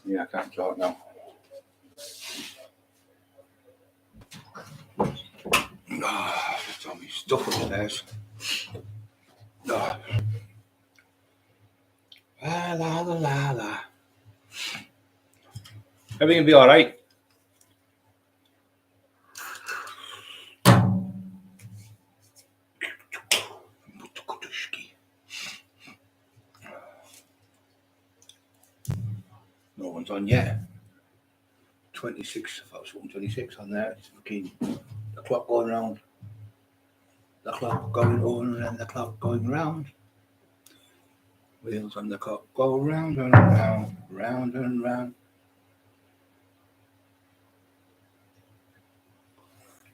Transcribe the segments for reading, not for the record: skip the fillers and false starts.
Yeah, I can't talk now. Just tell me stuff upstairs. La la la la la. Everything will be alright. No one's on yet. 26, I thought it was 126 on there. It's fucking the clock going round. The clock going on and the clock going round. Wheels on the clock go round and round, round and round.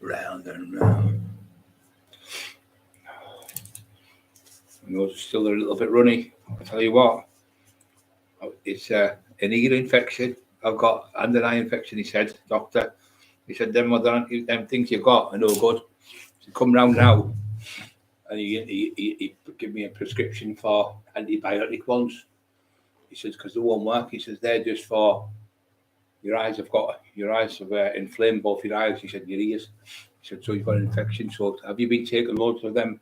Round and round. My nose is still a little bit runny. I'll tell you what. It's an ear infection. I've got under eye infection, he said, doctor. He said, them things you've got are no good. So come round now. And he gave me a prescription for antibiotic ones. He says, because they won't work. He says, they're just for your eyes have inflamed both your eyes. He said, your ears. He said, so you've got an infection. So have you been taking loads of them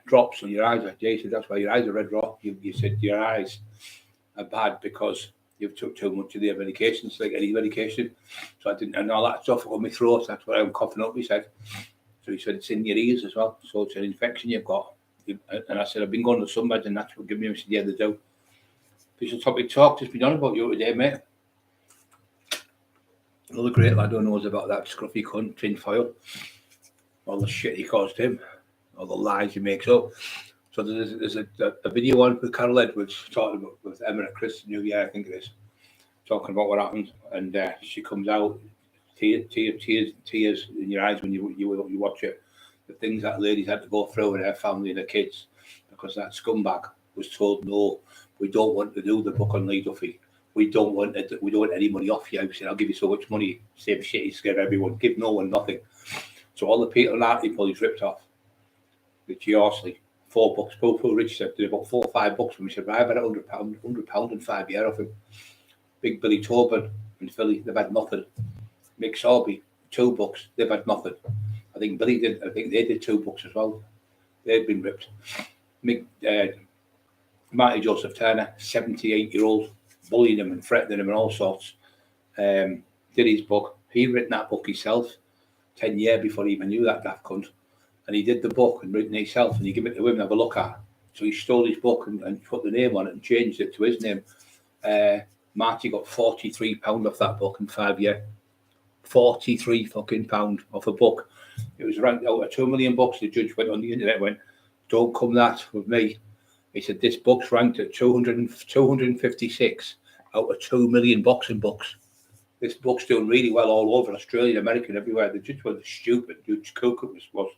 drops on your eyes? He said, that's why your eyes are red raw. You said your eyes are bad because you've took too much of their medications, like any medication. So I didn't, and all that stuff on my throat. That's what I'm coughing up, he said. So he said, it's in your ears as well. So it's an infection you've got. And I said, I've been going to some meds and that's what give me. He said, yeah, they do. Piece of topic talk, just been on about you today, mate. Another great lad who knows about that scruffy cunt, tinfoil. All the shit he caused him. All the lies he makes up. So there's a video on with Carol Edwards talking about with Emma at Chris New Year, I think it is, talking about what happened, and she comes out, tears in your eyes when you watch it. The things that ladies had to go through with her family and her kids because that scumbag was told, no, we don't want to do the book on Lee Duffy. We don't want any money off you. I said, I'll give you so much money, same shit, he scared everyone, give no one nothing. So all the Peter Larty he's ripped off. Richie Horsley, $4, Popo Rich said, did about $4 or $5 for me. He said, I've had £100 in 5 years of him. Big Billy Tobin in Philly, they've had nothing. Mick Sorby, $2, they've had nothing. I think they did $2 as well. They've been ripped. Marty Joseph Turner, 78-year-old, bullying him and threatening him and all sorts. Did his book. He'd written that book himself 10 years before he even knew that daft cunt. And he did the book and written it himself and he gave it to him to have a look at. So he stole his book and put the name on it and changed it to his name. Marty got £43 off that book in 5 years. 43 fucking pound off a book. It was ranked out of 2 million books. The judge went on the internet, went, don't come that with me. He said, this book's ranked at 256 out of 2 million boxing books. This book's doing really well all over Australia, America, and everywhere. The judge was stupid. Judge Cockerill was.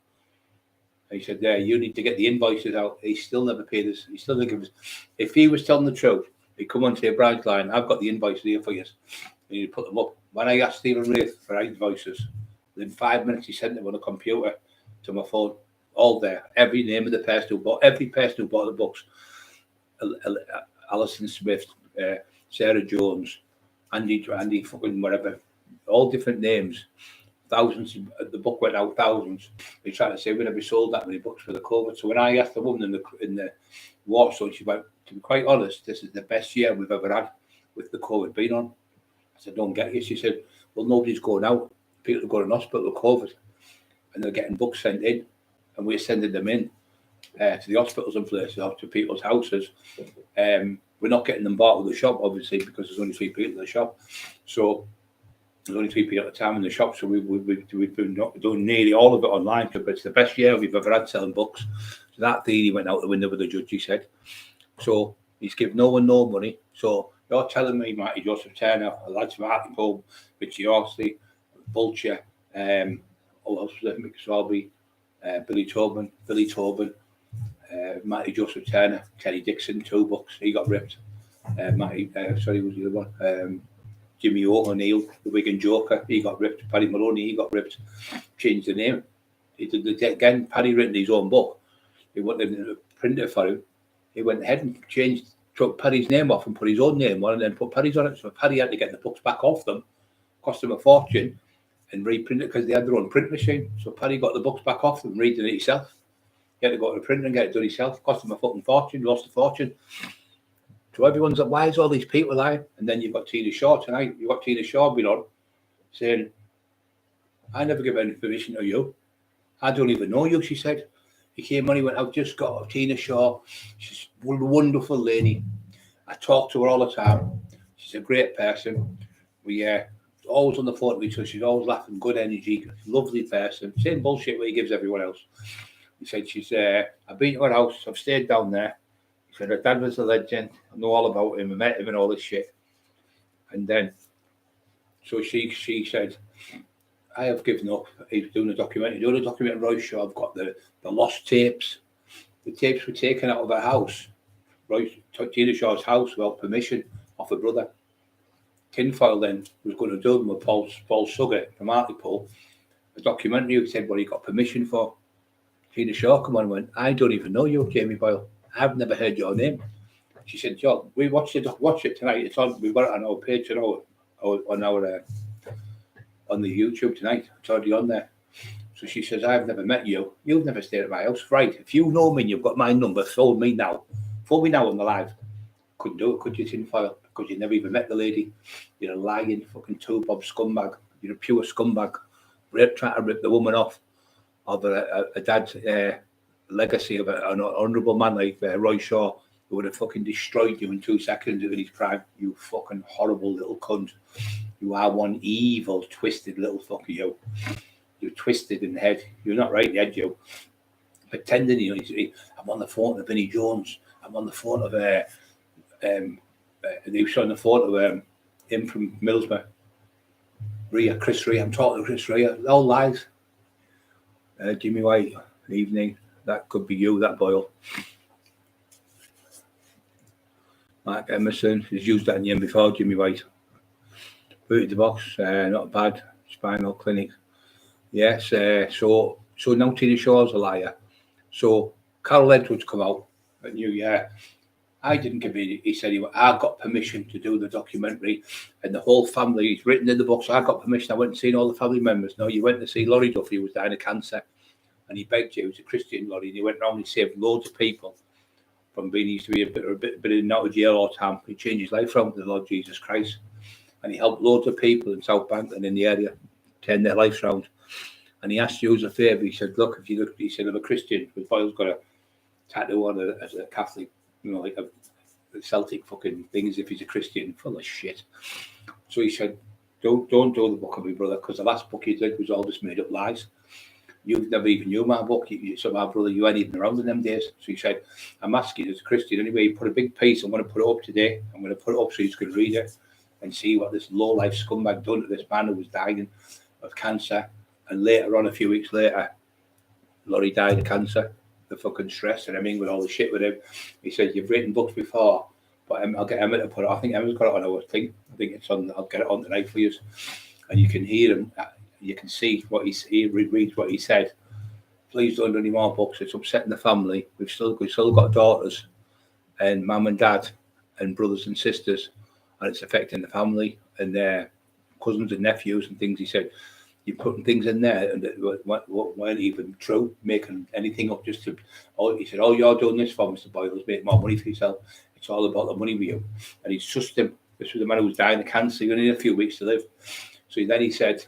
And he said, yeah, you need to get the invoices out. He still never paid us. He still didn't give us. If he was telling the truth, he'd come onto your branch line. I've got the invoices here for you. And he'd put them up. When I asked Stephen Wraith for invoices, within 5 minutes he sent them on a computer to my phone. All there. Every name of the person who bought the books. Alison Smith, Sarah Jones, Andy fucking whatever. All different names. Thousands. The book went out thousands. They tried to say we never sold that many books for the COVID. So when I asked the woman in the Warsaw, she went, to be quite honest, this is the best year we've ever had with the COVID being on. I said, don't get you. She said, well, nobody's going out. People are going to hospital with COVID, and they're getting books sent in, and we're sending them in to the hospitals and places, or to people's houses. We're not getting them bought with the shop, obviously, because there's only 3 people in the shop. So there's only 3 people at a time in the shop. So we've been doing nearly all of it online. But it's the best year we've ever had selling books. So that theory went out the window with the judge, he said. So he's given no one no money. So you're telling me, Marty Joseph Turner, lads Marty Pope, Richie Horsley, Vulture, Mick Sorby, Billy Tobin, Marty Joseph Turner, Terry Dixon, $2, he got ripped. Was the other one. Jimmy O'Neill, the Wigan Joker, he got ripped. Paddy Maloney, he got ripped. Changed the name. He did it again. Paddy written his own book. He wanted to print it for him. He went ahead and changed took Paddy's name off and put his own name on, and then put Paddy's on it. So Paddy had to get the books back off them, cost him a fortune, and reprint it because they had their own print machine. So Paddy got the books back off them, reading it himself. He had to go to the printer and get it done himself. Cost him a fucking fortune, lost a fortune. So everyone's like, why is all these people lying? And then you've got Tina Shaw tonight. You've got Tina Shaw being on saying, I never give any permission to you. I don't even know you, she said. He came on, he went, I've just got Tina Shaw. She's a wonderful lady. I talk to her all the time. She's a great person. We always on the phone with each other. She's always laughing, good energy, lovely person. Same bullshit what he gives everyone else. He said, I've been to her house. I've stayed down there. He said, her dad was a legend. I know all about him. I met him and all this shit. And then, so she said, I have given up. He's doing a documentary. Roy Shaw. I've got the lost tapes. The tapes were taken out of her house. Tina Shaw's house without permission off her brother. Tinfoil then was going to do them with Paul Suggett from Hartlepool. A documentary. He said, well, he got permission for. Tina Shaw come on and went, I don't even know you, Jamie Boyle. I've never heard your name. She said, John, we watch it tonight. It's on. We've got it on our page on the YouTube tonight. It's already on there. So she says, I've never met you. You've never stayed at my house. Right. If you know me and you've got my number, phone me now. Phone me now on the live. Couldn't do it, could you, Tinfoil? Because you never even met the lady. You're a lying fucking two-bob scumbag. You're a pure scumbag. Trying to rip the woman off of a dad's legacy of an honourable man like Roy Shaw, who would have fucking destroyed you in 2 seconds in his prime. You fucking horrible little cunt. You are one evil, twisted little fucker, you. You're twisted in the head. You're not right in the head, you. Pretending, you know, I'm on the phone to Vinnie Jones. I'm on the phone of he was on the phone of him from Middlesbrough. Chris Rea. I'm talking to Chris Rea. All lies. Jimmy White, evening. That could be you, that Boyle. Mark Emerson has used that name before, Jimmy White. Booted the box, not bad. Spinal clinic. Yes, so now Tina Shaw's a liar. So Carol Edwards come out at New Year. I didn't give it. He said I got permission to do the documentary, and the whole family. He's written in the book. So I got permission. I went and seen all the family members. No, you went to see Laurie Duffy, who was dying of cancer, and he begged you. He was a Christian, Laurie, and he went around and saved loads of people from being used to be a bit in and out of jail all the time. He changed his life around to the Lord Jesus Christ, and he helped loads of people in South Bank and in the area turn their lives around. And he asked you as a favour. He said, "Look, if you look," he said, "I'm a Christian, but Boyle's got a tattoo on it as a Catholic, you know, like a Celtic fucking thing, as if he's a Christian." Full of shit. So he said, don't do the book of me, brother, because the last book he did was all just made up lies. You've never even knew my book. So my brother, you ain't even around in them days. So he said, I'm asking you as a Christian anyway. You put a big piece. I'm going to put it up today. I'm going to put it up so you can read it and see what this low-life scumbag done to this man who was dying of cancer. And later on, a few weeks later, Laurie died of cancer. The fucking stress and everything with all the shit with him. He said, you've written books before, but I'll get Emma to put it. I think Emma's got it on our thing. I think it's on. I'll get it on tonight for you. And you can hear him. You can see what he reads what he said. Please don't do any more books. It's upsetting the family. We've still got daughters and mum and dad and brothers and sisters, and it's affecting the family and their cousins and nephews and things. He said, you're putting things in there and that weren't even true, making anything up just to. He said, all you're doing this for, Mr. Boyle, is make more money for yourself. It's all about the money with you. And he trusted him. This was the man who was dying of cancer. He only had a few weeks to live. So then he said,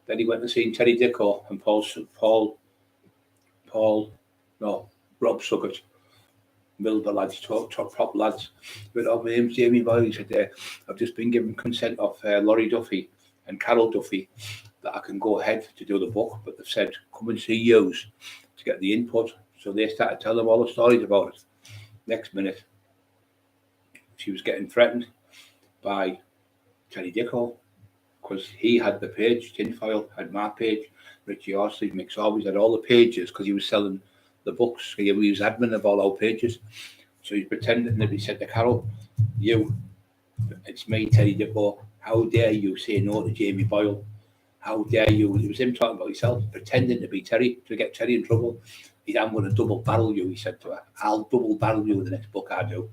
then he went to see Terry Dicko and Rob Suggett, Middlesbrough lads, top lads. But my name's Jamie Boyle. He said, I've just been given consent of Laurie Duffy and Carol Duffy that I can go ahead to do the book, but they've said, come and see yous to get the input. So they started telling them all the stories about it. Next minute, she was getting threatened by Terry Dicko because he had the page. Tinfoil had my page. Richie Horsley, Mick Sorby's had all the pages because he was selling the books. He was admin of all our pages. So he's pretending that he said to Carol, it's me, Terry Dicko. How dare you say no to Jamie Boyle? How dare you? It was him talking about himself, pretending to be Terry, to get Terry in trouble. I'm going to double barrel you, he said to her. I'll double barrel you in the next book I do.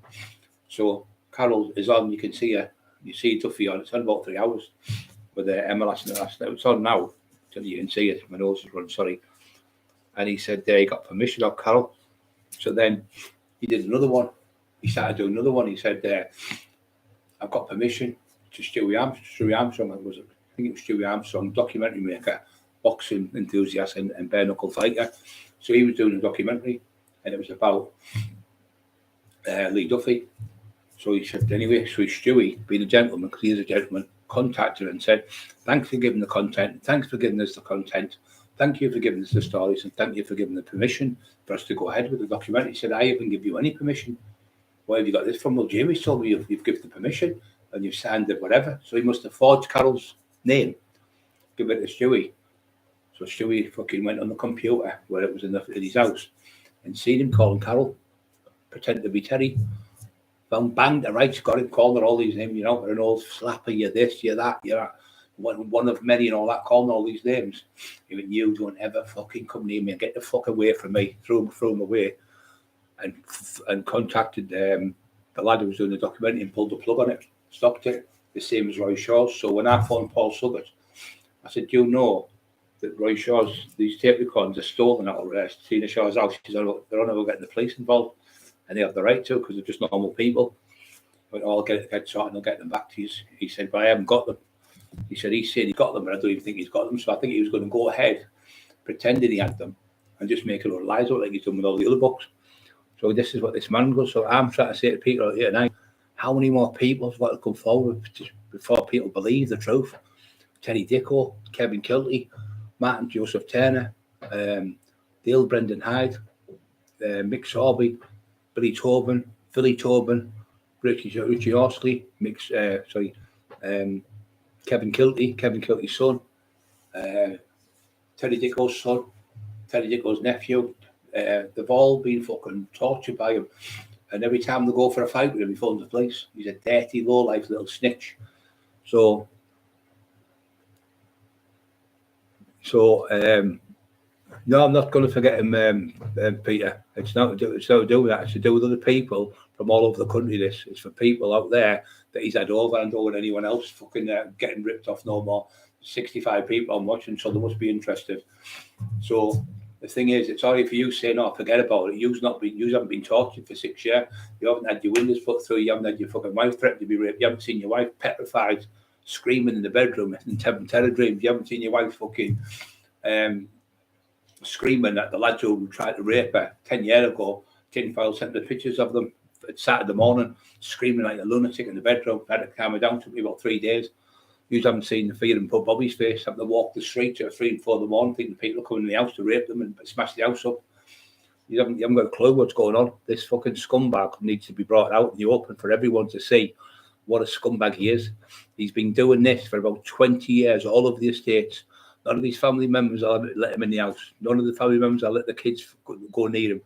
So Carol is on. You can see her. You see Duffy on. It's on about 3 hours with Emma last night. It's on now. So you can see it. My nose is running. Sorry. And he said he got permission of Carol. So then he did another one. He started doing another one. He said, I've got permission to Stewie Armstrong. I think it was Stewie Armstrong, documentary maker, boxing enthusiast and bare knuckle fighter. So he was doing a documentary, and it was about Lee Duffy. So he said, anyway, so Stewie, being a gentleman, because he is a gentleman, contacted her and said, thanks for giving the content, thanks for giving us the content, thank you for giving us the stories, and thank you for giving the permission for us to go ahead with the documentary. He said, I haven't give you any permission. Where have you got this from? Well, Jamie's told me you've given the permission and you've signed it, whatever. So he must have forged Carol's name, give it to Stewie. So Stewie fucking went on the computer where it was in his house and seen him calling Carol, pretend to be Terry. Found banged her right, got him, called her all these names, you know, an old slapper, you're this, you're that, you're that. One of many and all that, calling all these names. Even you don't ever fucking come near me and get the fuck away from me. Threw him away. And contacted the lad who was doing the documentary and pulled the plug on it, stopped it, the same as Roy Shaw's. So when I phoned Paul Suggett, I said, do you know that Roy Shaw's, these tape recordings are stolen out of Tina Shaw's house? They're on about getting the police involved, and they have the right to because they're just normal people. But I'll get sorted and I'll get them back to you. He said, but I haven't got them. He said, he's saying he's got them, but I don't even think he's got them. So I think he was going to go ahead pretending he had them and just make a lot of lies out like he's done with all the other books. So this is what this man goes. So I'm trying to say to people out here tonight, how many more people have got to come forward before people believe the truth? Terry Dicko, Kevin Kilty, Martin Joseph Turner, Dale Brendan Hyde, Mick Sorby, Billy Tobin, Philly Tobin, Richie Horsley, Kevin Kilty's son, Terry Dicko's son, Terry Dicko's nephew. They've all been fucking tortured by him, and every time they go for a fight with him, he phones the police. He's a dirty, low-life little snitch. So no, I'm not going to forget him, Peter. It's not to do with that. It's to do with other people from all over the country. This is for people out there that he's had over and over anyone else fucking getting ripped off no more. 65 people I'm watching, so they must be interested. So the thing is, it's sorry for you saying, "Oh, forget about it." You haven't been tortured for 6 years. You haven't had your windows put through. You haven't had your fucking wife threatened to be raped. You haven't seen your wife petrified, screaming in the bedroom and having terror dreams. You haven't seen your wife fucking screaming at the lads who tried to rape her 10 years ago. Tinfoil sent the pictures of them at Saturday morning, screaming like a lunatic in the bedroom. Had to calm her down. Took me about 3 days. You haven't seen the fear in Pub Bobby's face, having to walk the streets at 3 and 4 in the morning, thinking people are coming in the house to rape them and smash the house up. You haven't got a clue what's going on. This fucking scumbag needs to be brought out in the open for everyone to see what a scumbag he is. He's been doing this for about 20 years, all over the estates. None of his family members will let him in the house. None of the family members will let the kids go near him.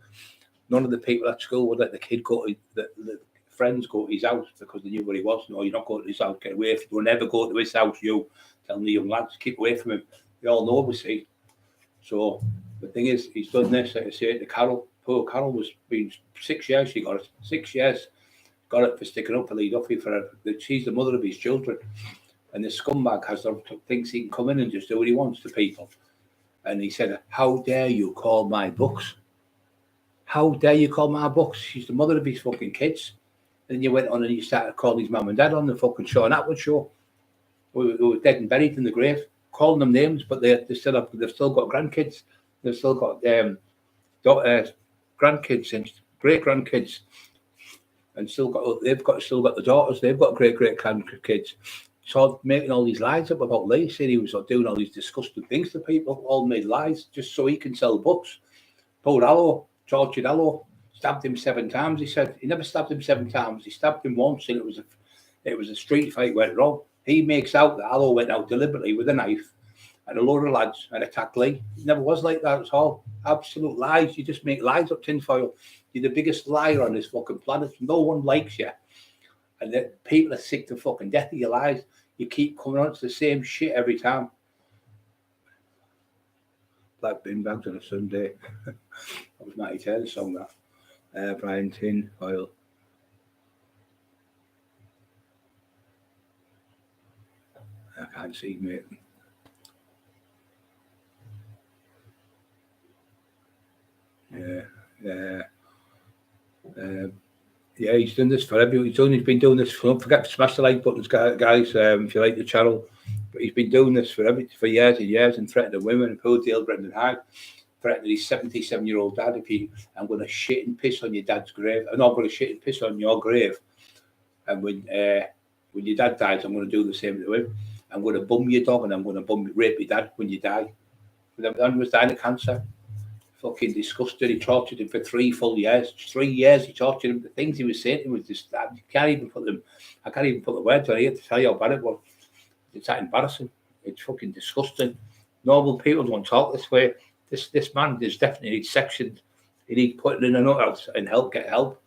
None of the people at school would let the kid go to the friends go to his house because they knew where he was. No, you're not going to his house. Get away from him. Don't never go to his house. You telling the young lads, keep away from him. We all know, we see. So the thing is, he's done this. Like I say to Carol, poor Carol was been 6 years. She got it. 6 years. Got it for sticking up for Lee Duffy. She's the mother of his children. And this scumbag thinks he can come in and just do what he wants to people. And he said, how dare you call my books? How dare you call my books? She's the mother of his fucking kids. And you went on and you started calling his mum and dad on the fucking Sean Atwood show. We were dead and buried in the grave, calling them names, but they've still got grandkids. They've still got grandkids and great grandkids, and still got the daughters. They've got great grandkids. So making all these lies up about Lee, saying he was doing all these disgusting things to people, all made lies just so he can sell books. Pulled Allo, tortured Allo, stabbed him 7 times. He said he never stabbed him 7 times. He stabbed him once, and it was a street fight went wrong. He makes out that Allo went out deliberately with a knife and a load of lads and attacked Lee. It never was like that at all. Absolute lies. You just make lies up tinfoil. You're the biggest liar on this fucking planet. No one likes you. And that people are sick to fucking death of your lies. You keep coming on to the same shit every time. Black bin bags on a Sunday. That was Matty Taylor's song, that. Brian Tin Oil. I can't see, mate. Yeah, he's done this for everyone. He's been doing this for. Don't forget to smash the like buttons, guys. If you like the channel, but he's been doing this for years and years, and threatening women. Poor deal, Brendan Hyde, threatening his 77-year-old dad. I'm going to shit and piss on your dad's grave. I'm not going to shit and piss on your grave. And when your dad dies, I'm going to do the same to him. I'm going to bum your dog, and I'm going to rape your dad when you die. That was dying of cancer. Fucking disgusted. He tortured him for 3 full years. 3 years he tortured him. The things he was saying to him was just, I can't even put the words on here to tell you how bad it was. It's that embarrassing. It's fucking disgusting. Normal people don't talk this way. This man is definitely sectioned. He needs putting in a nut out and get help.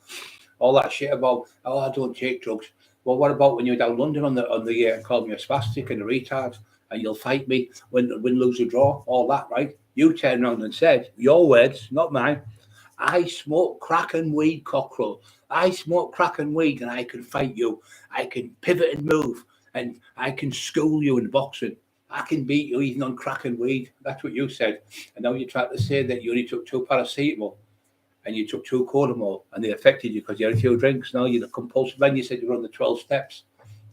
All that shit about, oh, I don't take drugs. Well, what about when you're down London on the and call me a spastic and a retard, and you'll fight me, win, lose, or draw, all that, right? You turned around and said, your words, not mine, I smoke crack and weed, Cockerill. I smoke crack and weed, and I can fight you. I can pivot and move, and I can school you in boxing. I can beat you even on crack and weed. That's what you said. And now you're trying to say that you only took 2 paracetamol and you took 2 Codamol, and they affected you because you had a few drinks. Now you're compulsive. Then you said you were on the 12 steps.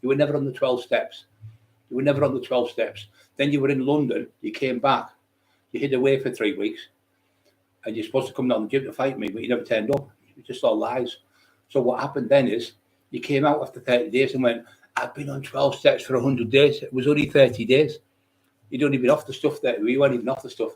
You were never on the 12 steps. You were never on the 12 steps. Then you were in London. You came back. You hid away for 3 weeks. And you're supposed to come down the gym to fight me, but you never turned up. It was just all lies. So what happened then is you came out after 30 days and went, I've been on 12 steps for 100 days. It was only 30 days. You don't even off the stuff that we weren't even off the stuff.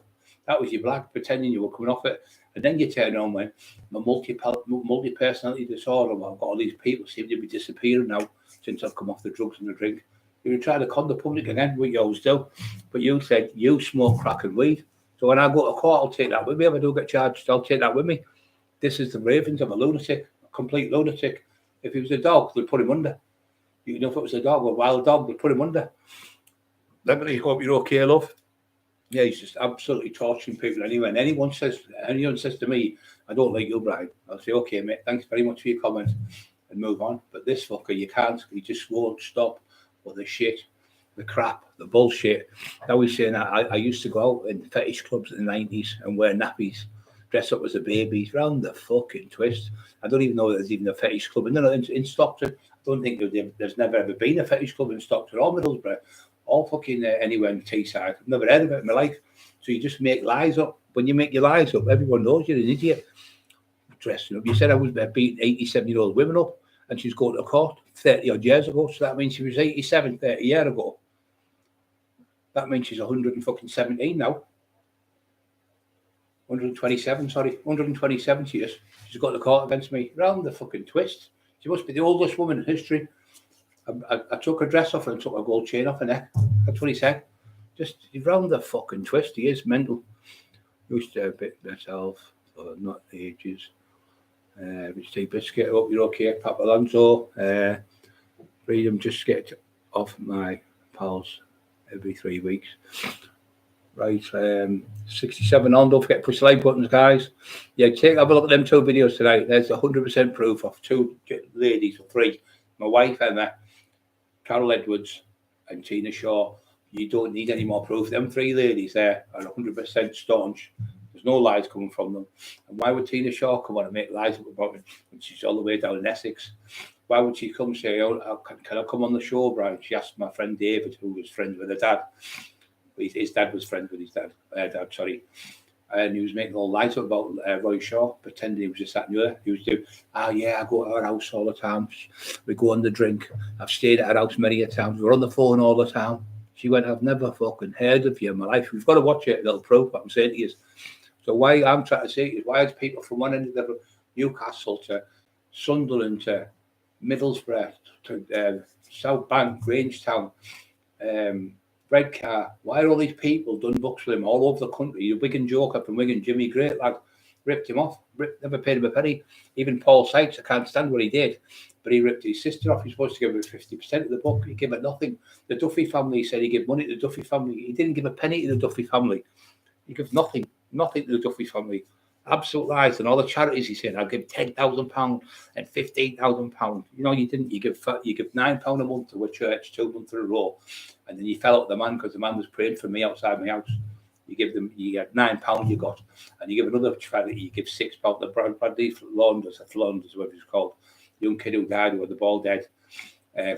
That was your black, pretending you were coming off it. And then you turn on when my multi-personality disorder. Well, I've got all these people seem to be disappearing now since I've come off the drugs and the drink. You were trying to con the public again, what you always do. But you said you smoke crack and weed. So when I go to court, I'll take that with me. If I do get charged, I'll take that with me. This is the ravings of a lunatic, a complete lunatic. If he was a dog, they'd put him under. You know, if it was a dog, a wild dog, they'd put him under. Let me hope you're okay, love. Yeah, he's just absolutely torturing people anyway. And anyone says to me, I don't like you, Brian, I'll say, okay, mate, thanks very much for your comment, and move on. But this fucker, you can't. He just won't stop with the shit, the crap, the bullshit. Now he's saying I used to go out in fetish clubs in the 90s and wear nappies, dress up as a baby, round the fucking twist. I don't even know there's even a fetish club in Stockton. I don't think there's never ever been a fetish club in Stockton or Middlesbrough. All fucking anywhere in Teesside. I've never heard of it in my life. So you just make lies up. When you make your lies up, everyone knows you're an idiot. Dressing up. You said I was beating 87-year-old women up, and she's going to court 30 odd years ago. So that means she was 87 30 years ago. That means she's 117 now. 127 she is. She's got the court against me. Round the fucking twist. She must be the oldest woman in history. I took her dress off and took her gold chain off her neck. That's what he said. Just round the fucking twist. He is mental. Used to bit myself, but not ages. Which take biscuit up. You're okay, Papa Alonso. Freedom, just get off my pals every 3 weeks. Right, 67 on. Don't forget to push the like buttons, guys. Yeah, have a look at them 2 videos tonight. There's 100% proof of 2 ladies or 3. My wife, Emma, Carol Edwards, and Tina Shaw. You don't need any more proof. Them 3 ladies there are 100% staunch. There's no lies coming from them. And why would Tina Shaw come on and make lies about it when she's all the way down in Essex? Why would she come say, oh, can I come on the show, Brian? She asked my friend David, who was friends with her dad. His dad was friends with his dad. And he was making all lies up about Roy Shaw, pretending he was just that and the other. He was doing, I go to her house all the time. We go on the drink. I've stayed at her house many a times. We're on the phone all the time. She went, I've never fucking heard of you in my life. We've got to watch it. Little proof what I'm saying to you. So why I'm trying to say is, why is people from one end of the Newcastle to Sunderland to Middlesbrough to South Bank, Grangetown, Redcar, why are all these people done books with him all over the country? The Wigan joker from Wigan, Jimmy, great lad, ripped him off, never paid him a penny. Even Paul Sykes, I can't stand what he did, but he ripped his sister off. He's supposed to give her 50% of the book. He gave her nothing. The Duffy family said he gave money to the Duffy family. He didn't give a penny to the Duffy family. He gave nothing to the Duffy family. absolute lies. And all the charities he said, I'll give £10,000 and £15,000. You know, you didn't. You give £9 a month to a church 2 months in a row, and then you fell out the man because the man was praying for me outside my house. You get £9 you got, and you give another charity, you give £6. The Bradley Launders, whatever it's called, young kid who died with the ball dead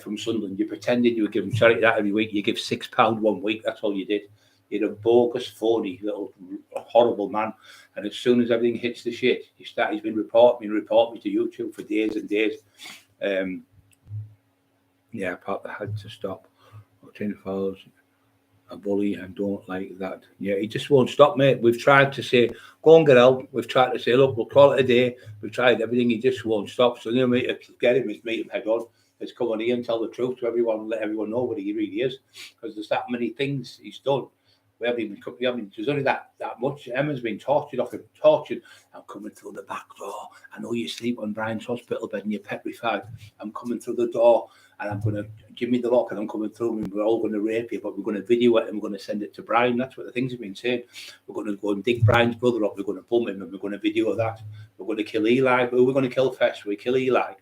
from Sunderland. You pretended you were giving charity that every week. You give £6 1 week. That's all you did. You're a bogus, phony, little horrible man. And as soon as everything hits the shit, he's been reporting me to YouTube for days and days. Apart I had to stop. 10 followers. A bully, and don't like that. Yeah, he just won't stop, mate. We've tried to say, go and get out. We've tried to say, look, we'll call it a day. We've tried everything. He just won't stop. So the only way to get him is meet him head on. Let's come on here and tell the truth to everyone and let everyone know what he really is. Because there's that many things he's done. There's only that much. Emma's been tortured. I'm coming through the back door. I know you sleep on Brian's hospital bed and you're petrified. I'm coming through the door and I'm going to give me the lock and I'm coming through and we're all going to rape you, but we're going to video it and we're going to send it to Brian. That's what the things have been saying. We're going to go and dig Brian's brother up. We're going to bum him and we're going to video that. We're going to kill Eli. Who we're going to kill first? We kill Eli.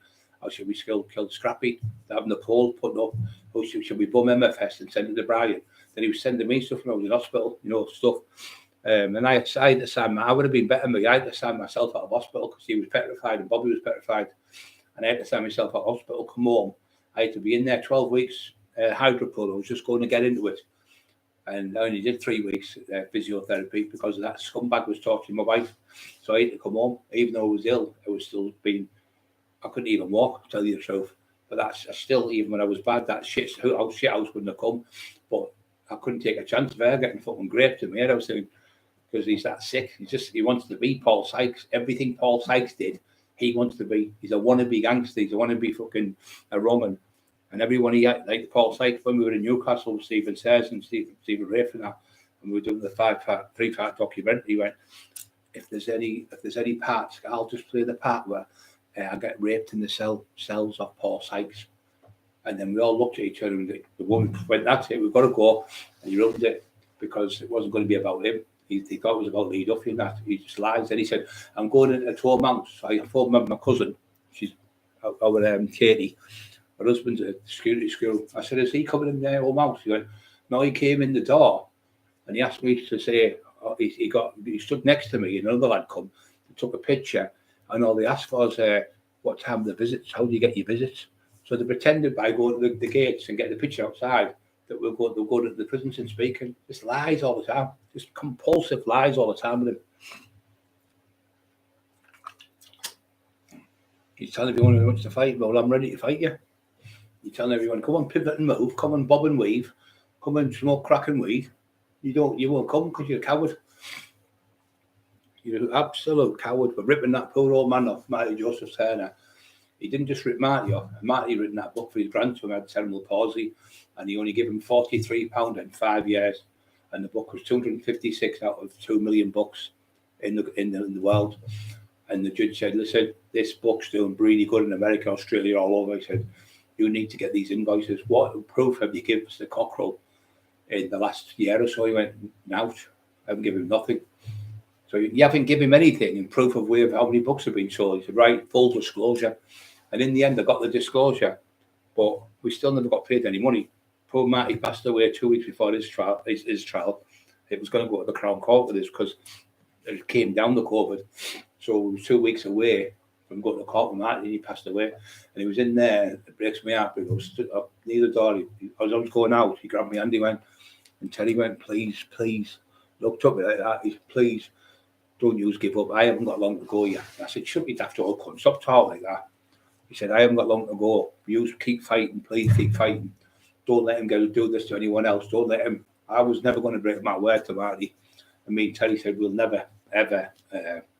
Or should we kill Scrappy? Having the pole put up. Or should we bum Emma first and send it to Brian? Then he was sending me stuff when I was in hospital, stuff. And I had to sign I would have been better, but I had to sign myself out of hospital because he was petrified and Bobby was petrified. And I had to sign myself out of hospital, come home. I had to be in there 12 weeks, hydropool. I was just going to get into it. And I only did 3 weeks physiotherapy because of that scumbag was torturing my wife. So I had to come home. Even though I was ill, I couldn't even walk, to tell you the truth. But that's still, even when I was bad, that shit house wouldn't have come. But I couldn't take a chance of her getting fucking graped in my head. I was thinking, because he's that sick. He wants to be Paul Sykes. Everything Paul Sykes did, he wants to be. He's a wannabe gangster. He's a wannabe fucking a Roman. And everyone he had, like Paul Sykes, when we were in Newcastle with Stephen Sayers and Stephen Rafe and that, and we were doing the 3-part documentary, he went, if there's any parts, I'll just play the part where I get raped in the cells of Paul Sykes. And then we all looked at each other and the woman went, that's it, we've got to go. And he ruined it because it wasn't going to be about him. He thought it was about Lee Duffy and that. He just lies. Then he said, I'm going into 12 months. So I phoned my cousin. She's our Katie. Her husband's at security school. I said, is he coming in there 12 months? He went, no, he came in the door and he asked me to say, he stood next to me and another lad come, he took a picture and all they asked for was, what time the visits? How do you get your visits? So they pretended by going to the gates and getting the picture outside that they'll go to the prisons and speaking. Just lies all the time. Just compulsive lies all the time with him. He's telling everyone who wants to fight, well, I'm ready to fight you. You're telling everyone, come on, pivot and move, come on, bob and weave, come and smoke crack and weed. You won't come because you're a coward. You're an absolute coward for ripping that poor old man off, Marty Joseph Turner. He didn't just rip Marty off. Marty written that book for his grandson who had cerebral palsy, and he only gave him £43 in 5 years. And the book was 256 out of 2 million books in the world. And the judge said, listen, this book's doing really good in America, Australia, all over. He said, you need to get these invoices. What proof have you given us the Cockerill in the last year or so? He went, out. I haven't given him nothing. So you haven't given him anything in proof of how many books have been sold. He said, right, full disclosure. And in the end, I got the disclosure, but we still never got paid any money. Poor Marty passed away 2 weeks before his trial. It was going to go to the Crown Court with this because it came down the COVID. So we was 2 weeks away from going to court with Marty, and he passed away. And he was in there. It breaks me up. He was stood up near the door. I was going out. He grabbed me hand. He went, and Terry went, please, looked up like that. He said, please, don't you give up. I haven't got long to go yet. I said, shouldn't be daft all come. Stop talking like that. He said, I haven't got long to go. You keep fighting, please keep fighting. Don't let him go do this to anyone else. Don't let him. I was never going to break my word to Marty. And me and Terry said, we'll never, ever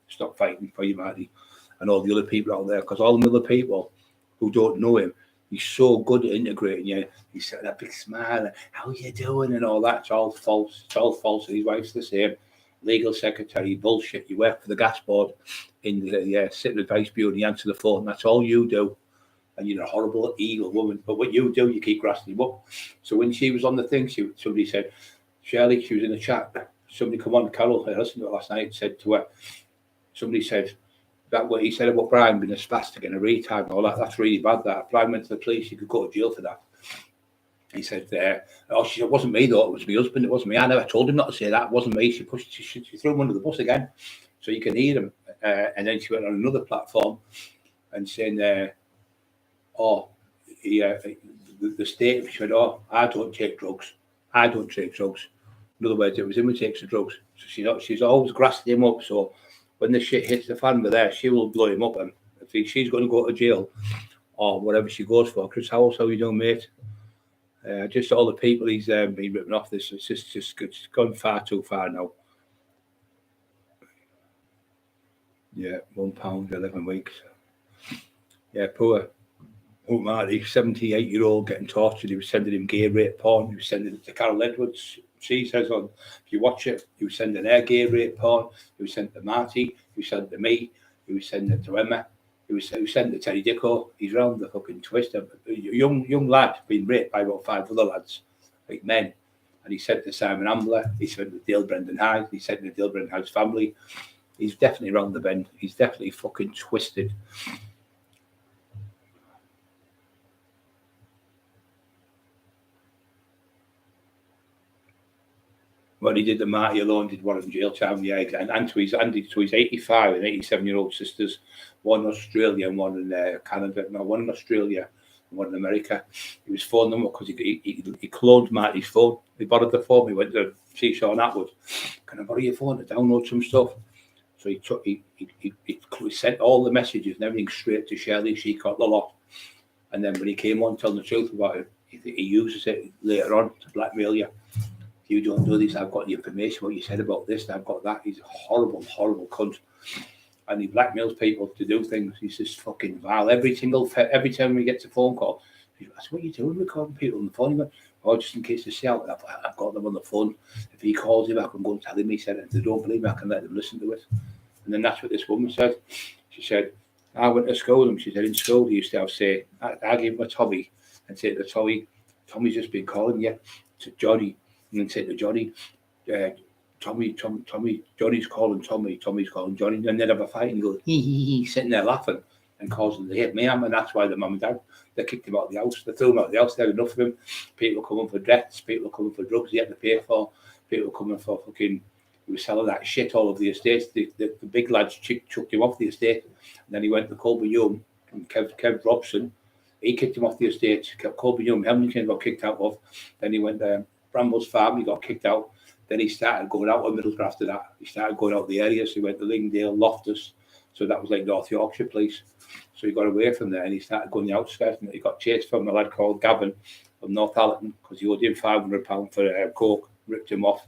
stop fighting for you, Marty, and all the other people out there. Because all the other people who don't know him, he's so good at integrating you. He's got that big smile, how you doing, and all that. It's all false. It's all false. And his wife's the same. Legal secretary, bullshit. You work for the gas board in the Civil Advice Bureau, and you answer the phone. That's all you do. And you're a horrible, evil woman. But what you do, you keep grasping him up. So when she was on the thing, somebody said, Shirley, she was in the chat. Somebody come on, Carol, her husband last night, said to her, somebody said that what he said about Brian being a spastic and a retard and all that, that's really bad. That Brian went to the police, he could go to jail for that. He said, oh, she said, it wasn't me though, it was my husband, it wasn't me. I never told him not to say that, it wasn't me. She threw him under the bus again, so you can hear him. And then she went on another platform and saying, the state, she said, oh, I don't take drugs. I don't take drugs. In other words, it was him who takes the drugs. So she's always grassed him up. So when the shit hits the fan with her, she will blow him up. And if she's going to go to jail or whatever she goes for, Chris Howells, how you doing, mate? Just all the people he's been ripping off this. It's just it's gone far too far now. Yeah, £1, 11 weeks. Yeah, poor Marty, 78-year-old getting tortured. He was sending him gay rape porn. He was sending it to Carol Edwards. She says on, if you watch it, he was sending her gay rape porn. He was sending it to Marty. He was sending it to me. He was sending it to Emma. He was sending it to Terry Dicko. He's round the fucking twist. A young lad being raped by about 5 other lads, like men. And he sent to Simon Ambler. He sent to Dale Brendan Hyde. He sent to Dale Brendan Hyde's family. He's definitely round the bend. He's definitely fucking twisted. What he did to Marty alone did one in jail time, yeah, and to his 85 and 87-year-old sisters, one in Australia and one in Canada, no, one in Australia and one in America. He was phoning them because he cloned Marty's phone. He borrowed the phone. He went to see Sean Atwood. Can I borrow your phone to download some stuff? So he sent all the messages and everything straight to Shelley. She got the lot. And then when he came on telling the truth about it, he uses it later on to blackmail you. You don't do this, I've got the information, what you said about this, I've got that. He's a horrible, horrible cunt. And he blackmails people to do things. He's just fucking vile. Every time he gets a phone call, he goes, what are you doing recording people on the phone? He went, oh, just in case they say out, I've got them on the phone. If he calls him, I can go and tell him he said it. If they don't believe me, I can let them listen to it. And then that's what this woman said. She said, I went to school, and she said, in school, they used to say, I gave him a Tommy and say to Tommy, Tommy's just been calling you to Johnny. And then say to Johnny, Tommy, Johnny's calling Tommy, Tommy's calling Johnny, and they'd have a fight and go, he, sitting there laughing and causing the hit mayhem. And that's why the mum and dad, they kicked him out of the house, they threw him out of the house, they had enough of him. People coming for debts, people coming for drugs he had to pay for, people coming for fucking, he was selling that shit all over the estates. The big lads chucked him off the estate, and then he went to Colby Young and Kev Robson. He kicked him off the estate. Colby Young, Hamilton got kicked out of. Then he went there. Brambles Farm, he got kicked out. Then he started going out of Middlesbrough after that. He started going out the areas. He went to Lingdale, Loftus. So that was like North Yorkshire police. So he got away from there and he started going the outskirts. And he got chased from a lad called Gavin from Northallerton because he owed him £500 for coke, ripped him off.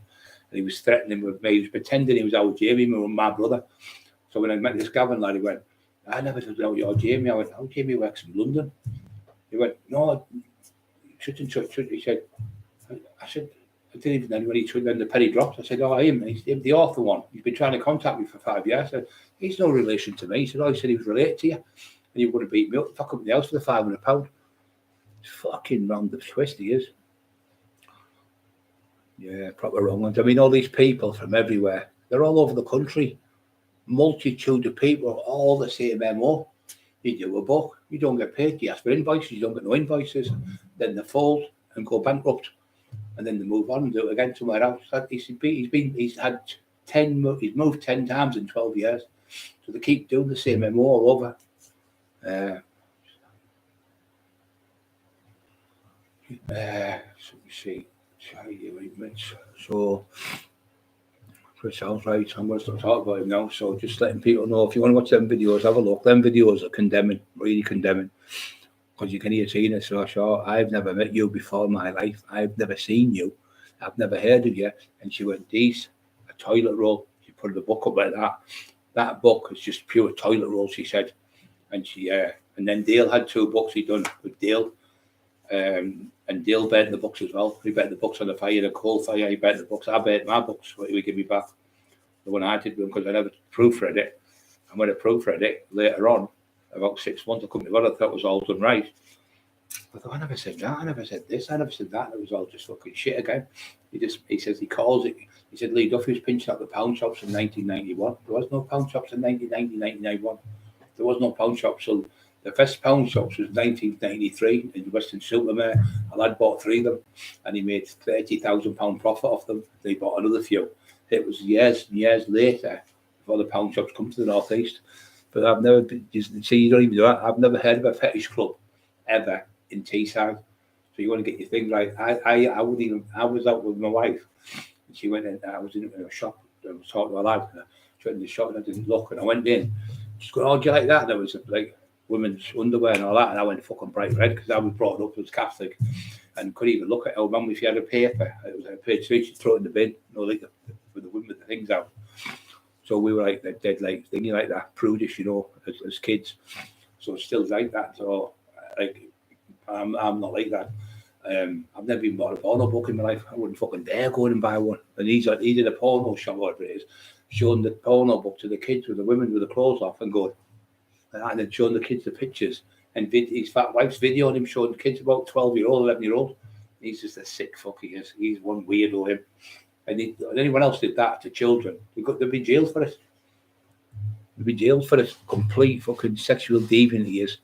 And he was threatening him with me. He was pretending he was our Jamie, my brother. So when I met this Gavin lad, he went, I never told you your Jamie. I went, oh, Jamie works in London. He went, no, such and such. He said, I said, I didn't even know when he took then the penny dropped. I said, oh, him, he's the author one. He's been trying to contact me for 5 years. I said, he's no relation to me. He said, oh, he said he was related to you. And he would have beat me up, fuck up the house for the £500. It's fucking round the twist he is. Yeah, proper wrong ones. I mean, all these people from everywhere, they're all over the country. Multitude of people, all the same MO. You do a book, you don't get paid. You ask for invoices, you don't get no invoices. Then they fold and go bankrupt. And then they move on and do it again somewhere else. He's moved 10 times in 12 years. So they keep doing the same MO all over. So we see. So it sounds right. I'm going to start talking about him now. So just letting people know, if you want to watch them videos, have a look. Them videos are condemning, really condemning. Because you can hear Tina, so sure, I've never met you before in my life. I've never seen you. I've never heard of you. And she went, these, a toilet roll. She put the book up like that. That book is just pure toilet roll, she said. And she, and then Dale had 2 books he'd done with Dale. And Dale burnt the books as well. He burnt the books on the fire, the coal fire. He burnt the books. I burnt my books. What he would give me back. The one I did because I never proofread it. And when I proofread it later on, about 6 months, I couldn't be bothered. I thought it was all done right. I thought, I never said that, I never said this, I never said that. And it was all just fucking shit again. He says he calls it. He said Lee Duffy was pinching up the pound shops in 1991. There was no pound shops in 1990, 1991. There was no pound shops. So the first pound shops was 1993 in Western-super-Mare. A lad bought 3 of them, and he made £30,000 profit off them. They bought another few. It was years and years later before the pound shops come to the northeast. But I've never been. You see, you don't even do that. I've never heard of a fetish club ever in Teesside. So you want to get your thing right. I was out with my wife, and she went in. I was in a shop. I was talking to a lad. She went in the shop, and I didn't look, and I went in. She's going, "Oh, do you like that?" And there was like women's underwear and all that, and I went fucking bright red because I was brought up as Catholic, and couldn't even look at it. Mum, if you had a paper, it was a page 3, she'd throw it in the bin. Like with the women with the things out. So we were like the dead like thingy like that, prudish, as kids. So it's still like that. So like I'm not like that. I've never even bought a porno book in my life. I wouldn't fucking dare go in and buy one. And he did a porno shop, whatever it is, showing the porno book to the kids with the women with the clothes off and going, and then showing the kids the pictures. And his fat wife's videoing him showing the kids about 12-year-old, 11-year-old. He's just a sick fuck, he is. He's one weirdo, him. And anyone else did that to children, they'd be jailed for it. They'd be jailed for it. Complete fucking sexual deviant he is.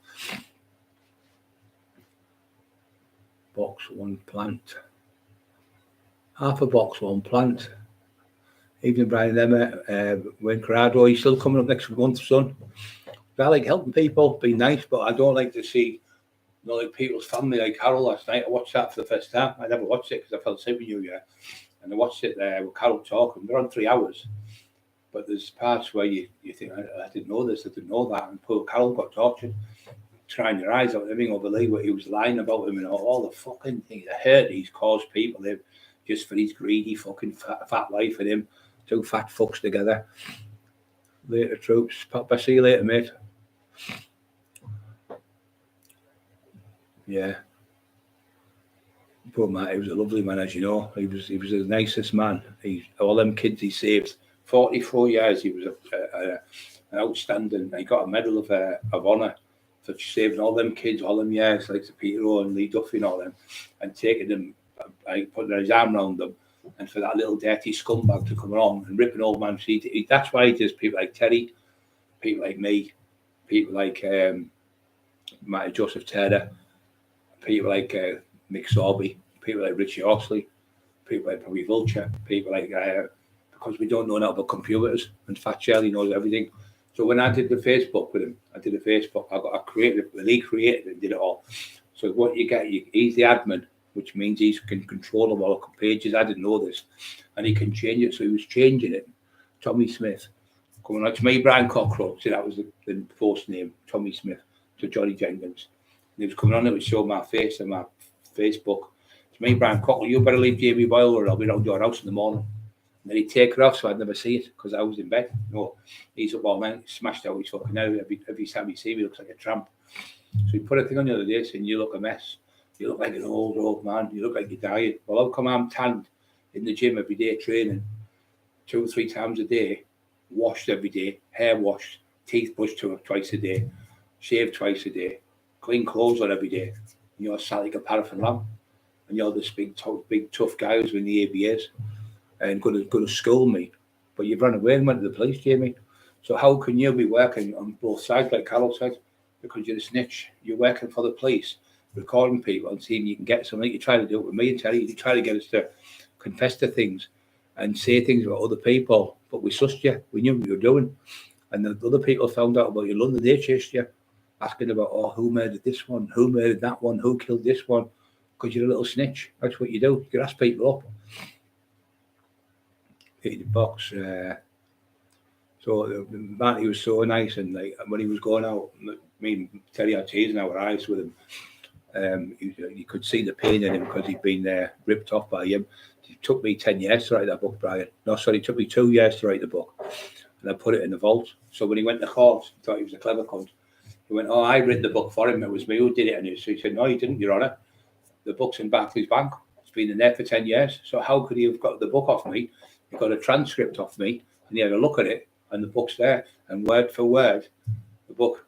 Box, 1 plant. Half a box, 1 plant. Evening, Brian Emma, Wayne Corrado, he's still coming up next month, son. I like helping people, be nice, but I don't like to see, like people's family, like Carol last night. I watched that for the first time. I never watched it because I fell asleep in New Year. And I watched it there with Carol talking. They're on 3 hours. But there's parts where you think, I didn't know this, I didn't know that. And poor Carol got tortured, trying your eyes out and everything, or believe what he was lying about him and all the fucking things, the hurt he's caused people him just for his greedy fucking fat life and him. 2 fat fucks together. Later, troops. Papa, see you later, mate. Yeah. Poor Matt, he was a lovely man, as you know. He was the nicest man. All them kids he saved. 44 years, he was an outstanding. He got a medal of honour for saving all them kids, all them years, like Peter O and Lee Duffy and all them, and taking them, putting his arm around them, and for that little dirty scumbag to come along and rip an old man's feet. That's why he does people like Terry, people like me, people like Matty Joseph Taylor, people like Mick Sorby, people like Richie Horsley, people like probably Vulture, people like because we don't know enough about computers, and Fat Shelley knows everything. So when I did the Facebook with him, I created it, he created it and did it all. So what you get, he's the admin, which means he can control all the pages. I didn't know this, and he can change it. So he was changing it. Tommy Smith, coming on to me, Brian Cockerill. See, that was the post name, Tommy Smith, to Johnny Jenkins. And he was coming on, it would show my face and my Facebook. To me, Brian Cockerill, you better leave Jamie Boyle or I'll be around your house in the morning. And then he'd take her off, so I'd never see it because I was in bed. No, he's up all night, smashed out his fucking head. Every time he see me, he looks like a tramp. So he put a thing on the other day saying, "You look a mess. You look like an old man. You look like you're dying." Well, how come I'm tanned in the gym every day training 2 or 3 times a day, washed every day, hair washed, teeth brushed twice a day, shaved twice a day, clean clothes on every day. And you're sat like a paraffin lamp. And you're this big tough guy who's in the ABAs and going to school me. But you've run away and went to the police, Jamie. So how can you be working on both sides, like Carol said? Because you're a snitch. You're working for the police, recording people and seeing you can get something. You try to do it with me and Terry. You try to get us to confess to things and say things about other people. But we sussed you. We knew what you were doing. And the other people found out about you in London. They chased you, asking about, who murdered this one? Who murdered that one? Who killed this one? Because you're a little snitch. That's what you do. You ask people up. Hit the box. So Matty was so nice, and like when he was going out, me and Terry had tears in our eyes with him. You could see the pain in him because he'd been ripped off by him. It took me 10 years to write that book, Brian. No, sorry, it took me 2 years to write the book, and I put it in the vault. So when he went to court, he thought he was a clever cunt. He went, I read the book for him. It was me who did it, and so he said, "No, you didn't, Your Honour. The book's in Barclays Bank. It's been in there for 10 years. So how could he have got the book off me? He got a transcript off me, and he had a look at it, and the book's there. And word for word, the book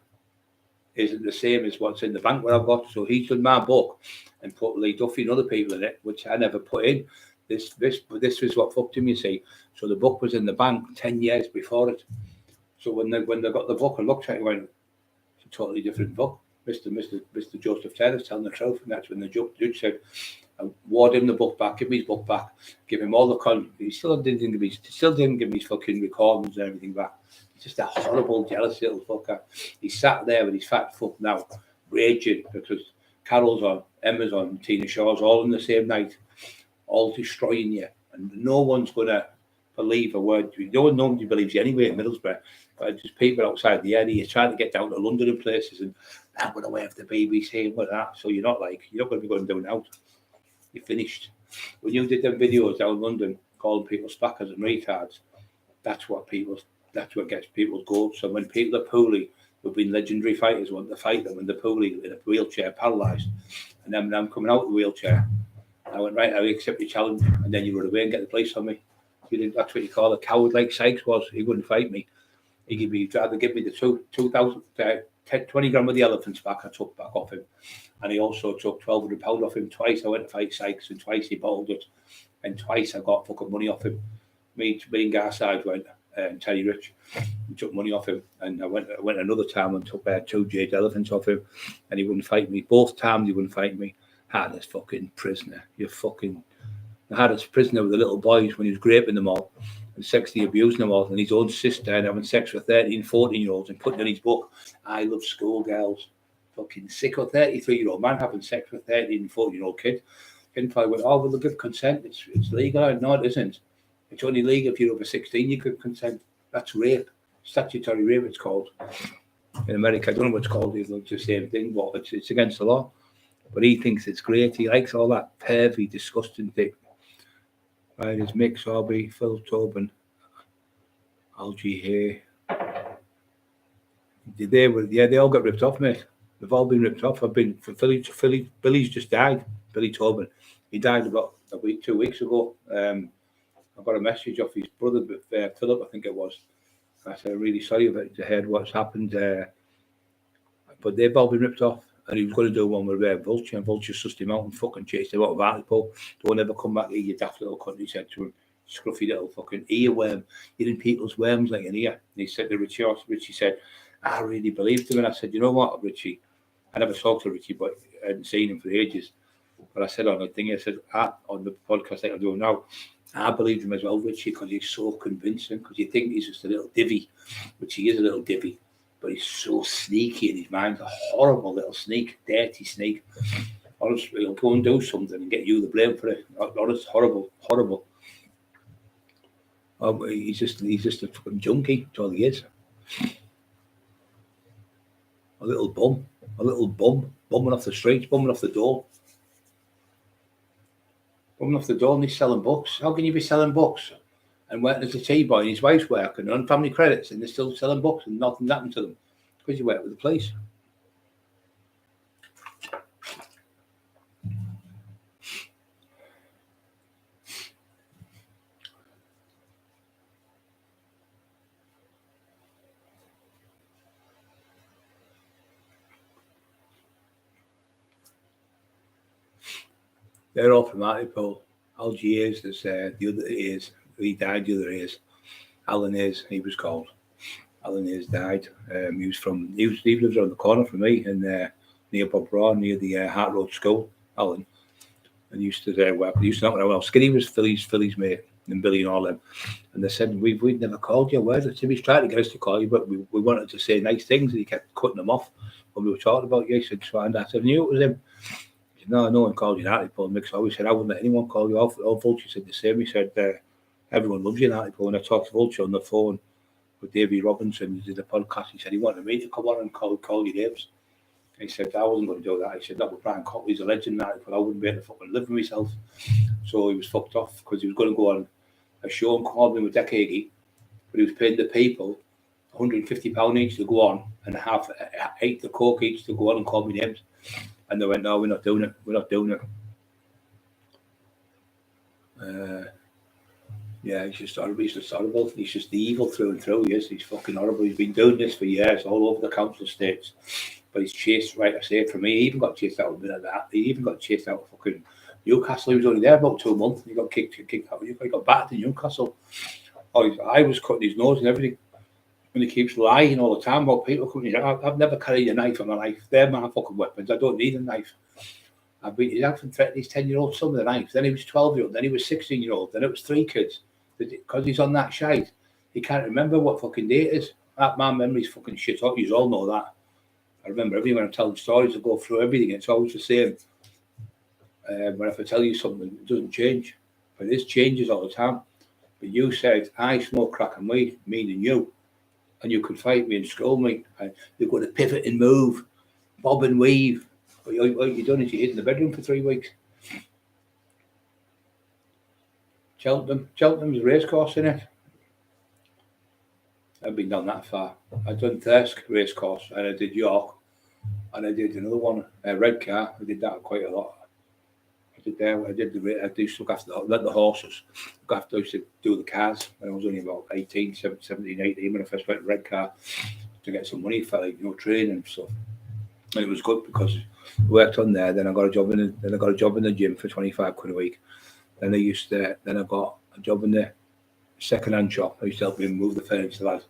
isn't the same as what's in the bank what I've got. So he's done my book and put Lee Duffy and other people in it, which I never put in. This was what fucked him, you see. So the book was in the bank 10 years before it. So when they got the book and looked at it, went, it's a totally different book. Mr. Joseph Taylor's telling the truth, and that's when the judge said, award him the book back, give me his book back, give him all the he still didn't give me his fucking recordings and everything back. He's just a horrible, jealous little fucker. He sat there with his fat fuck now, raging because Carol's on, Emma's on, Tina Shaw's all in the same night, all destroying you, and no one's gonna believe a word. Nobody believes you anyway in Middlesbrough. But just people outside the area, you're trying to get down to London and places, and I'm going away after the BBC and that. So you're not going to be going down out. You're finished. When you did them videos down London, calling people spackers and retards, that's what gets people's goals. So when people are poorly, who've been legendary fighters, want to fight them, and they're poorly in a wheelchair, paralysed, and then I'm coming out of the wheelchair, I went, right, I accept your challenge, and then you run away and get the place on me. That's what you call a coward, like Sykes was. He wouldn't fight me. He'd rather give me the 20 grand of the elephants back. I took back off him, and he also took £1,200 off him twice. I went to fight Sykes, and twice he bottled it, and twice I got fucking money off him. Me and Garside went, and Terry Rich, and took money off him, and I went another time and took 2 jade elephants off him, and he wouldn't fight me. Both times he wouldn't fight me. Hardest fucking prisoner. The hardest prisoner with the little boys when he was raping them all and sexually abusing them all, and his own sister and having sex with 13, 14-year-olds and putting in his book, I love schoolgirls. Fucking sick or 33-year-old man having sex with 13 and 14-year-old kid. And I went, well, they'll give consent. It's legal. No, it isn't. It's only legal if you're over 16, you give consent. That's rape. Statutory rape, it's called. In America, I don't know what it's called. It's the same thing, but it's against the law. But he thinks it's great. He likes all that pervy, disgusting thing. Right, there's Mick Sorby, Phil Tobin, Algie here. They all got ripped off, mate. They've all been ripped off. I've been for Billy's just died. Billy Tobin. He died about 2 weeks ago. I got a message off his brother, Philip, I think it was. I said, I'm really sorry to hear what's happened. But they've all been ripped off. And he was going to do one with Vulture, and Vulture sussed him out and fucking chased him out of Hartlepool. Don't ever come back here, you daft little cunt, he said to him. Scruffy little fucking earworm. You're in people's worms like an ear. And he said to Richie said, I really believed him. And I said, you know what, Richie? I never talked to Richie, but I hadn't seen him for ages. But I said on the thing, on the podcast like I'm doing now, I believed him as well, Richie, because he's so convincing. Because you think he's just a little divvy, which he is a little divvy. But he's so sneaky in his mind, a horrible little sneak, dirty sneak. Honestly, he'll go and do something and get you the blame for it. Honest, horrible. He's just a fucking junkie. That's all he is. A little bum, bumming off the streets, bumming off the door. Bumming off the door, and he's selling books. How can you be selling books and working as a tea boy and his wife's working on family credits and they're still selling books and nothing's happened to them? Because you work with the police. They're all from Hartlepool. Algiers, there's the other is. He died, the other is. Alan is, he was called. Alan is died. He lives around the corner from me in near Bob Braun, near the Hart Road School, Alan. And used to knock around. Well, Skinny was Philly's mate, and Billy and all them. And they said, we've never called you. Where's it? Timmy's tried to get us to call you, but we wanted to say nice things, and he kept cutting them off when we were talking about you. He said, so, and I said, I knew it was him. He said, no one called you in Hartlepool. Mick always said, I wouldn't let anyone call you. All Vulture said the same. He said, everyone loves you in Hartlepool. And I talked to Vulture on the phone with Davey Robinson. He did a podcast. He said he wanted me to come on and call you names. He said, I wasn't going to do that. He said, that was Brian Cockley's a legend now, but I wouldn't be able to fucking live with myself. So he was fucked off because he was going to go on a show in Corbin with Decade, but he was paying the people £150 each to go on and half 8 the coke each to go on and call me names. And they went, no, we're not doing it. Yeah, he's just horrible. He's just horrible. He's just evil through and through. He is. He's fucking horrible. He's been doing this for years all over the council estates. But he's chased, right, I say, from me. He even got chased out of that. He even got chased out of fucking Newcastle. He was only there about 2 months. He got kicked out. He got back to Newcastle. I was cutting his nose and everything. And he keeps lying all the time about people coming. I've never carried a knife in my life. They're my fucking weapons. I don't need a knife. I've been his and threatened his 10-year-old son with a knife. Then he was 12-year-old. Then he was 16-year-old. Then it was 3 kids. Because he's on that shite, he can't remember what fucking day it is. My memory's fucking shit up. You all know that. I remember everything when I'm telling stories. I go through everything. It's always the same. But if I tell you something, it doesn't change. But this changes all the time. But you said, I smoke crack and weed, meaning you. And you could fight me and scold me. And you've got to pivot and move, bob and weave. What you done is you hid in the bedroom for 3 weeks. Cheltenham's a racecourse, isn't it? I've been down that far. I've done Thirsk racecourse, and I did York, and I did another one, Redcar. I did that quite a lot. I used to look after the horses. I used to do the cars when I was only about 17, 18 when I first went to Redcar to get some money for training and stuff. And it was good because I worked on there. Then I got a job in the gym for 25 quid a week. Then I got a job in the second-hand shop. I used to help him move the furniture, lads,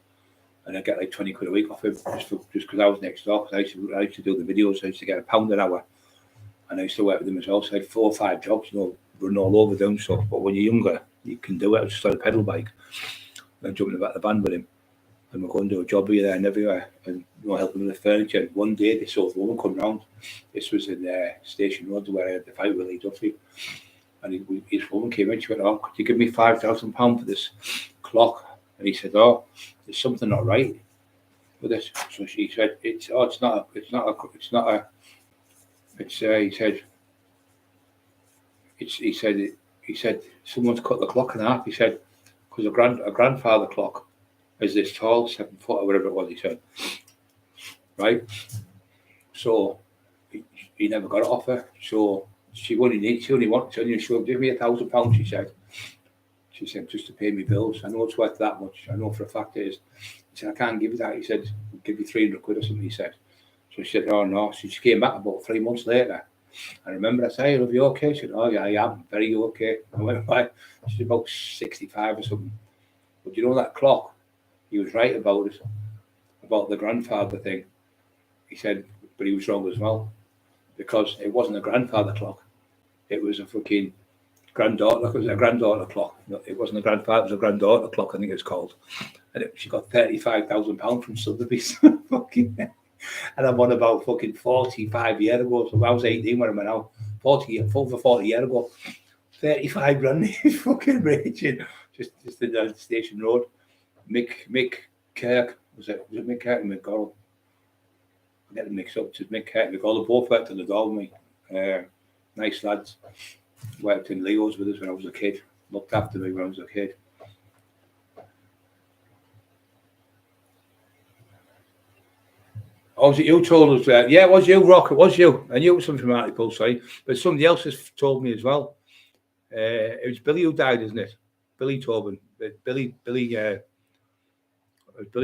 and I get like 20 quid a week off him just because I was next door. I used to do the videos. I used to get £1 an hour, and I used to work with him as well. So I had 4 or 5 jobs, running all over doing stuff. But when you're younger, you can do it. I was just on a pedal bike, and I jumped in the back of the van with him, and we're going to do a job here, there, and everywhere, and helping with the furniture. One day, this old woman come round. This was in Station Road where I had the fight with Lee Duffy. And his woman came in, she went, could you give me £5,000 for this clock? And he said, there's something not right with this. So she said, he said, someone's cut the clock in half. He said, because a grandfather clock is this tall, 7 foot or whatever it was, he said. Right? So he never got it off her. So she only wanted to give me £1,000, she said. She said, just to pay me bills. I know it's worth that much. I know for a fact it is. He said, I can't give you that. He said, I'll give you 300 quid or something, he said. So she said, oh no. So she came back about 3 months later. I remember I said, are you okay? She said, oh yeah, I am very okay. I went, why? She's about 65 or something. But you know that clock? He was right about it, about the grandfather thing. He said, but he was wrong as well. Because it wasn't a grandfather clock. It was a fucking granddaughter. It was a granddaughter clock. It wasn't a grandfather, it was a granddaughter clock, I think it's called. And she got £35,000 from Sotheby's. Fucking, and I'm on about fucking 45 years ago. So I was 18 when I'm now. 40 years ago. 35 grand fucking raging. Just in the Station Road. Mick Kirk. Was it Mick Kirk and McGorrell? I get them mixed up. It's Mick Kirk and McGorrell. Both worked on the door with me. Nice lads. Worked in Leo's with us when I was a kid. Looked after me when I was a kid. Oh, was it you told us that? Yeah, it was you, Rock. It was you. I knew it was something from article, sorry. But somebody else has told me as well. It was Billy who died, isn't it? Billy Tobin. Billy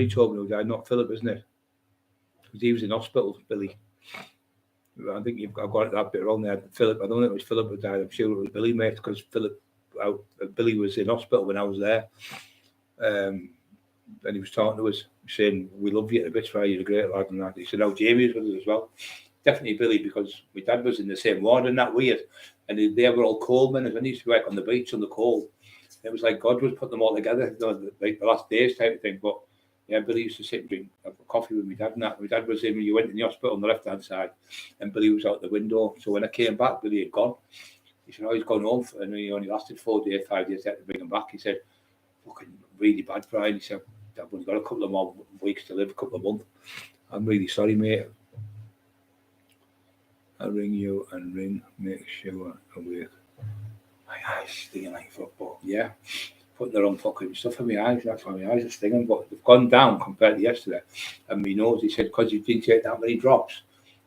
Tobin who died, not Philip, isn't it? Because he was in hospital, Billy. I think I've got that bit wrong there. Philip, I don't think it was Philip who died. I'm sure it was Billy, mate, because Billy was in hospital when I was there. And he was talking to us, saying, we love you to bits, right? You're a great lad and that. He said, Jamie was with us as well. Definitely Billy, because my dad was in the same ward, and that weird. And they were all coalmen, and I used to work on the beach on the coal. It was like God was putting them all together, like the last days type of thing. But yeah, Billy used to sit and drink coffee with my dad and that. My dad was in when you went in the hospital on the left-hand side, and Billy was out the window. So when I came back, Billy had gone. He said, he's gone home, and he only lasted 4 days, 5 days to bring him back. He said, fucking really bad, Brian. He said, I've only got a couple of more weeks to live, a couple of months. I'm really sorry, mate. I'll ring you and make sure I'm awake. My eyes stinging like fuck, but yeah, putting the wrong fucking stuff in my eyes. That's why my eyes are stinging, but they've gone down compared to yesterday. And my nose, he said, because you didn't take that many drops,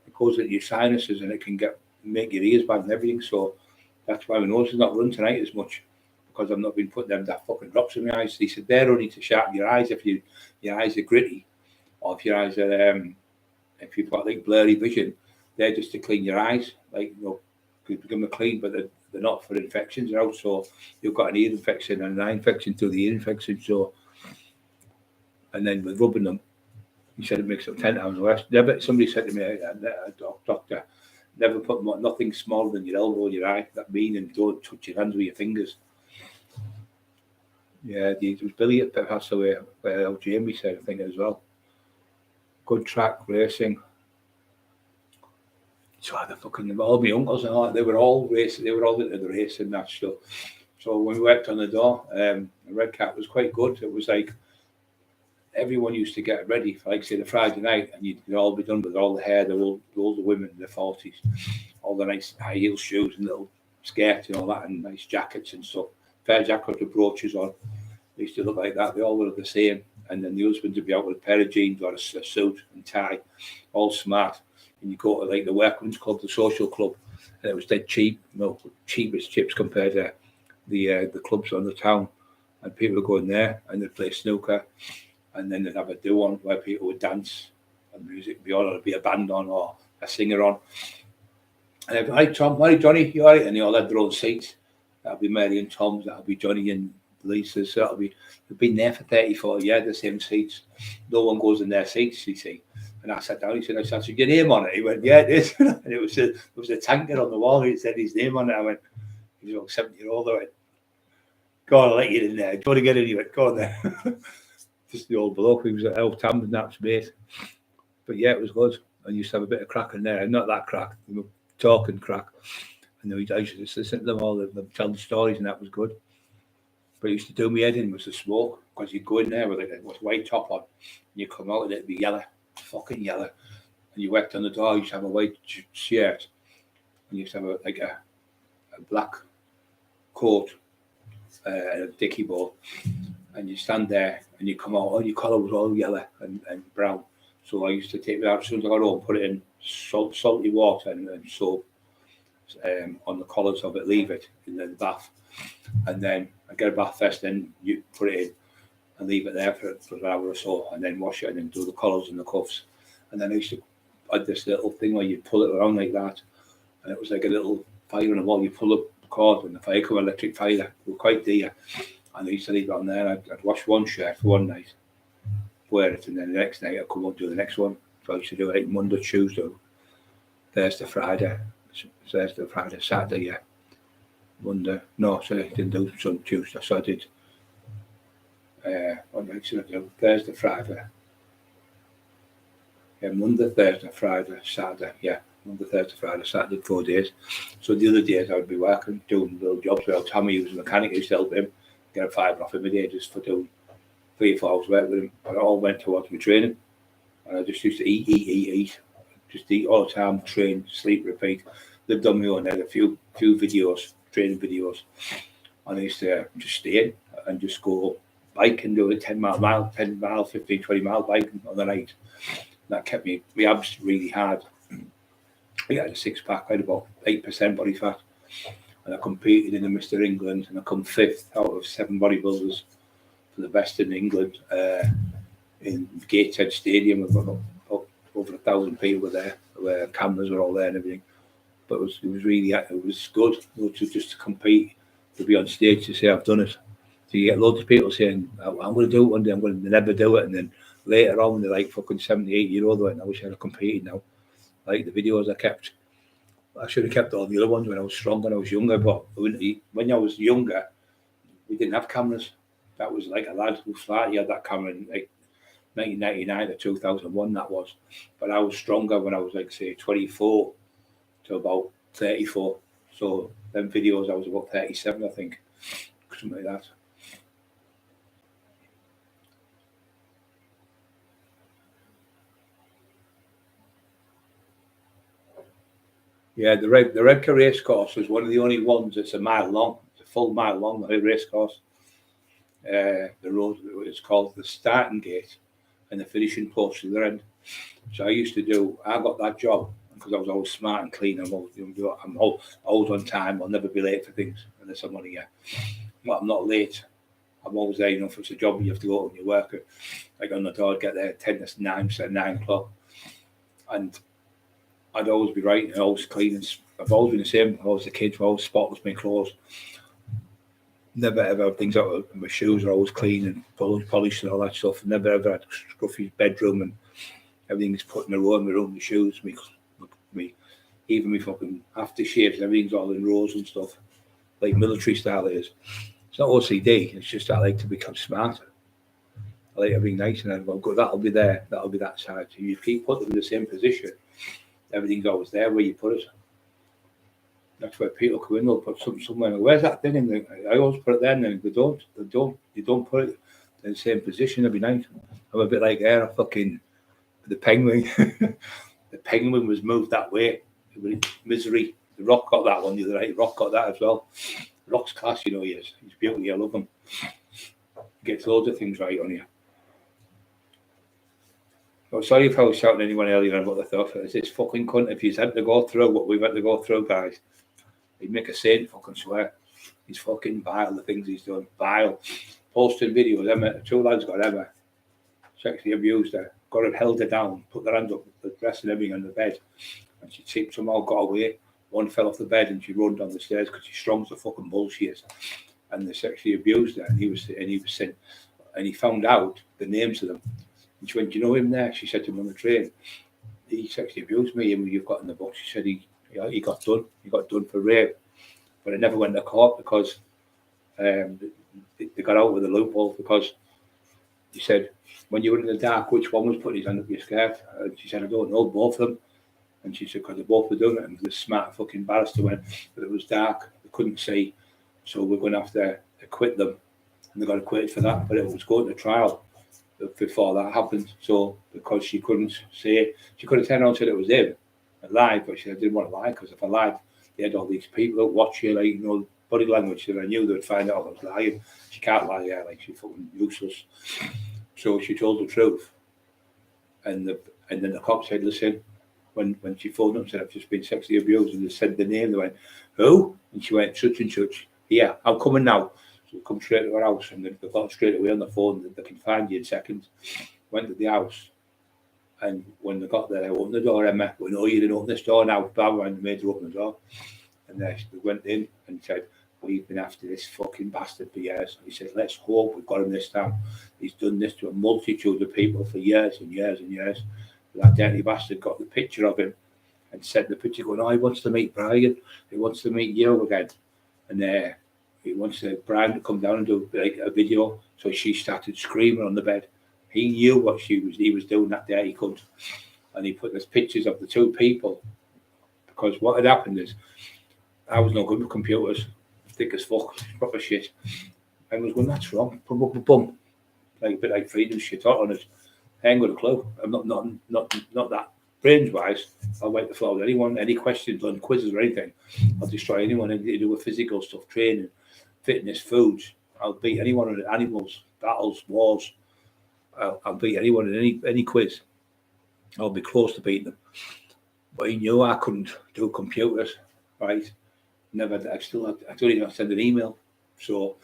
it goes into your sinuses and it can make your ears bad and everything. So that's why my nose is not run tonight as much, because I've not been putting that fucking drops in my eyes. He said they're only to sharpen your eyes if your eyes are gritty, or if your eyes are if you've got like blurry vision, they're just to clean your eyes, like, you know, you become clean, but they're not for infections. They're also, you've got an ear infection and an eye infection through the ear infection. So, and then with rubbing them, he said it makes them 10 times worse. Never, somebody said to me, a doctor, never put nothing smaller than your elbow in your eye. That meaning don't touch your hands with your fingers. Yeah, it was Billy that passed away. Jamie said, I think, as well. Good track racing. So the fucking all my uncles and all that, they were all racing. They were all into the racing and that stuff. So when we worked on the door, the Red Cat was quite good. It was like everyone used to get ready for, like, say, the Friday night, and you'd all be done with all the hair, all the women in their 40s, all the nice high heel shoes and little skirts and all that, and nice jackets and stuff. Fair jacket with brooches on. They used to look like that. They all were the same. And then the husband would be out with a pair of jeans or a suit and tie, all smart. And you go to like the workman's club, the social club, and it was dead cheap, you know, cheap as chips compared to the clubs on the town. And people would go in there and they'd play snooker, and then they'd have a do-on where people would dance and music would be on, or there'd be a band on or a singer on. And they'd be, hi Tom, hi Johnny, you all right? And they all had their own seats. That'll be Mary and Tom's, that'll be Johnny and Lisa's, that'll be, they've been there for 30, 40 years, the same seats. No one goes in their seats, you see. And I sat down, he said, I said, your name on it? He went, yeah, it is. And it was a tanker on the wall, it said his name on it. I went, he's about 70-year-old. I went, go on, I'll let you in there. Do you want to get in? He went, go on there. Just the old bloke, he was at El Tam and that's mate. But yeah, it was good. I used to have a bit of crack in there, not that crack, you know, talking crack. And I used to just listen to them all, them tell the stories, and that was good. But it used to do me head in was the smoke, because you'd go in there with like a white top on, and you come out and it'd be yellow, fucking yellow. And you worked on the door, you used to have a white shirt, and you used to have a black coat, and a dicky ball, and you stand there and you come out, all your colour was all yellow and brown. So I used to take it out as soon as I got home, put it in salty water and soap on the collars of it, leave it in the bath, and then I get a bath first, then you put it in and leave it there for an hour or so, and then wash it and then do the collars and the cuffs. And then I used to add this little thing where you pull it around like that, and it was like a little fire on the wall. You pull up the cord and the fire come, electric fire. They were quite dear, and I used to leave it on there. I'd wash one shirt for one night, wear it, and then the next night I'd come up and do the next one. So I used to do it like Monday, Tuesday, Thursday, Friday, Saturday, yeah. Monday, no, so I didn't do some Tuesday, so I did what night did I do? Thursday, Friday. Yeah, Monday, Thursday, Friday, Saturday, yeah. Monday, Thursday, Friday, Saturday, 4 days. So the other days I would be working, doing little jobs. Well, Tommy was a mechanic, I used to help him, get a $5 off him a day just for doing 3 or 4 hours work with him. And it all went towards my training. And I just used to eat. Just eat all the time, train, sleep, repeat. They've done me on there, a few videos, training videos. And I used to just stay in and just go biking, do a 10 mile, 15, 20 mile biking on the night. That kept me abs really hard. I had a 6-pack, I had about 8% body fat. And I competed in the Mr. England, and I come 5th out of 7 bodybuilders for the best in England in Gateshead Stadium. We've got over 1,000 people were there, where cameras were all there and everything. But it was really, it was good, you know, just to compete, to be on stage, to say I've done it. So you get loads of people saying, I'm going to do it one day, I'm going to never do it. And then later on, they're like fucking 78-year-old, and I wish I had competed now. Like the videos I kept, I should have kept all the other ones when I was stronger and I was younger. But when I was younger, we didn't have cameras. That was like a lad who flat, he had that camera in like 1999 or 2001, that was. But I was stronger when I was like, say, 24 to about 34. So them videos, I was about 37, I think. Something like that. Yeah, the Redcar race course was one of the only ones that's a mile long. It's a full mile long, the race course. The road, it's called the starting gate and the finishing post at the end. So I got that job because I was always smart and clean. I'm always on time. I'll never be late for things unless I'm on here. Well, I'm not late. I'm always there, you know, if it's a job you have to go and you work. Like on the door, I'd get there 10 to 9, so 9 o'clock. and I'd always be right and always clean. And I've always been the same. I was a kid, I always spotless my clothes. Never ever have things out of my shoes are always clean and polished and all that stuff. Never ever had a scruffy bedroom and everything's put in a row in my room, my shoes, me even my fucking aftershaves, everything's all in rows and stuff. Like military style it is. It's not OCD, it's just I like to become smarter. I like everything nice and I've got that'll be there, that'll be that side. So you keep putting them in the same position, everything's always there where you put it. That's where people come in, they'll put something somewhere. Where's that thing? And I always put it there, and then they don't put it in the same position every night. I'm a bit like fucking the penguin. The penguin was moved that way. Misery. The Rock got that one the other night. Rock got that as well. Rock's class, he is. He's beautiful. I love him. He gets loads of things right on you. Oh, sorry if I was shouting at anyone earlier about the thought. It's this fucking cunt. If he's had to go through what we've had to go through, guys, he'd make a saint fucking swear. He's fucking vile, the things he's done. Vile. Posting videos, Emma, 2 lads got Emma sexually abused her, got her, held her down, put their hands up, the dress and everything on the bed, and she somehow got away. One fell off the bed and she run down the stairs because she's strong as a fucking bull she is. And they sexually abused her, and he was sent, and he found out the names of them. And she went, "Do you know him there?" She said to him on the train, "He sexually abused me, and you've got in the book." She said he got done. He got done for rape, but it never went to court because they got out with a loophole because he said, when you were in the dark, which one was putting his hand up your skirt? And she said, "I don't know, both of them." And she said, because they both were doing it. And the smart fucking barrister went, but it was dark, they couldn't see, so we're going to have to acquit them. And they got acquitted for that, but it was going to trial before that happened. So because she couldn't say, she could have turned around and said it was him and lied, but she said, I didn't want to lie, because if I lied, they had all these people that watch you, like, body language, that I knew they would find out I was lying. She can't lie, like she's fucking useless. So she told the truth. And then the cop said, listen, when she phoned up and said, I've just been sexually abused, and they said the name, they went, who? And she went, such and such. Yeah, I'm coming now. So they come straight to her house, and they got straight away on the phone that they can find you in seconds. Went to the house, and when they got there, they opened the door, Emma, we know you didn't open this door now, blah, and they made her open the door. And they went in and said, we've been after this fucking bastard for years. He said, let's hope we've got him this time. He's done this to a multitude of people for years and years and years. That dirty bastard got the picture of him and sent the picture going, he wants to meet Brian. He wants to meet you again. And he wants Brian to come down and do like a video. So she started screaming on the bed. He knew what he was doing that day. He couldn't. And he put those pictures of the two people, because what had happened is I was no good with computers, thick as fuck, proper shit. I was going, that's wrong. Boom. Like a bit like freedom shit on it. I ain't got a clue. I'm not that brains wise. I'll wipe the floor with anyone, any questions on quizzes or anything. I'll destroy anyone, anything to do with physical stuff, training, fitness, foods. I'll beat anyone on animals, battles, wars. I'll beat anyone in any quiz. I'll be close to beating them. But he knew I couldn't do computers, right? Never. I don't even send an email. So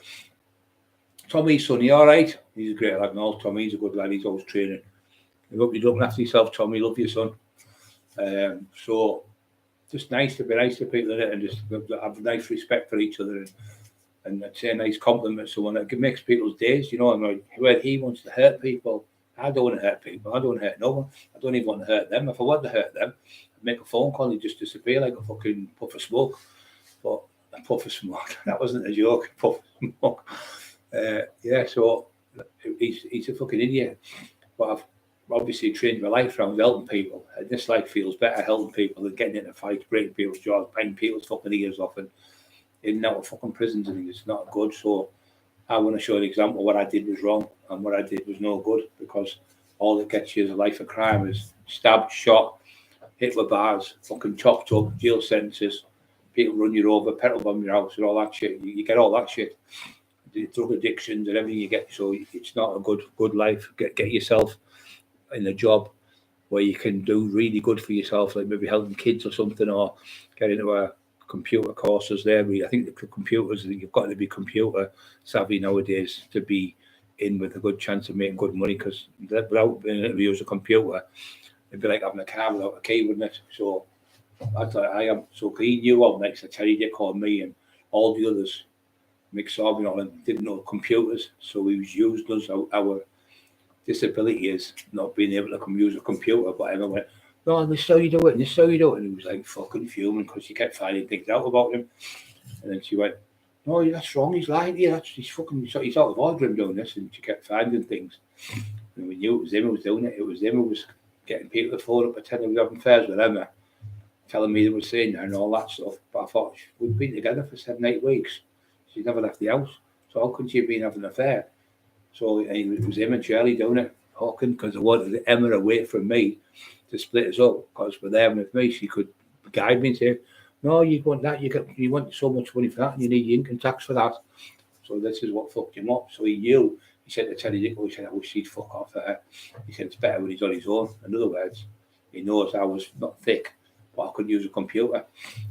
Tommy's son, he all right? He's a great lad and all. Tommy's a good lad. He's always training. I hope you're looking after yourself, Tommy. Love your son. So just nice to be nice to people, and just have nice respect for each other, and say a nice compliment to someone. It makes people's days, And like, where he wants to hurt people, I don't want to hurt people. I don't want to hurt no one. I don't even want to hurt them. If I want to hurt them, I'd make a phone call and just disappear like a fucking puff of smoke. But a puff of smoke, that wasn't a joke. A puff of smoke. So he's a fucking idiot. But I've obviously trained my life around helping people, and this life feels better helping people than getting into fights, breaking people's jaws, banging people's fucking ears off, and in and out of fucking prisons. And it's not good. So I want to show an example. What I did was wrong, and what I did was no good, because all that gets you is a life of crime is stabbed, shot, hit with bars, fucking chopped up, jail sentences, people run you over, petrol bomb your house, and all that shit. You get all that shit. The drug addictions and everything you get. So it's not a good life. Get yourself in a job where you can do really good for yourself, like maybe helping kids or something, or get into a computer courses there. I think the computers, you've got to be computer savvy nowadays to be in with a good chance of making good money, because without being able to use a computer, It'd be like having a car without a key, wouldn't it? So that's like I am. So he knew what next to Terry Dick on me and all the others mixed up, and didn't know computers. So he was using us. Our disability is not being able to use a computer. But everyone went, no, this is how you do it, and this is how you do it. And he was like fucking fuming because she kept finding things out about him. And then she went, no, that's wrong. He's lying to you. He's out of order him doing this. And she kept finding things. And we knew it was him who was doing it. It was him who was getting people to phone up, pretending we were having affairs with Emma, telling me they were saying that and all that stuff. But I thought, we'd been together for 7-8 weeks. She's never left the house. So how could she have been having an affair? So it was him and Shirley doing it, talking, because they wanted Emma away from me to split us up. Because with them with me, she could guide me and say, no, you want that, you want so much money for that, and you need your income tax for that. So this is what fucked him up. So he knew. He said to Terry Dick, he said, I wish he'd fuck off her. He said, it's better when he's on his own. In other words, he knows I was not thick, but I could use a computer.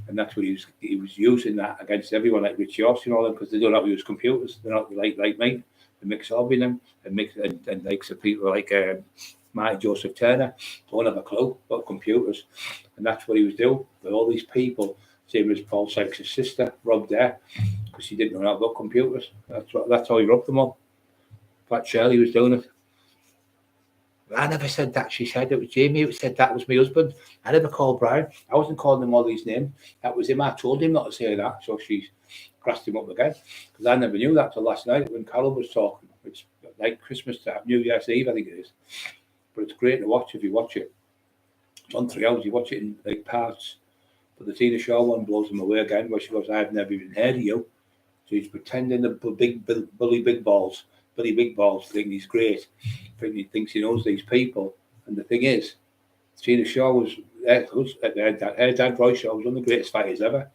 And that's what he was using that against everyone like Richie Austin and all them, because they don't know how to use computers. They're not like me. They mix up in them and like some people like Marty Joseph Turner don't have a clue about computers. And that's what he was doing with all these people. Same as Paul Sykes' sister, Rob there, because she didn't know about computers. That's how he rubbed them up. But Shirley was doing it. I never said that. She said it was Jamie who said that was my husband. I never called Brian. I wasn't calling him all these names. That was him. I told him not to say that. So she grassed him up again. Because I never knew that till last night when Carol was talking. It's like Christmas time, New Year's Eve, I think it is. But it's great to watch if you watch it. It's on 3 hours. You watch it in like parts. But the Tina Shaw one blows him away again, where she goes, I've never even heard of you. So he's pretending the Billy Big Balls think he's great. He thinks he knows these people. And the thing is, Tina Shaw was, her dad, Roy Shaw, was one of the greatest fighters ever.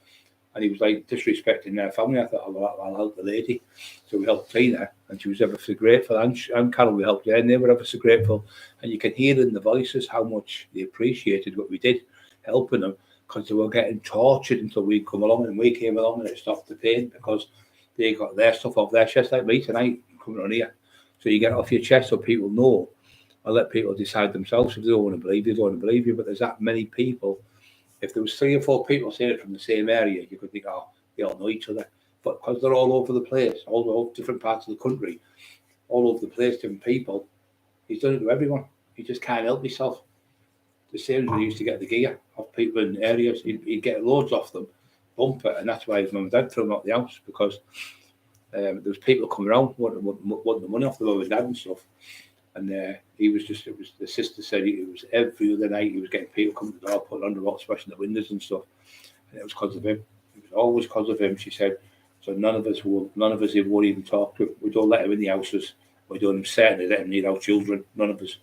And he was like disrespecting their family. I thought, I'll help the lady. So we helped Tina, and she was ever so grateful. And Carol, we helped her, and they were ever so grateful. And you can hear in the voices how much they appreciated what we did, helping them, because they were getting tortured until we come along, and we came along and it stopped the pain because they got their stuff off their chest, like me tonight, coming on here. So you get it off your chest so people know. I let people decide themselves if they don't want to believe you, they don't want to believe you. But there's that many people. If there was 3 or 4 people saying it from the same area, you could think, oh, they all know each other. But because they're all over the place, all over different parts of the country, all over the place, different people, he's done it to everyone. He just can't help himself. The same as we used to get the gear off people in areas. He'd get loads off them, bump it, and that's why his mum and dad threw him out the house, because there was people coming around wanting the money off the mum and dad and stuff. And he was just, it was, the sister said it was every other night he was getting people coming to the door, putting under rocks, smashing the windows and stuff. And it was because of him. It was always because of him, she said. So none of us won't even talk to him. We don't let him in the houses. We don't certainly let him near our children. None of us.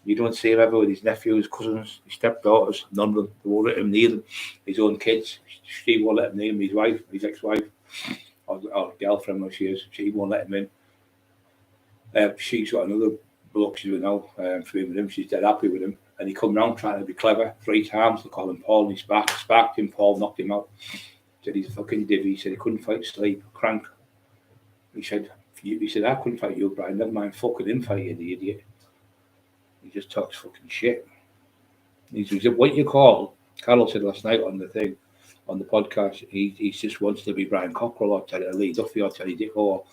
You don't see him ever with his nephews, cousins, his stepdaughters. None of them. They won't let him near them. His own kids. She won't let him near him. His wife, his ex-wife, or girlfriend, where she is. She won't let him in. She's got another bloke she's with now, free with him. She's dead happy with him. And he come round trying to be clever 3 times. They call him Paul, and he sparked him. Paul knocked him out. Said he's a fucking divvy. He said he couldn't fight sleep, crank. He said I couldn't fight you, Brian. Never mind fucking him fighting, the idiot. He just talks fucking shit. He's what you call, Carol said last night on the thing, on the podcast, he just wants to be Brian Cockerill or Lee Duffy or Terry Dick or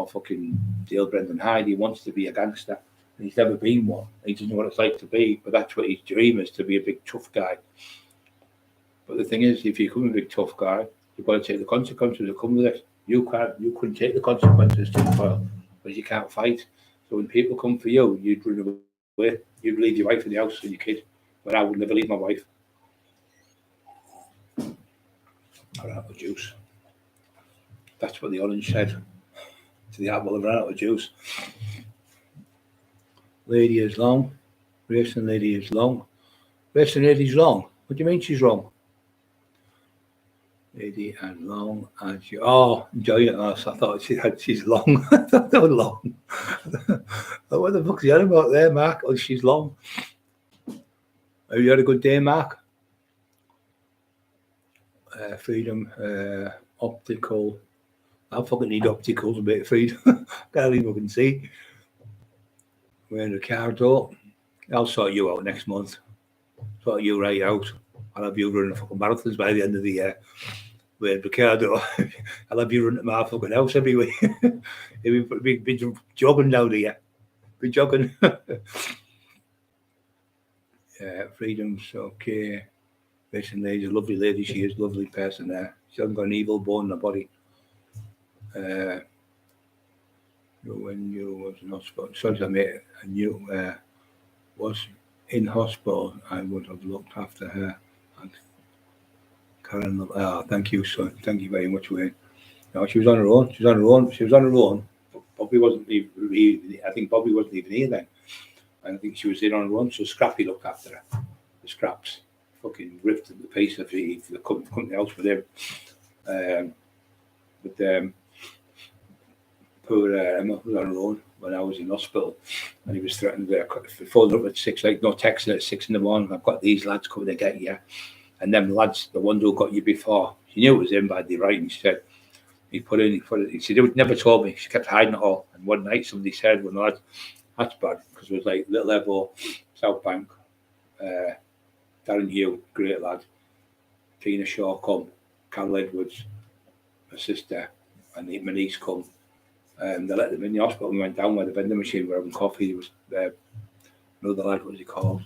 fucking Dale Brendan Hyde. He wants to be a gangster. And he's never been one. He doesn't know what it's like to be, but that's what his dream is, to be a big tough guy. But the thing is, if you become a big tough guy, you've got to take the consequences that come with it. You couldn't take the consequences to file because you can't fight. So when people come for you, you'd run away. You'd leave your wife in the house and your kid. But I would never leave my wife. I ran out of juice. That's what the orange said to the apple. I ran out of juice. Lady is long. Racing lady is long. Racing lady's long. What do you mean she's wrong? Lady as long as you. Oh, enjoy it. I thought she's long. I thought they were long. What the fuck's the other about there, Mark? Oh, she's long. Have you had a good day, Mark? Freedom, optical. I fucking need opticals, a bit of freedom. Can't even fucking see. Wearing a car door. I'll sort you out next month. Sort you right out. I'll have you running fucking marathons by the end of the year. With Ricardo, I'll have you running my fucking house every week. be jogging down here. Be jogging. Freedom's okay. Listen, lady, a lovely lady she is, lovely person there. She hasn't got an evil bone in her body. When you was in hospital, sorry, I mate, and you was in hospital, I would have looked after her. And Karen, thank you, son. Thank you very much, Wayne. No, she was on her own. She was on her own. Bobby wasn't even. I think Bobby wasn't even here then. I think she was in on her own. So Scrappy looked after her. The Scraps fucking ripped the piece of the company house with him. Poor Emma was on her own when I was in hospital, and he was threatened to phone up at 6, like no texting at 6 in the morning. I've got these lads coming to get you, and them lads, the one who got you before, she knew it was him by the writing. She said he put it. He said he never told me. She kept hiding it all. And one night somebody said, "Well, lads, that's bad," because it was like Little Evo, South Bank, Darren Hugh, great lad, Tina Shaw come, Carol Edwards, my sister, and my niece come. They let them in the hospital. We went down where the vending machine were having coffee. There was another lad, what was he called?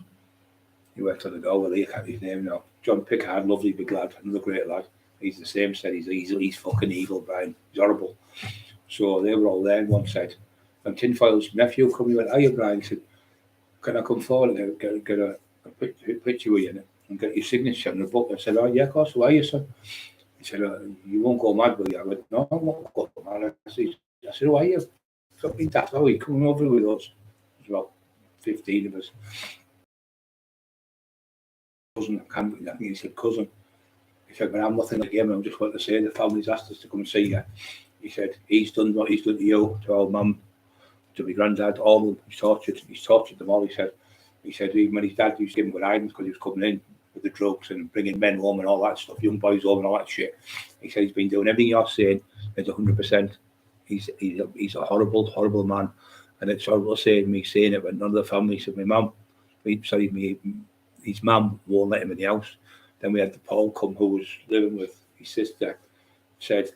He worked on the door with I can't his name now. John Pickard, lovely big lad, another great lad. He's the same, said he's fucking evil, Brian. He's horrible. So they were all there, and one said, and Tinfoil's nephew come, he went, "Are you, Brian?" He said, "Can I come forward and get a picture with you and get your signature in the book?" I said, "Oh, yeah, of course. Who are you, son?" He said, "You won't go mad, will you?" I went, "No, I won't go mad." I said, "Who are you?" Fucking daft. "Oh, you coming over with us?" There's about 15 of us. Cousin, I think he said cousin. He said, "But I'm nothing like him. I'm just want to say the family's asked us to come and see you." He said, "He's done what he's done to you, to our mum, to my granddad, all of them. He's tortured them all." He said, even when his dad used to give him good guidance because he was coming in with the drugs and bringing men home and all that stuff, young boys home and all that shit. He said he's been doing everything you're saying. It's 100%. He's a horrible, horrible man, and it's horrible saying it, but none of the family said his mum won't let him in the house. Then we had the Paul come who was living with his sister, said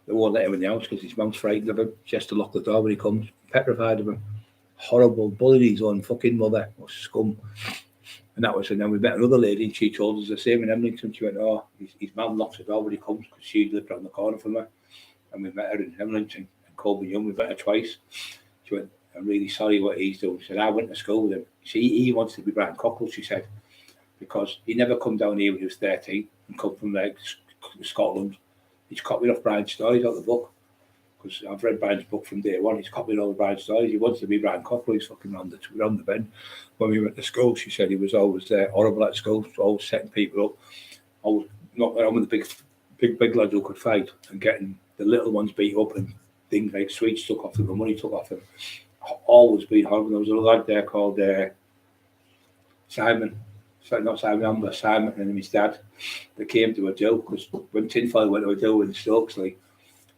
they won't let him in the house because his mum's frightened of him. She has to lock the door when he comes, petrified of him. Horrible, bullied his own fucking mother, or scum. And then we met another lady, and she told us the same in Emlington. She went, "Oh, his mum locks the door when he comes," because she lived around the corner from her. And we met her in Emlington, and Colby Young, we met her twice. She went, "I'm really sorry what he's doing." She said, "I went to school with him." He wants to be Brian Cockerill, she said, because he never come down here when he was 13 and come from like Scotland. He's copied off Brian's stories out of the book, because I've read Brian's book from day one. He's copied all the Brian's stories. He wants to be Brian Cockerill. He's fucking round the bend. When we went to school, she said he was always horrible at school, always setting people up, always knocking around with the big lads who could fight and getting the little ones beat up and things like sweets took off them, the money took off him. Always been horrible. There was a lad there called Simon. Sorry, not Simon Amber, Simon and his dad. They came to a do, because when Tinfoil went to a do in Stokesley,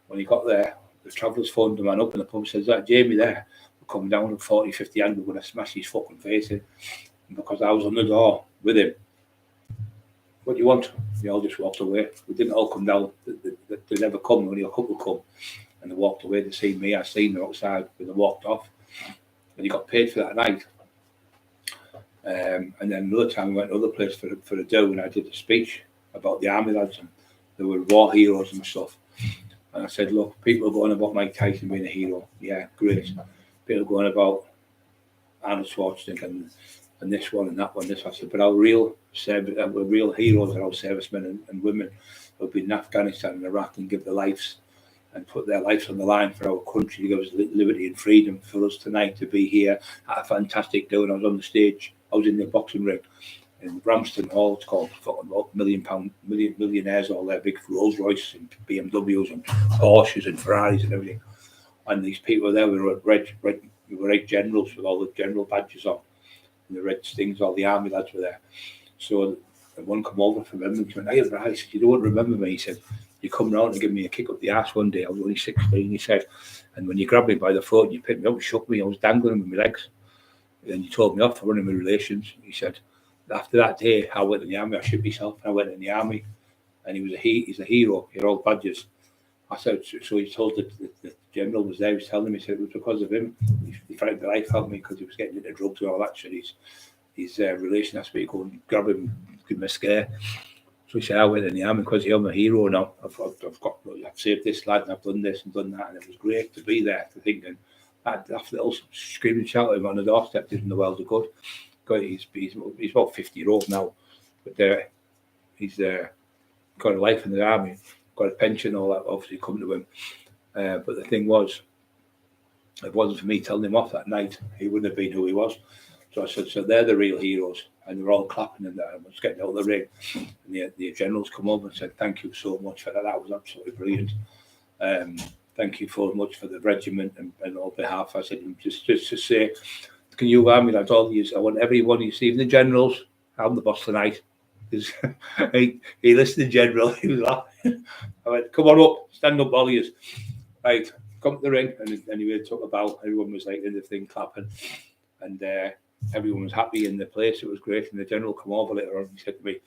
when he got there, the travellers phoned the man up in the pub, says, "That Jamie there, we're coming down at 40, 50 and we're going to smash his fucking face in." And because I was on the door with him, "What do you want?" They all just walked away. We didn't all come down. They never come, only a couple come. And they walked away. They seen me, I seen them outside, but they walked off. And he got paid for that night. And then another time we went to another place for a do, and I did a speech about the army lads, and they were war heroes and stuff. And I said, "Look, people are going about Mike Tyson being a hero. Yeah, great. People are going about Arnold Schwarzenegger and this one and that one, this." I said, "But our real heroes are our servicemen and women who've been in Afghanistan and Iraq and give their lives and put their lives on the line for our country to give us liberty and freedom for us tonight to be here at a fantastic do." And I was on the stage. I was in the boxing ring in Bramston Hall. It's called fucking millionaires, all their big Rolls Royce and BMWs and Porsches and Ferraris and everything. And these people there were red generals with all the general badges on and the red stings. All the army lads were there. So one come over from him and went, "Hey, Bryce, you don't remember me?" He said, "You come round and give me a kick up the arse one day. I was only 16." He said, "And when you grabbed me by the throat and you picked me up and shook me, I was dangling with my legs." And he told me off for running my relations. He said, after that day, I went in the army. I shot myself. I went in the army, and he's a hero. You're all badges. I said, so he told the general was there. He was telling me, he said it was because of him. He frightened the life out of me because he was getting into drugs and all that shit. His relation asked me to go and grab him, give him a scare. So he said, I went in the army because I'm a hero now. I've saved this lad and I've done this and done that. And it was great to be there, to think. And that little screaming and shouting on the doorstep did him the world of good. He's about 50-year-old now, but he's got a life in the army, got a pension, all that obviously coming to him. But the thing was, if it wasn't for me telling him off that night, he wouldn't have been who he was. So I said, so they're the real heroes. And they're all clapping and I was getting out of the ring. And the generals come up and said, thank you so much for that. That was absolutely brilliant. Thank you so much for the regiment and on behalf. I said, just to say, can you army lads, all you, I want everyone you see, even the generals, I'm the boss tonight. He listened to the general, he was laughing. I went, come on up, stand up, all yous. Right, come to the ring. And anyway, took a bow. Everyone was like in the thing clapping. And everyone was happy in the place. It was great. And the general come over later on. He said to me,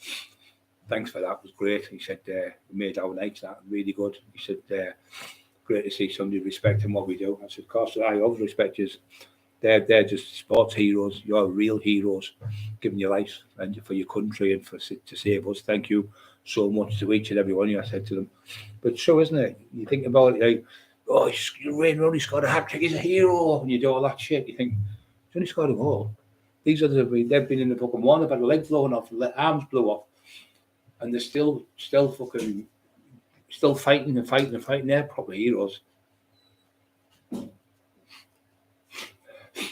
thanks for that. It was great. He said, we made our nights that really good. He said, great to see somebody respecting what we do. I said, of course, I always respect you. They're just sports heroes. You're real heroes, giving your life and for your country and to save us. Thank you so much to each and every one of you. I said to them. But so, isn't it? You think about it like, oh, Wayne Rooney scored a hat-trick. He's a hero. And you do all that shit. You think, he's only scored a goal. These others they've been in the fucking one. They've had a leg blown off, the arms blew off, and they're still fighting. They're proper heroes.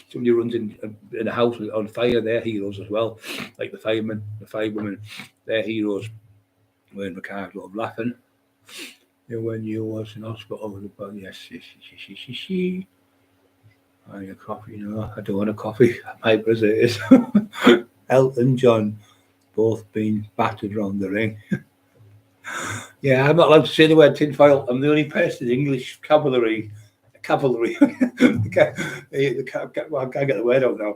Somebody runs in a house on fire, they're heroes as well. Like the firemen, the firewomen, they're heroes. Wayne Ricardo, I'm laughing. When you was in hospital, but yes. I need a coffee, no, I don't want a coffee. My as it is. Elton John, both being battered around the ring. Yeah, I'm not allowed to say the word tinfoil. I'm the only person in English cavalry. I can't get the word out now.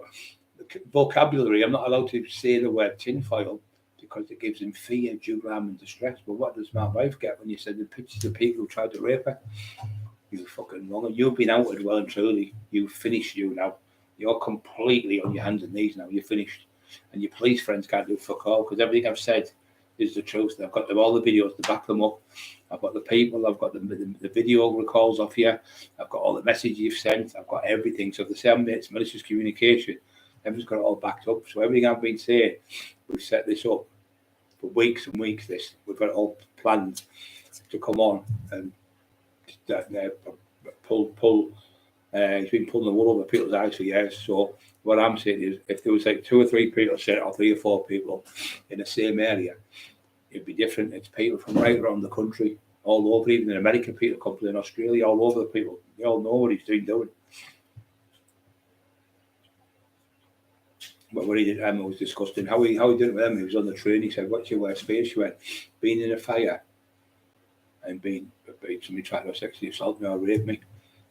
The vocabulary, I'm not allowed to say the word tinfoil because it gives him fear, harm and distress. But what does my wife get when you send the pictures of people who tried to rape her? You fucking wrong. You've been outed well and truly. You've finished you now. You're completely on your hands and knees now. You're finished. And your police friends can't do fuck all because everything I've said is the truth. I've got all the videos to back them up. I've got the people. I've got the video recalls off here. I've got all the messages you've sent. I've got everything. So if the same it's malicious communication, everyone's got it all backed up. So everything I've been saying, we've set this up for weeks and weeks. We've got it all planned to come on and pull. He's been pulling the wool over people's eyes for years. So what I'm saying is, if there was like 2 or 3 people said, or 3 or 4 people in the same area, it'd be different. It's people from right around the country, all over, even in America, people come to in Australia, all over the people. They all know what he's doing. But what he did, Emma, was disgusting. How he did it with him, he was on the train. He said, "What's your worst fear?" She went, "Being in a fire and being somebody trying to sexually assault me or rape me."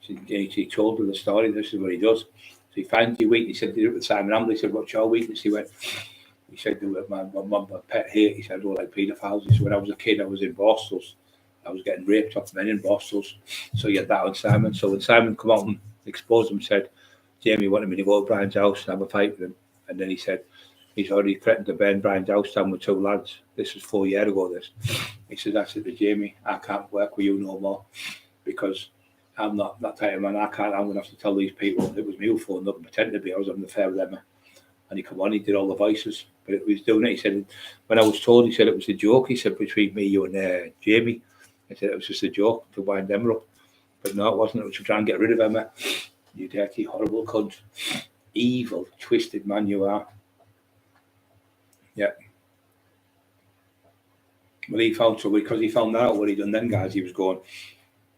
He told her the story. This is what he does. So he finds your weakness. He said, "Did it with Simon Amble?" He said, "What's your weakness?" He said, my pet hate. He said, "I don't like paedophiles." He said, "When I was a kid, I was in Borstles. I was getting raped off men in Borstles." So he had that on Simon. So when Simon come out and exposed him, said, Jamie wanted me to go to Brian's house and have a fight with him. And then he said, he's already threatened to burn Brian's house down with 2 lads. This was 4 years ago, this. He said, I said to Jamie, I can't work with you no more because I'm not that type of man. I'm going to have to tell these people it was me who phoned up and pretended to be. I was having an affair with Emma. And he come on, he did all the voices. But it was doing it. He said, when I was told, he said it was a joke. He said, between me, you and Jamie. He said it was just a joke to wind Emma up. But no, it wasn't. It was to try and get rid of Emma. You dirty, horrible cunt. Evil, twisted man you are. Yeah. Well, he found so because he found out what he'd done then, guys, he was going,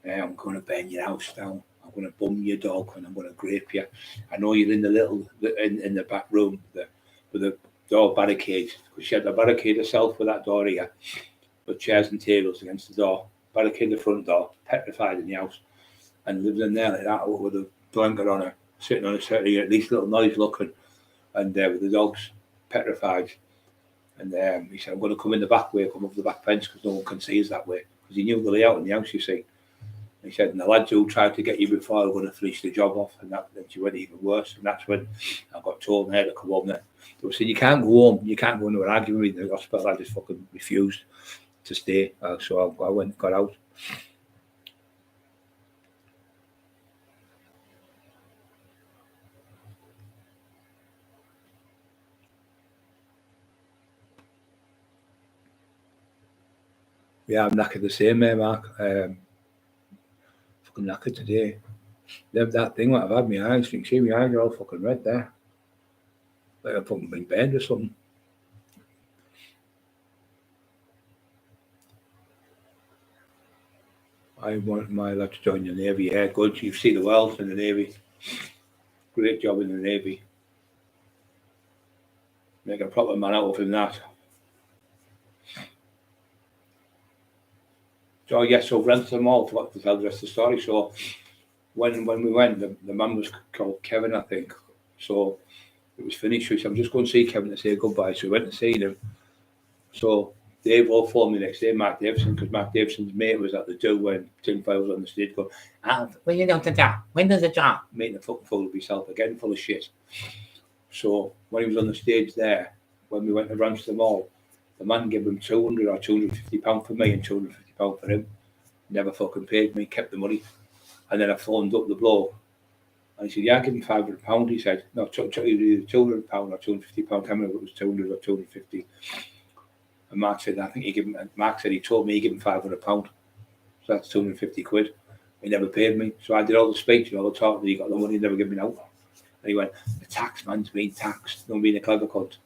I'm going to burn your house down. I'm going to bum your dog and I'm going to grape you. I know you're in in the back room with the door barricade, because she had a barricade herself with that door here, with chairs and tables against the door, barricade the front door, petrified in the house, and lived in there like that with a blanket on her, sitting on a certain at least little noise looking. and with the dogs petrified. And he said, I'm going to come in the back way, come up the back fence because no one can see us that way. Because he knew the layout in the house, you see. And he said, and the lads who tried to get you before were going to finish the job off, and then she went even worse. And that's when I got told there to come home there. They were saying, you can't go home, you can't go into an argument with me in the hospital. I just fucking refused to stay. So I went and got out. Yeah, I'm knackered the same, Mark. Fucking knackered today. That thing what I've had, my eyes, you can see my eyes are all fucking red there. Like I've fucking been burned or something. I want my lad to join the Navy. Yeah, good. You see the world in the Navy. Great job in the Navy. Make a proper man out of him, that. So yes, so rented them all to tell the rest of the story. So when we went, the man was called Kevin, I think. So it was finished. So I'm just going to see Kevin to say goodbye. So we went to see him. So Dave all phoned me the next day, Mark Davison, because Mark Davison's mate was at the do when Tim File was on the stage going, when you down to that? When does it job? Making a fucking fool of himself again, full of shit. So when he was on the stage there, when we went to Ramsden Mall, the man gave him £200 or £250 for me and £250 for him. Never fucking paid me, kept the money. And then I phoned up the bloke and he said, yeah, give him £500. He said, no, either £200 or £250. I can't remember if it was 200 or 250. And Mark said, Mark said he told me he gave him £500. So that's 250 quid. He never paid me. So I did all the speech and all the talk that he got the money, never gave me out. And he went, the tax man's being taxed, don't being a clever cunt.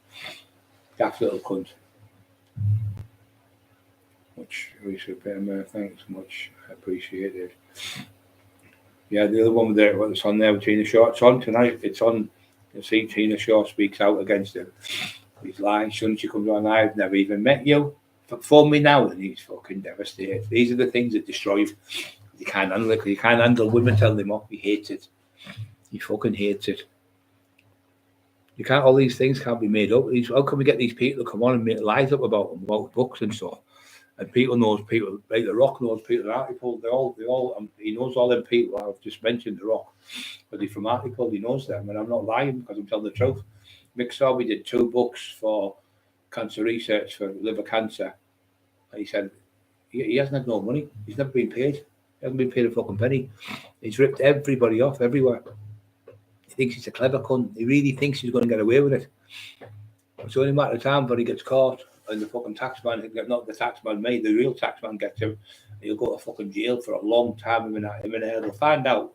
Daft little cunt. Much appreciated. Thanks, much appreciated. Yeah, the other one there, what's on there with Tina Shaw. It's on tonight. It's on. You see, Tina Shaw speaks out against him. He's lying. Shouldn't she come on? I've never even met you. Phone me now, and he's fucking devastated. These are the things that destroy you. You can't handle it. You can't handle women telling him off. He hates it. He fucking hates it. You can't. All these things can't be made up. How can we get these people to come on and make lies up about them, about books and stuff? And people knows people, like The Rock knows people. Article, they all. He knows all them people I've just mentioned. The Rock, but he's from Article. He knows them, and I'm not lying because I'm telling the truth. Mick Sorby did 2 books for cancer research for liver cancer, and he said he hasn't had no money. He's never been paid. He hasn't been paid a fucking penny. He's ripped everybody off everywhere. He thinks he's a clever cunt. He really thinks he's going to get away with it. It's only a matter of time before he gets caught. And the fucking taxman, not the taxman, me, the real taxman gets him. He'll go to fucking jail for a long time. Him and her, they'll find out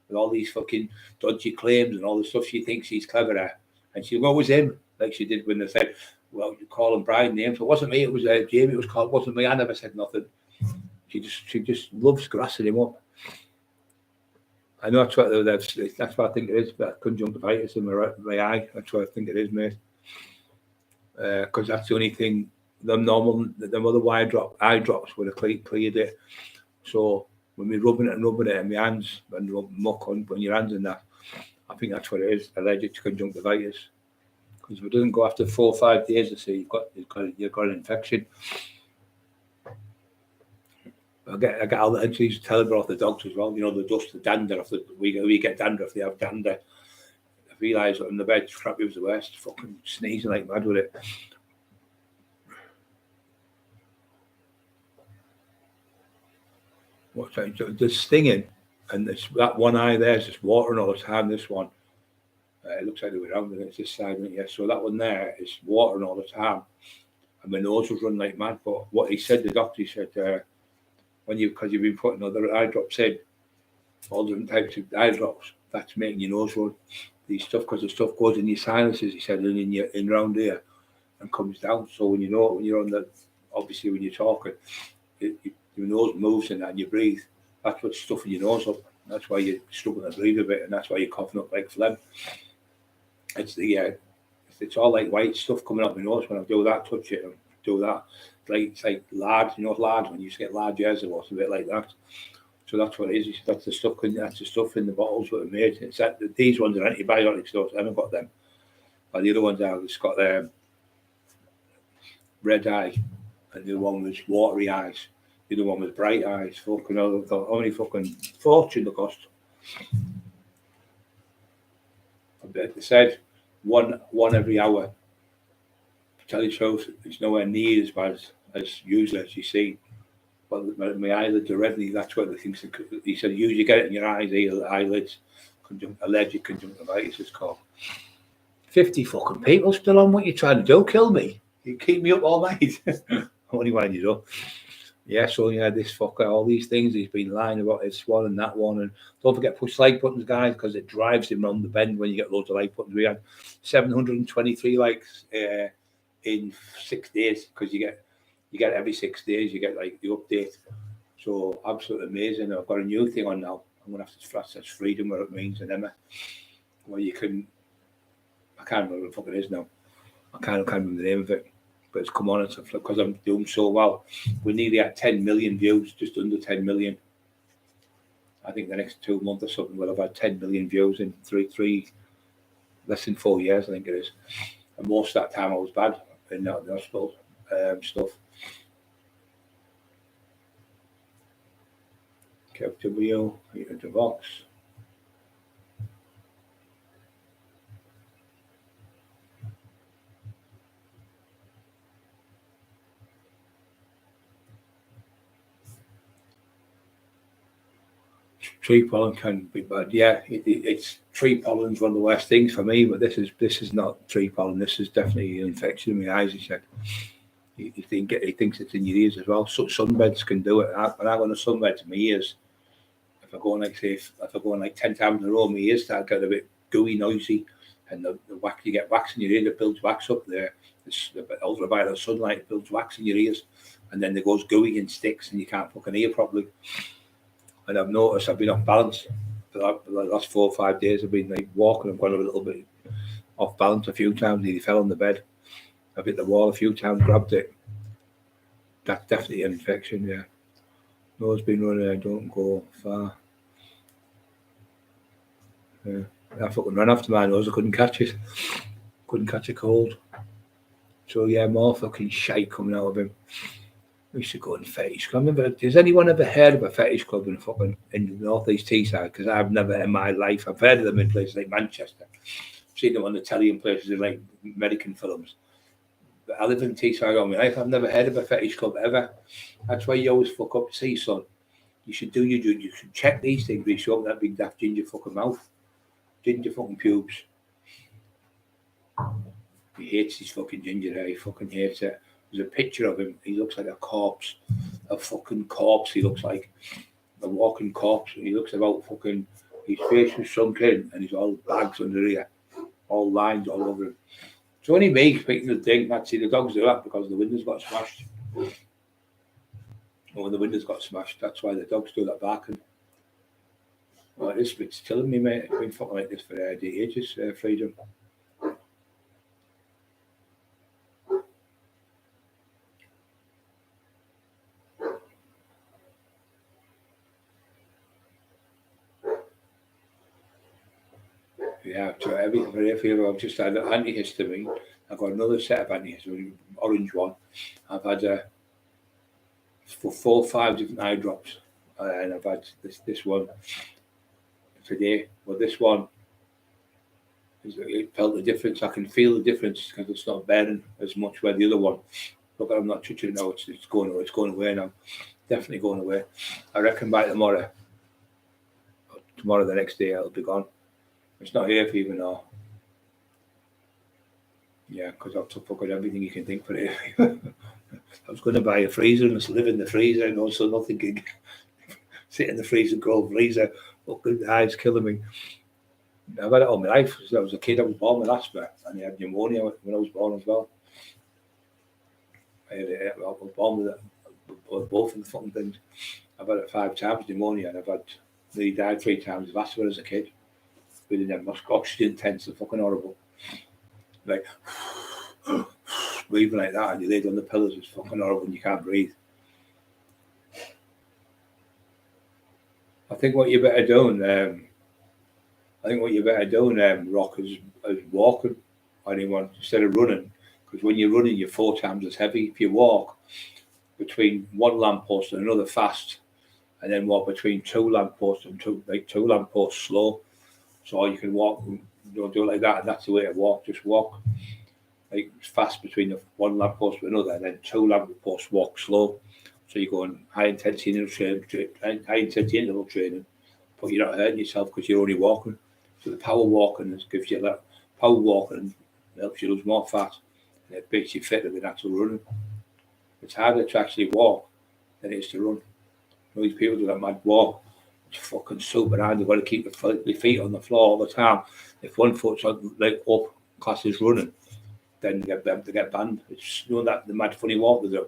with all these fucking dodgy claims and all the stuff she thinks she's clever at. And she'll go, it was him, like she did when they said, well, you call him Brian names. So it wasn't me, it was Jamie, it was called, it wasn't me, I never said nothing. She just loves grassing him up. I know that's what I think it is, but conjunctivitis in my eye. That's what I think it is, mate. Because that's the only thing. Them other eye drops would have cleared it. So when we're rubbing it in my hands and muck on your hands and that, I think that's what it is. Allergic to conjunctivitis. Because if it doesn't go after 4 or 5 days, they say you've got an infection. I get all the entries terrible off the dogs as well. You know, the dust, the dander off we get dander if they have dander. I realise on the bed, crap, it was the worst. Fucking sneezing like mad with it. What's that? The stinging, and that one eye there's just watering all the time. This one, it looks like the way around, and it's this side, yeah. So that one there is watering all the time, and my nose was running like mad. But what he said, the doctor, he said, because you've been putting other eye drops in, all different types of eye drops, that's making your nose run. Because the stuff goes in your sinuses, he said, and in round here, and comes down. So when you're on obviously when you're talking, your nose moves and you breathe. That's what's stuffing your nose up. That's why you're struggling to breathe a bit, and that's why you're coughing up like phlegm. It's all like white stuff coming up my nose when I do that, touch it and do that. It's like lard, lard when you get large hairs or what's a bit like that. So that's what it is. That's the stuff in the bottles that are made. It's that these ones are antibiotics, so I haven't got them. Or the other one's out, it's got red eye, and the other one was watery eyes. The other one was bright eyes. Fucking hell, I thought, how many fucking fortune they cost? They said one every hour. Tell you the truth, it's nowhere near as bad as usually as you see. But my eyelids are red, and that's what they think. He said, usually get it in your eyes, eyelids. Allergic conjunctivitis is called. 50 fucking people still on. What you trying to do? Kill me? You keep me up all night. Only wind you up. Yeah, so yeah, this fucker, all these things he's been lying about, this one and that one, and don't forget push like buttons, guys, because it drives him round the bend when you get loads of like buttons. We had 723 likes in 6 days, because you get every 6 days you get like the update. So absolutely amazing. I've got a new thing on now. I'm gonna have to flash freedom, what it means, and Emma, where you can. I can't remember what the fuck it is now. I can't remember the name of it. But it's come on and stuff because I'm doing so well. We nearly at 10 million views, just under 10 million. I think the next 2 months or something we'll have had 10 million views in three less than 4 years, I think it is. And most of that time I was bad in the hospital stuff. Kept the wheel, the box. Tree pollen can be bad. Yeah, it's tree pollen's one of the worst things for me. But this is not tree pollen. This is definitely an infection in my eyes. He said. He thinks it's in your ears as well. So sunbeds can do it. When I go on a sunbed, my ears. If I go on like 10 times in a row, my ears start getting a bit gooey, noisy, and the wax, you get wax in your ear that builds wax up there. The ultraviolet sunlight builds wax in your ears, and then it goes gooey and sticks, and you can't fucking hear properly. And I've noticed I've been off balance for the last 4 or 5 days. I've been like walking, I've gone a little bit off balance a few times. He fell on the bed. I've hit the wall a few times, grabbed it. That's definitely an infection, yeah. Nose been running, I don't go far. Yeah. I fucking ran after my nose, I couldn't catch it. Couldn't catch a cold. So yeah, more fucking shite coming out of him. We used to go in fetish club. Has anyone ever heard of a fetish club in the North East Teesside? Because I've never in my life. I've heard of them in places like Manchester. I've seen them on the telly in places in like American films. But I live in Teesside all my life. I've never heard of a fetish club ever. That's why you always fuck up. See, son, you should do your duty. You should check these things. We show up that big daft ginger fucking mouth, ginger fucking pubes. He hates his fucking ginger hair. He fucking hates it. There's a picture of him. He looks like a corpse, a fucking corpse. He looks like a walking corpse. He looks about fucking. His face is sunk in, and he's all bags under here, all lines all over him. It's only me speaking the thing. I'd see the dogs do that because the windows got smashed. When the windows got smashed, that's why the dogs do that barking. Well, this bit's killing me, mate. It's been fucking like this for ages, Freedom. Yeah, so everything for fever. I've just had an antihistamine. I've got another set of antihistamine, orange one. I've had for 4 or 5 different eye drops, and I've had this one today. Well, this one, it felt the difference. I can feel the difference because it's not burning as much. Where the other one, look, I'm not touching it now. It's going away now. Definitely going away. I reckon by tomorrow, the next day, it'll be gone. It's not here fever now. Yeah, because I've took fucking everything you can think for it. I was going to buy a freezer and just live in the freezer, and also nothing can sit in the freezer, cold freezer. Fucking the eyes killing me. I've had it all my life. Since I was a kid, I was born with asthma, and I had pneumonia when I was born as well. I was born with it, both of the fucking things. I've had it 5 times pneumonia, and I've had nearly died 3 times of asthma as a kid. With them oxygen tents are fucking horrible. Like breathing like that, and you laid on the pillows, it's fucking horrible and you can't breathe. I think what you better doing, Rock, is walking anyone instead of running, because when you're running, you're 4 times as heavy. If you walk between one lamppost and another fast, and then walk between 2 lampposts and two lampposts slow, so you can walk, do it like that, and that's the way to walk. Just walk like fast between the one lamppost and another, and then 2 lampposts walk slow. So you're going high intensity interval training, but you're not hurting yourself because you're only walking. So the power walking gives you that power walking helps you lose more fat, and it makes you fitter than actual running. It's harder to actually walk than it is to run. These people do that mad walk. It's fucking super hard. They've got to keep their feet on the floor all the time. If one foot's on, like up, class is running, then they get banned. It's that the mad funny walk they do.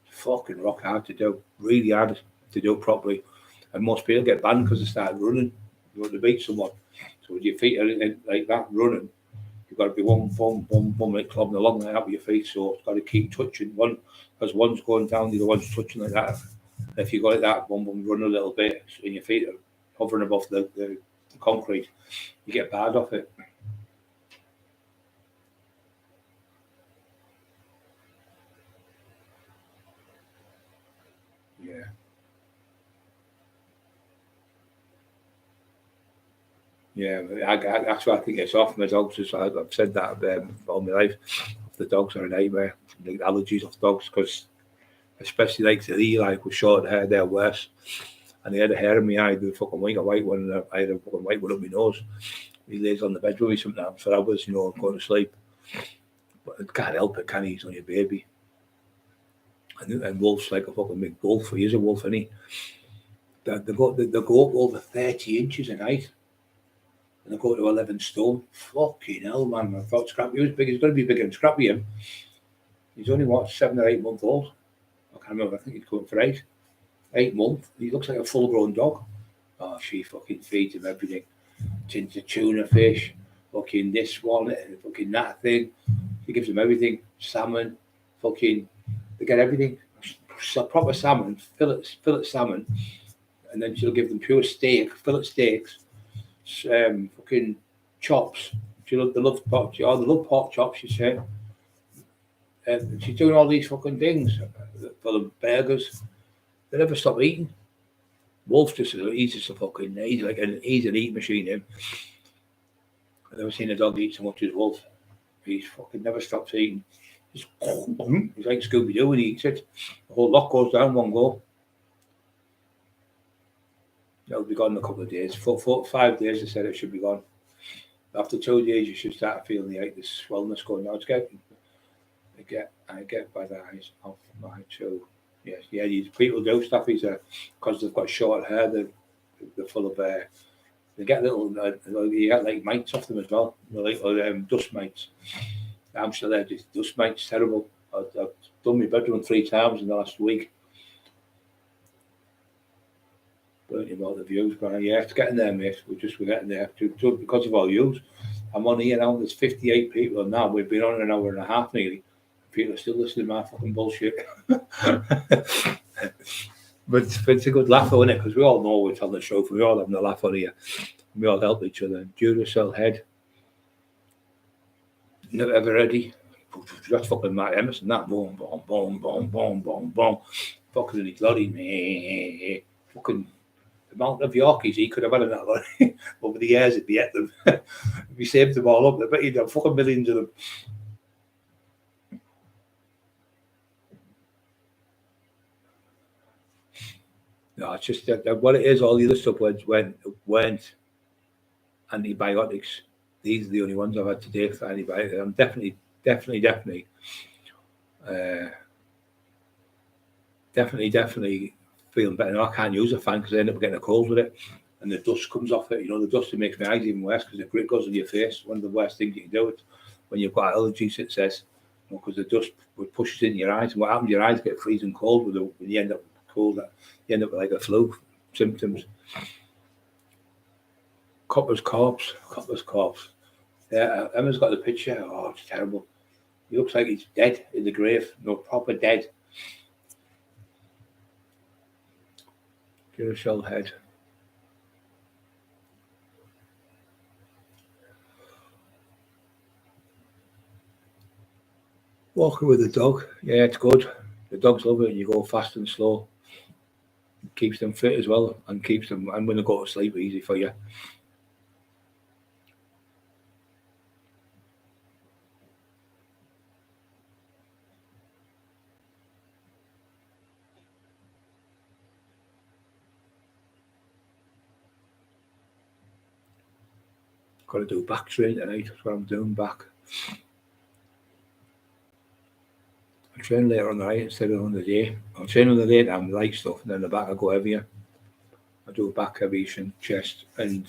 It's fucking rock hard to do. Really hard to do properly. And most people get banned because they start running. You want to beat someone. So with your feet are like that running, you've got to be one, like clubbing along like that with your feet. So it's got to keep touching. One, as one's going down, the other one's touching like that. If you go like that, one run a little bit, and your feet are hovering above the concrete, you get bad off it. Yeah. Yeah, that's why I think it's off my dogs. I've said that all my life. The dogs are a nightmare. The allergies of dogs, because especially like the Eli with short hair, they're worse. And he had a hair in my eye, the fucking white one, and I had a fucking white one up my nose. He lays on the bed with me sometimes for hours, going to sleep. But I can't help it, can he? He's only a baby. And Wolf's like a fucking big wolf. He is a wolf, isn't he? They go up over 30 inches a night. And they go to 11 stone. Fucking hell, man. I thought Scrappy was big. He's going to be bigger than Scrappy, him. He's only, 7 or 8 months old? I can't remember. I think he's going for 8. 8 months. He looks like a full-grown dog. Oh, she fucking feeds him everything. Tins of tuna fish, fucking this one, fucking that thing. She gives him everything. Salmon, fucking, they get everything. Proper salmon, fillet salmon. And then she'll give them pure steak, fillet steaks, fucking chops. They love pork chops, she said. And she's doing all these fucking things for the burgers. They never stop eating. Wolf's he's just a fucking, he's an eat machine, him. I've never seen a dog eat so much as Wolf. He's fucking never stops eating. He's like Scooby Doo when he eats it. The whole lot goes down one go. It'll be gone in a couple of days. 5 days, they said it should be gone. After 2 days, you should start feeling the swellness going down. I get bad eyes off my too. Yes, yeah, these people do stuff. Because they've got short hair, they're full of they get you get like mites off them as well, dust mites. I'm still there, just dust mites, terrible. I've done my bedroom 3 times in the last week. Burnt about the views, but yeah, it's getting there, mate. We're getting there because of our views. I'm on here now. There's 58 people, and now we've been on an hour and a half nearly. People are still listening to my fucking bullshit. But it's a good laugh, isn't it? Because we all know we're telling the truth. We all having a laugh on here. We all help each other. Duracell head. Never ever ready. That's fucking Matt Emerson. That boom, boom, boom, boom, boom, boom, boom. Fucking his lorry, man. Fucking the amount of Yorkies he could have had in that lorry over the years if he ate them. If he saved them all up, I bet he'd have fucking millions of them. No, it's just that what it is. All the other stuff went antibiotics. These are the only ones I've had today for antibiotics. I'm definitely feeling better. Now, I can't use a fan because I end up getting a cold with it, and the dust comes off it. The dust makes my eyes even worse because the grit goes on your face. One of the worst things you can do it when you've got allergies. It says because the dust pushes in your eyes, and what happens? Your eyes get freezing cold when you end up cold. You end up with like a flu symptoms. Copper's corpse. Yeah, Emma's got the picture. Oh, it's terrible. He looks like he's dead in the grave. No, proper dead. Duracell head. Walking with the dog, yeah, it's good. The dogs love it, and you go fast and slow. It keeps them fit as well, and keeps them. And when they go to sleep, easy for you. Got to do back training tonight. That's what I'm doing back. I train later on the night instead of on the day. I'll train on the day and light stuff, and then the back I go heavier. I do back heavy, chest, and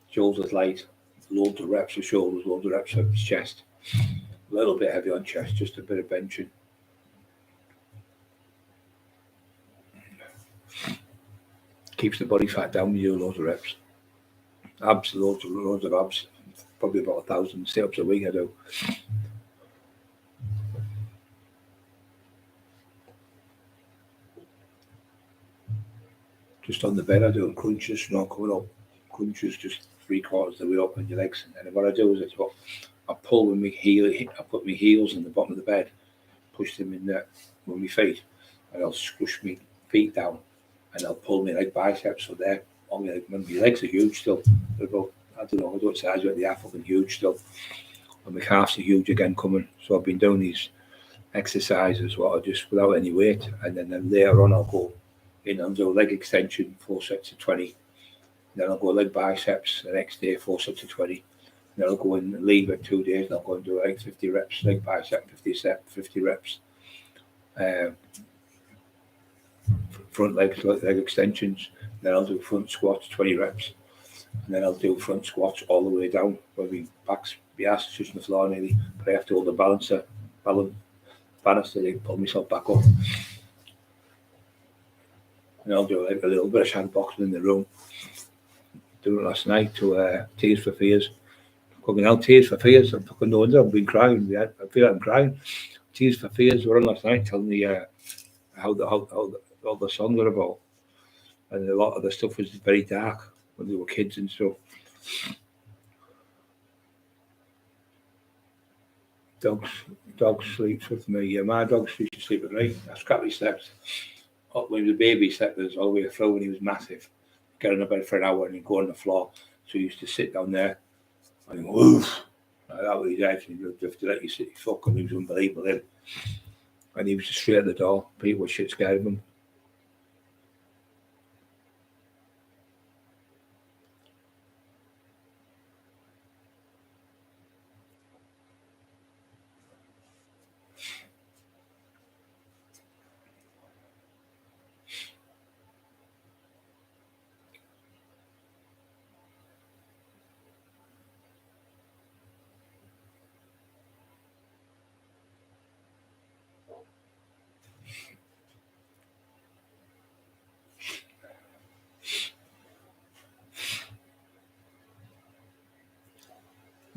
shoulders light. Loads of reps of shoulders, loads of reps of chest. A little bit heavy on chest, just a bit of benching. Keeps the body fat down with you, loads of reps. Abs, loads of abs. Probably about 1,000 sit-ups a week I do. Just on the bed I do crunches, not coming up. Crunches just 3/4 of the way up on your legs. And what I do is I pull with my heel, I put my heels in the bottom of the bed, push them in there with my feet, and I'll squish my feet down, and I'll pull my leg biceps. So there, on my legs are huge still. They're about, I don't know what size, but they are fucking huge still. And my calves are huge again coming. So I've been doing these exercises, what I just without any weight, and then later on I'll go in and do leg extension, 4 sets of 20. Then I'll go leg biceps the next day, 4 sets of 20. Then I'll go in and leave it 2 days, and I'll go and do like 50 reps, leg bicep, 50 reps. Front leg extensions. Then I'll do front squats, 20 reps. And then I'll do front squats all the way down, where my ass is touching the floor nearly, but I have to hold the banister to pull myself back up. And I'll do like a little bit of sandboxing in the room. Doing it last night to Tears for Fears. Coming out, Tears for Fears. I'm fucking no wonder I've been crying. I feel like I'm crying. Tears for Fears were on last night telling me how all the songs are about. And a lot of the stuff was very dark when they were kids and stuff. Dogs sleeps with me. Yeah, my dogs used to sleep at night. Scrappy slept. When he was a baby, he slept with us all the way through when he was massive. Get on the bed for an hour and he'd go on the floor. So he used to sit down there and woof. Like that was his edge. And he'd have to let you sit fucking. He was unbelievable then. And he was just straight at the door. People were shit scared of him.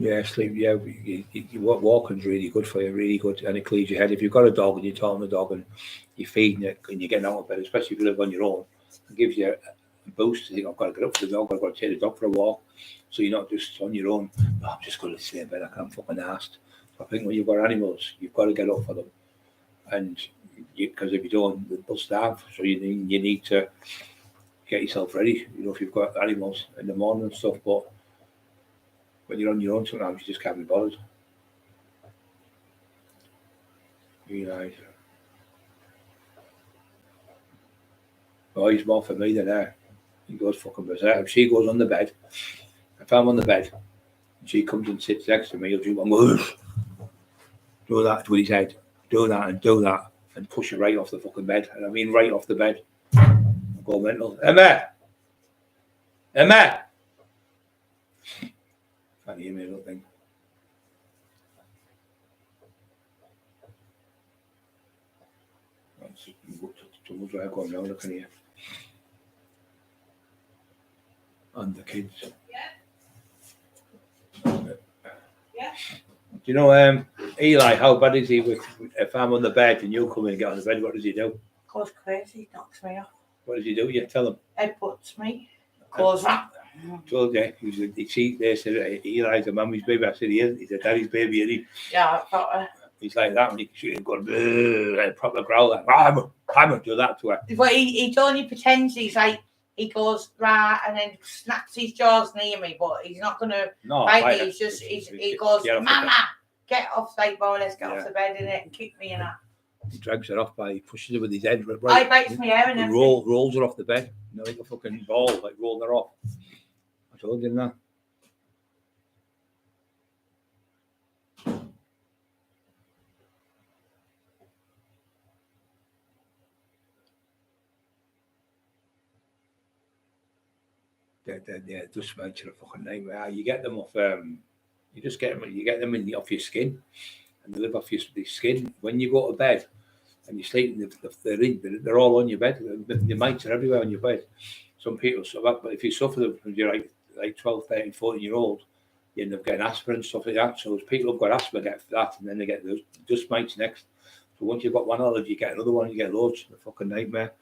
Yeah, sleep. Yeah, walking's really good for you, really good, and it clears your head. If you've got a dog and you're talking to the dog and you're feeding it and you're getting out of bed, especially if you live on your own, it gives you a boost to think, I've got to get up for the dog, I've got to take the dog for a walk. So you're not just on your own. Oh, I'm just going to stay in bed. I can't fucking asked. So I think when you've got animals, you've got to get up for them, and because if you don't, they'll starve. So you need to get yourself ready. You know, if you've got animals in the morning and stuff, but when you're on your own, sometimes you just can't be bothered. Right. Oh, he's more for me than her. He goes fucking berserk. If she goes on the bed, if I'm on the bed, and she comes and sits next to me, he'll jump and go, do that with his head, do that, and push it right off the fucking bed. And I mean right off the bed. I'll go mental. Emma! Can't hear me, I don't think. Someone's right going round, I can hear. And the kids. Yeah. Do you know Eli, how bad is he if I'm on the bed and you come in and get on the bed, what does he do? Goes crazy, knocks me off. What does he do? You tell him. Headbutts me. Calls him. Told you, they said Eli's a mummy's baby. I said he isn't. He's a daddy's baby, isn't he? Yeah, I've got He's like that when he's going like proper growl like, I won't do that to her. But he only pretends he's like, he goes, right, and then snaps his jaws near me, but he's not going to bite me. He's just, he goes, Mama, get off, like, more or less, get off the bed, innit, and kick me and that. He drags her off he pushes her with his head. Right, bites me hair and everything. Rolls her off the bed. You know, like a fucking ball, like rolling her off. I told you that. Yeah, it just makes it a fucking nightmare. You get them off, you get them off your skin, and they live off your skin. When you go to bed and you sleep, they're all on your bed. The mites are everywhere on your bed. Some people suffer, but if you suffer them when you're like 12, 13, 14 year old, you end up getting asthma and stuff like that. So people who've got asthma get that, and then they get those dust mites next. So once you've got one allergy, you get another one, you get loads. It's a fucking nightmare.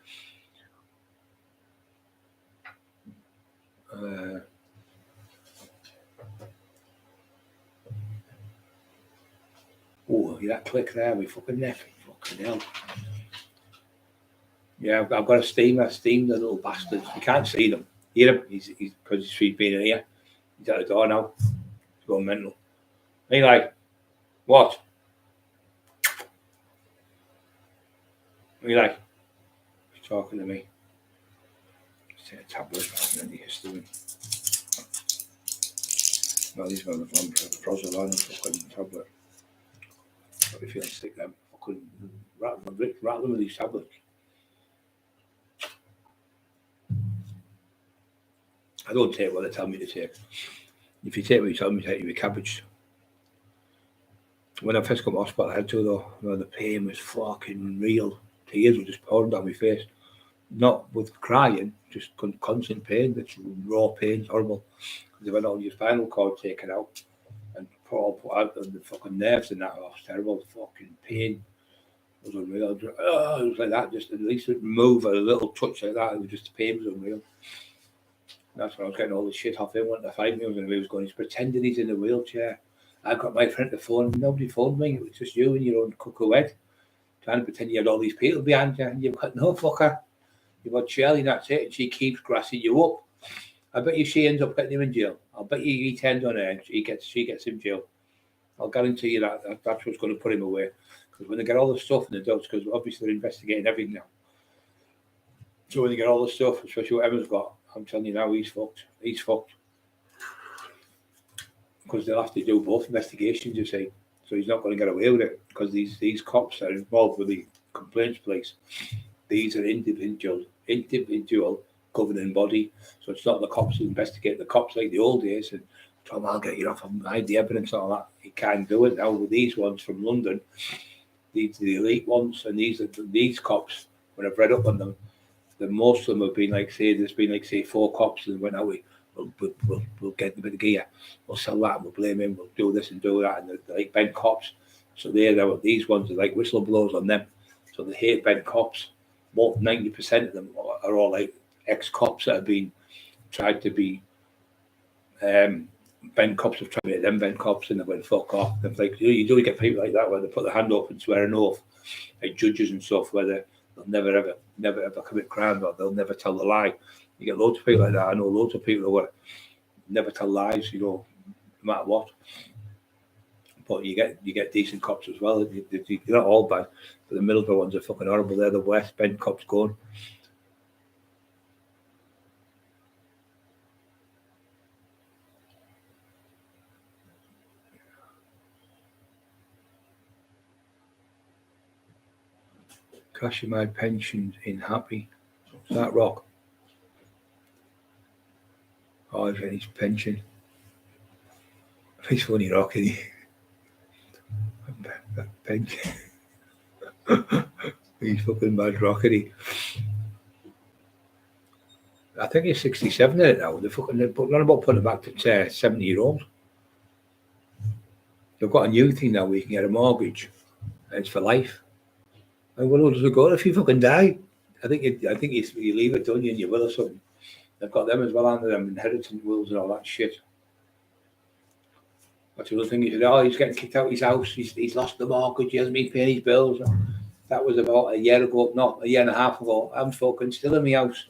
Oh, that click there, we fucking neck. Fucking hell. Yeah, I've got a steamer, steam the little bastards. You can't see them. Hear him? He's because he's been in here. He's at the door now. He's going mental. He like, what? He like, he's talking to me. He's taking a tablet and then he has to do. Well, he's got the Prozaline fucking tablet. I'll be feeling sick then. Fucking rattle them with these tablets. I don't take what they tell me to take. If you take what you tell me to take, you with cabbage. When I first got to hospital, I had to though. You know, the pain was fucking real. Tears were just pouring down my face. Not with crying, just constant pain. It's raw pain, horrible. They've had all your spinal cord taken out and put out the fucking nerves and that. Oh, it's terrible. Fucking pain. It was unreal. It was like that. Just at least it move a little touch like that. It was just the pain was unreal. That's when I was getting all the shit off him. Wanting to fight me. He was going. He's pretending he's in a wheelchair. I got my friend to phone. Nobody phoned me. It was just you and your own cuckoo head. Trying to pretend you had all these people behind you. And you've got no fucker. You've got Shirley, that's it. And she keeps grassing you up. I bet you she ends up getting him in jail. I'll bet you he turns on her and she gets in jail. I'll guarantee you that's what's going to put him away. Because when they get all the stuff in the adults, because obviously they're investigating everything now. So when they get all the stuff, especially what Emma's got, I'm telling you now, he's fucked. He's fucked. Because they'll have to do both investigations, you see. So he's not going to get away with it. Because these cops are involved with the complaints police. These are individual governing body. So it's not the cops who investigate. The cops like the old days and Tom, I'll get you off and hide the evidence and all that. He can't do it now with these ones from London. These are the elite ones, and these cops, when I've read up on them, most of them have been like, say, there's been like, say, 4 cops and went, we'll get a bit of gear, we'll sell that, we'll blame him, we'll do this and do that, and they're like bent cops. So these ones are like whistleblowers on them. So they hate bent cops. More than 90% of them are all like ex-cops that have been tried to be bent cops have tried to make them bent cops and they went fuck off. They're like, you do get people like that where they put their hand up and swear an oath, like judges and stuff, where they'll never ever commit crime or they'll never tell a lie. You get loads of people like that. I know loads of people who never tell lies, no matter what. But you get decent cops as well. You're not all bad, but the middle ones are fucking horrible. They're the worst bent cops going. Cashing my pensions in happy. Is that rock? Oh, he's getting his pension. He's funny rock, isn't he? Pension. He's fucking mad rock, isn't he? I think he's 67 in it now. They're not about putting it back to 70-year-old. They've got a new thing now where you can get a mortgage and it's for life. And what does it go if you fucking die? I think you leave it, don't you, in your will or something. They've got them as well, aren't they? Them inheritance wills and all that shit. That's the other thing. He said, oh, he's getting kicked out of his house. He's lost the mortgage. He hasn't been paying his bills. That was about a year ago, not a year and a half ago. I'm fucking still in my house.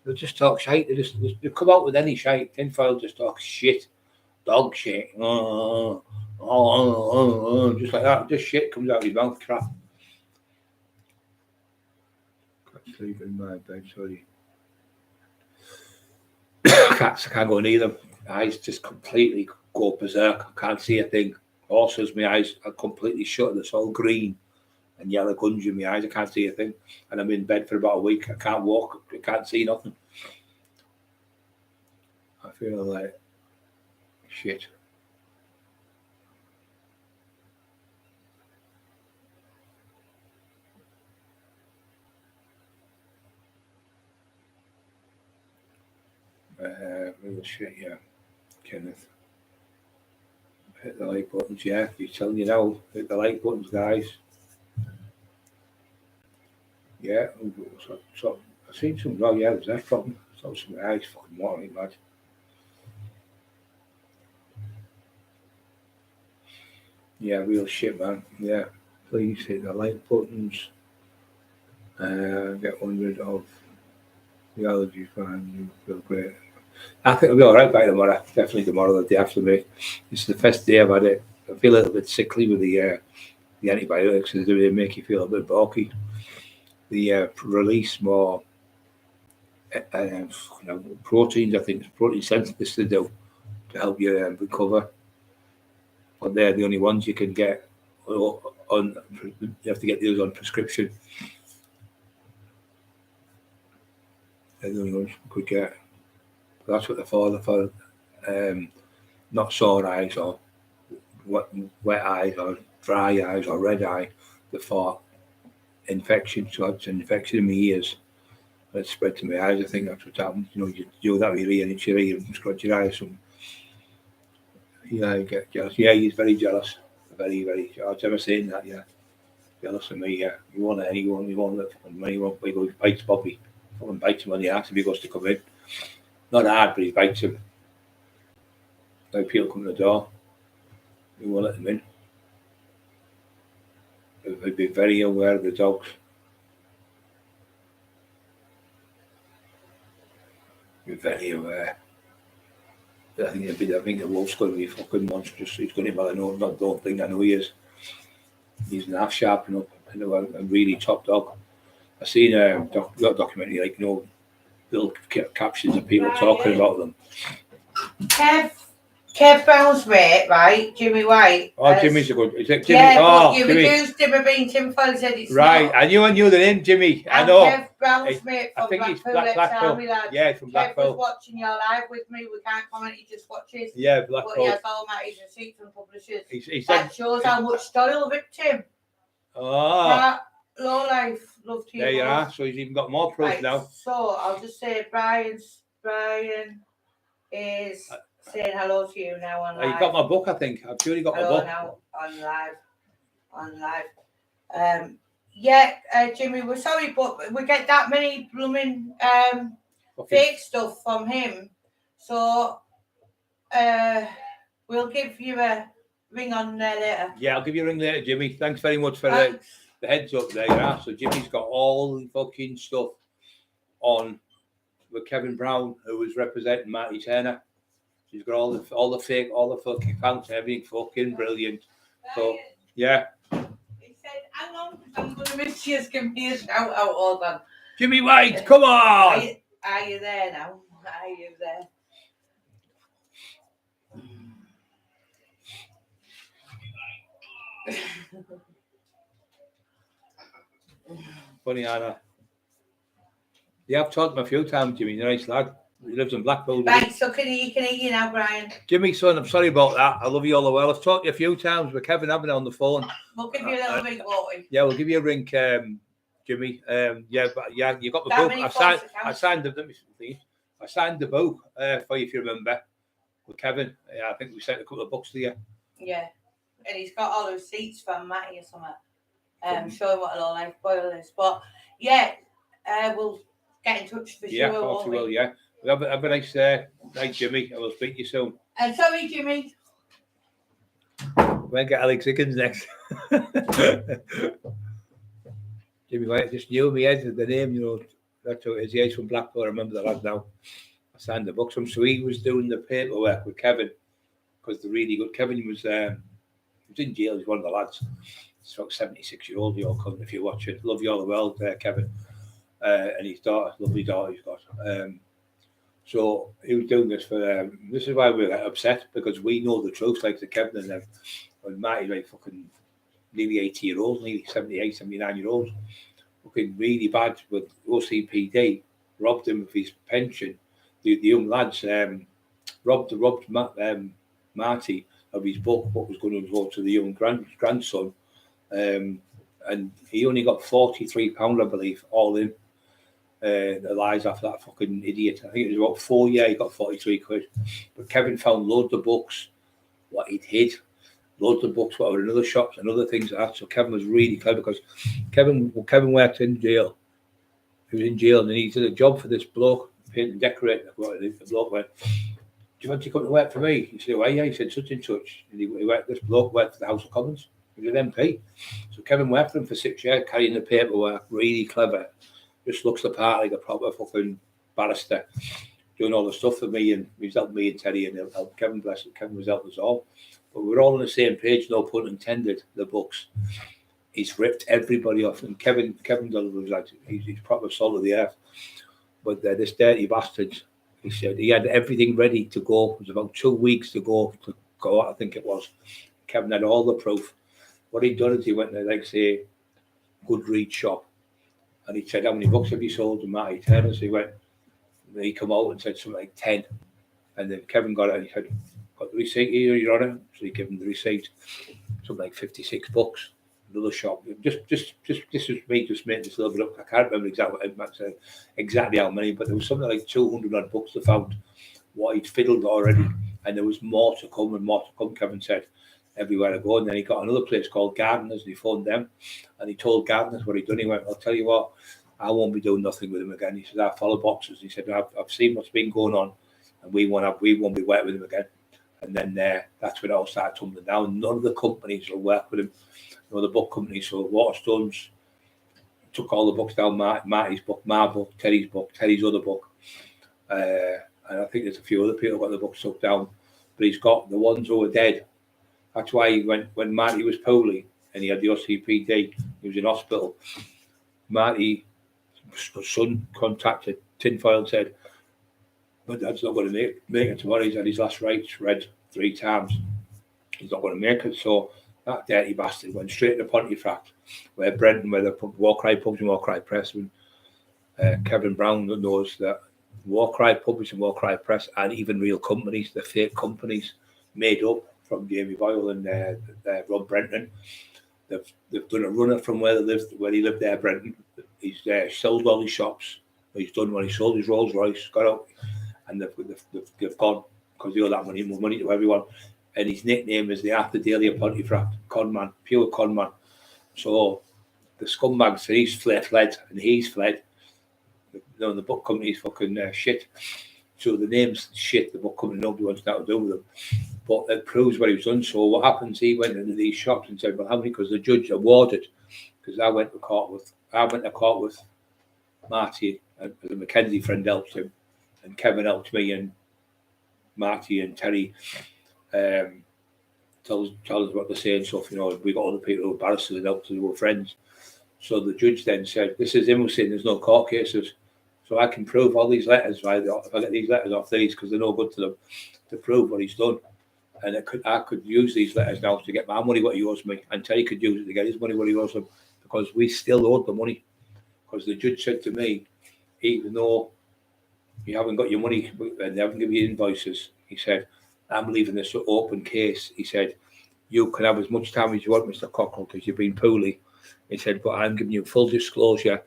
They'll just talk shite. They come out with any shite. Tinfoil just talk shit. Dog shit. Just like that. Just shit comes out of his mouth. Crap. Can't sleep in my bed, sorry. I can't go near them. Eyes just completely go berserk. I can't see a thing. Also, my eyes are completely shut. It's all green and yellow gunge in my eyes. I can't see a thing. And I'm in bed for about a week. I can't walk. I can't see nothing. I feel like shit. Real shit, yeah. Kenneth. Hit the like buttons, yeah. He's telling you now. Hit the like buttons, guys. Yeah. So I've seen some royalties there from. So some guys fucking wanting mad. Yeah, real shit, man. Yeah. Please hit the like buttons. Get 100 of the allergies, man. You feel great. I think I'll be alright by tomorrow. Definitely tomorrow, the day after me. It's the first day I've had it. I feel a little bit sickly with the antibiotics. They make you feel a bit bulky. They release more proteins. I think it's protein synthesis to do to help you recover. But they're the only ones you can get on. You have to get those on prescription. They're the only ones you could get. But that's what they're for. They're for not sore eyes or wet eyes or dry eyes or red eye. They're for infection. So it's an infection in my ears. It's spread to my eyes. I think that's what's happened. You know, you do that with your ear and it's your ear and scratch your eyes. So, yeah, I get jealous. Yeah, he's very jealous. Very, very jealous. I've ever seen that, yeah. Jealous of me, yeah. You want anyone, you want that fucking money, he goes, bites Bobby. Fucking bites him on the ass if he goes to come in. Not hard, but he bites him. Like people come to the door. You won't let them in. They'd be very aware of the dogs. Be very aware. I think the wolf's going to be fucking monstrous. He's going to be, don't think I know he is. He's not sharp enough. I know a really top dog. I seen a documentary, like, little captions of people talking about them. Kev Brown's mate, right? Jimmy White. Oh, Jimmy's a good. Is it Jimmy? Yeah, oh, but you Jimmy. reduced him a being Tinfoil said it's right. not. I knew the name, Jimmy. I And know. Kev Brown's mate from Blackpool. Yeah, from Blackpool. Kev was watching your live with me. We can't comment. He just watches. Yeah, Blackpool. But he has all my receipts from publishers. He that shows how much Doyle ripped him. Oh. That low life loved you. There you are. So he's even got more proof now. So I'll just say Brian is saying hello to you now on live. You got my book, I think. I'm sure you got hello my book. Now on live. Yeah, Jimmy, we're sorry, but we get that many blooming fake stuff from him. So we'll give you a ring on there later. Yeah, I'll give you a ring later, Jimmy. Thanks very much for the heads up there. Yeah. So Jimmy's got all the fucking stuff on with Kevin Brown, who was representing Marty Turner. He's got all the fake, all the fucking accounts, everything fucking brilliant. So yeah. He said, "Hang on, I'm going to miss you. Give me a shout out." Hold on. Jimmy White, come on. Are you there now? Are you there? Funny, Anna. Yeah, I've talked to him a few times, Jimmy. He's a nice lad. He lives in Blackpool. Right, so can you hear you now, Brian? Jimmy, son, I'm sorry about that. I love you all the well. I've talked to you a few times with Kevin Avenel on the phone. We'll give you a little ring, won't we? Yeah, we'll give you a ring, Jimmy. You got the book. I signed the book for you, if you remember, with Kevin. Yeah, I think we sent a couple of books to you. Yeah, and he's got all the receipts from Matty or something. Showing what a low life boil is. But yeah, we'll get in touch for sure. Yeah, of course we will. Yeah. Have a nice night, Jimmy. I will speak to you soon. Sorry, Jimmy. We'll get Alex Higgins next. Jimmy White just knew me head the name, you know. That's what it is. He's from Blackpool. I remember the lad now. I signed the books. So he was doing the paperwork with Kevin because they're really good. Kevin was in jail. He's one of the lads. He's about 76-year-old. You all come if you watch it. Love you all the world, Kevin. And his daughter, lovely daughter he's got. So he was doing this for this is why we were upset, because we know the truth, like the Kevin and them. And Matty's like fucking nearly 80-year-old, nearly 78, 79-year-old. Fucking really bad with OCPD, robbed him of his pension. The young lads robbed Marty of his book, what was going to go to the young grandson. And he only got £43, I believe, all in. The lies after that fucking idiot. I think it was about 4 years, he got 43 quid. But Kevin found loads of books, what he'd hid, loads of books, what were in other shops and other things like that. So Kevin was really clever because Kevin worked in jail. He was in jail and he did a job for this bloke, paint and decorate. The bloke went, "Do you want to come to work for me?" He said, "Well, yeah." He said, "Such and such." And this bloke worked for the House of Commons. He was an MP. So Kevin worked for him for 6 years, carrying the paperwork, really clever. Just looks the part like a proper fucking barrister, doing all the stuff for me, and he's helped me and Terry and helped Kevin, bless him. Kevin was helping us all. But we're all on the same page, no pun intended, the books. He's ripped everybody off. And Kevin was like, he's proper salt of the earth. But this dirty bastard, he said he had everything ready to go. It was about 2 weeks to go out, I think it was. Kevin had all the proof. What he'd done is he went to, like, say, Goodreads shop. And he said, "How many books have you sold?" And Matty Turner. So he come out and said something like 10. And then Kevin got it and he said, "Got the receipt here, Your Honour?" So he gave him the receipt. Something like 56 books. Another shop. Just this is me just making this a little bit up. I can't remember exactly how many, but there was something like 200 odd books they found, what he'd fiddled already. And there was more to come and more to come, Kevin said, everywhere I go. And then he got another place called Gardeners and he phoned them and he told Gardeners what he'd done. He went, "I'll tell you what, I won't be doing nothing with him again." He said, "I follow boxes." He said, I've seen what's been going on and we won't be working with him again." And then that's when it all started tumbling down. None of the companies will work with him. The book companies. So Waterstones took all the books down, Marty's book, my book, Terry's book, Terry's other book. And I think there's a few other people got the books took down. But he's got the ones who were dead. That's why when Marty was poorly and he had the OCPD, he was in hospital. Marty's son contacted Tinfoil and said, "My dad's not going to make it tomorrow. He's had his last rites read 3 times. He's not going to make it." So that dirty bastard went straight to Pontefract, where the War Cry Pubs and War Cry Press, and Kevin Brown knows that War Cry Pubs and War Cry Press and even real companies, the fake companies made up from Jamie Boyle and Rob Brenton. They've done a runner from where he lived there, Brenton. He's sold all his shops. He's done when he sold his Rolls Royce, got out, and they've gone because they owe that more money to everyone. And his nickname is the Arthur Daly of Pontefract, conman, pure conman. So the scumbags, he's fled, and he's fled. The book company's fucking shit. So the name's shit, the book company, nobody wants nothing to do with them. But it proves what he was done. So what happens, he went into these shops and said, "Well, how many?" Because the judge awarded, because I went to court with Marty, and the Mackenzie friend helped him, and Kevin helped me, and Marty and Terry tell us what they're saying, stuff, we got other people who were barristers and helped us, who were friends. So the judge then said, "This is him saying there's no court cases. So I can prove all these letters, right? If I get these letters off these, because they're no good to them, to prove what he's done. And I could use these letters now to get my money, what he owes me, and Terry could use it to get his money, what he owes him, because we still owed the money. Because the judge said to me, even though you haven't got your money and they haven't given you invoices, he said, I'm leaving this open case. He said, you can have as much time as you want, Mr. Cockerill, because you've been poorly. He said, but I'm giving you full disclosure.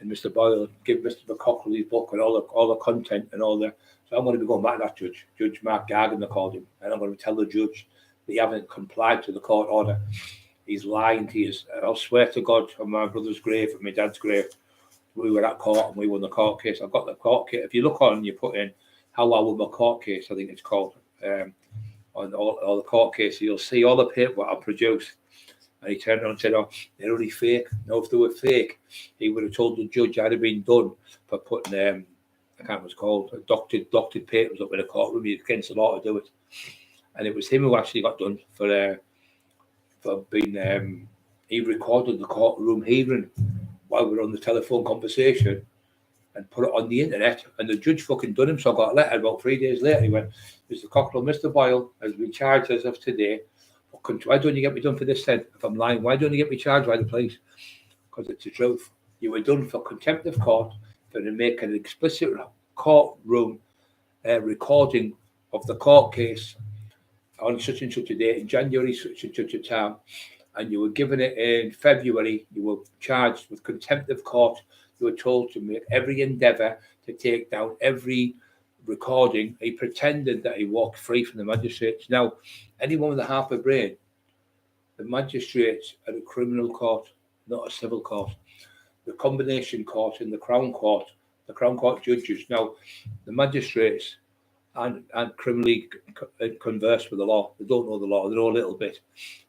And Mr. Boyle, give Mr. Cockerill his book and all the content and all the. So I'm going to be going back to that judge, Judge Mark Gargan, they called him, and I'm going to tell the judge that he hasn't complied to the court order. He's lying to you. I'll swear to God, on my brother's grave and my dad's grave, we were at court and we won the court case. I've got the court case. If you look on, you put in how I won my court case, I think it's called. on all the court cases, you'll see all the paperwork I produced. And he turned around and said, "Oh, they're only fake." No, if they were fake, he would have told the judge I'd have been done for putting I can't remember what it's called, doctored papers up in a courtroom. You're against the law to do it. And it was him who actually got done for being. He recorded the courtroom hearing while we were on the telephone conversation and put it on the internet. And the judge fucking done him. So I got a letter about 3 days later. He went, "Mr. Cockerill, Mr. Boyle has been charged as of today. Why don't you get me done for this then? If I'm lying, why don't you get me charged by the police?" Because it's the truth. You were done for contempt of court for to make an explicit courtroom recording of the court case on such and such a date in January, such and such a time, and you were given it in February. You were charged with contempt of court. You were told to make every endeavour to take down every recording. He pretended that he walked free from the magistrates. Now, anyone with a half a brain, the magistrates are a criminal court, not a civil court. The combination court and the Crown Court judges. Now, the magistrates aren't criminally conversed with the law. They don't know the law. They know a little bit.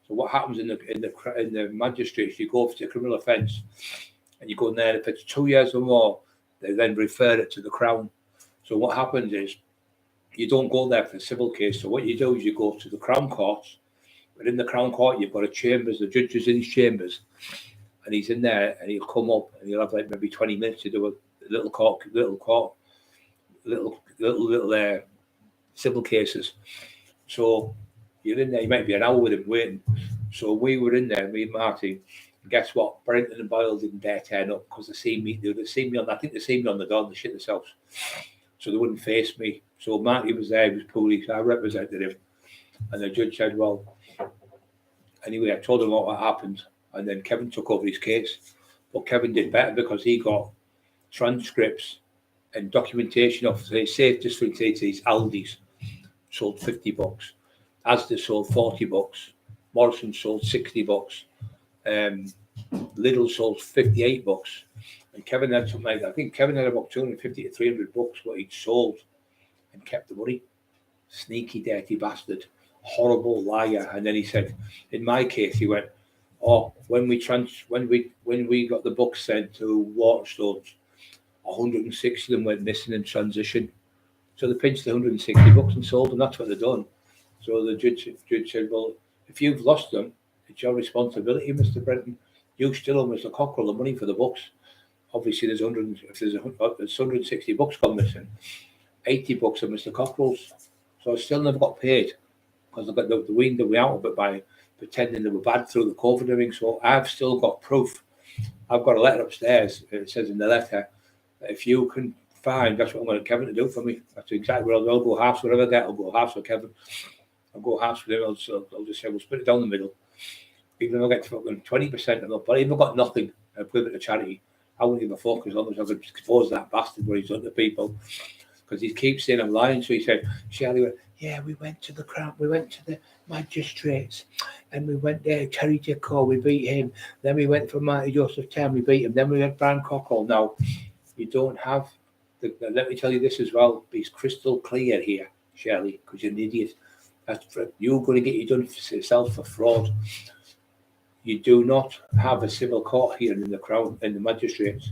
So what happens in the magistrates? You go for a criminal offence, and you go in there. If it's 2 years or more, they then refer it to the Crown. So what happens is you don't go there for a civil case. So what you do is you go to the Crown Courts. But in the Crown Court, you've got a chambers. The judge is in his chambers, and he's in there, and he'll come up, and he'll have like maybe 20 minutes to do a little civil cases. So you're in there. You might be an hour with him waiting. So we were in there, me and Marty. And guess what? Brenton and Boyle didn't dare turn up because they seen me on. I think they seen me on the door. They shit themselves, so they wouldn't face me. So Marty was there. He was police. I represented him, and the judge said, "Well." Anyway, I told him what happened, and then Kevin took over his case. But Kevin did better because he got transcripts and documentation of, say, just for instance, Aldi's sold $50, Asda sold $40, Morrison sold $60, Lidl sold $58, and Kevin had something like that. I think Kevin had about 250 to 300 books what he'd sold and kept the money. Sneaky, dirty bastard. Horrible liar. And then he said, in my case, he went, "Oh, when we got the books sent to Waterstones, 160 of them went missing in transition." So they pinched the 160 books and sold them. That's what they've done. So the judge said, "Well, if you've lost them, it's your responsibility, Mr. Brenton. You still owe Mr. Cockerill the money for the books. Obviously, there's 160 books gone missing. 80 books are Mr. Cockerill's. So I still never got paid because I got the wind way out of it by pretending they were bad through the COVID thing. So I've still got proof. I've got a letter upstairs. It says in the letter that if you can find, that's what I'm going to Kevin to do for me. That's exactly what I'll go halves, whatever I get, I'll go halves with Kevin. I'll go halves with him. I'll just say we'll split it down the middle. Even if I get to fucking 20% of it, but even if I've got nothing, I'll put it to charity. I wouldn't give a fuck as long as I could expose that bastard what he's done to people. Because he keeps saying I'm lying. So he said, Shirley went, "Yeah, we went to the Crown, we went to the magistrates, and we went there, Terry Dicko, we beat him. Then we went for Marty Joseph Town, we beat him. Then we went Brian Cockerill." Now, you don't have, let me tell you this as well, be crystal clear here, Shirley, because you're an idiot. You're going to get you done for yourself for fraud. You do not have a civil court hearing in the Crown, in the magistrates.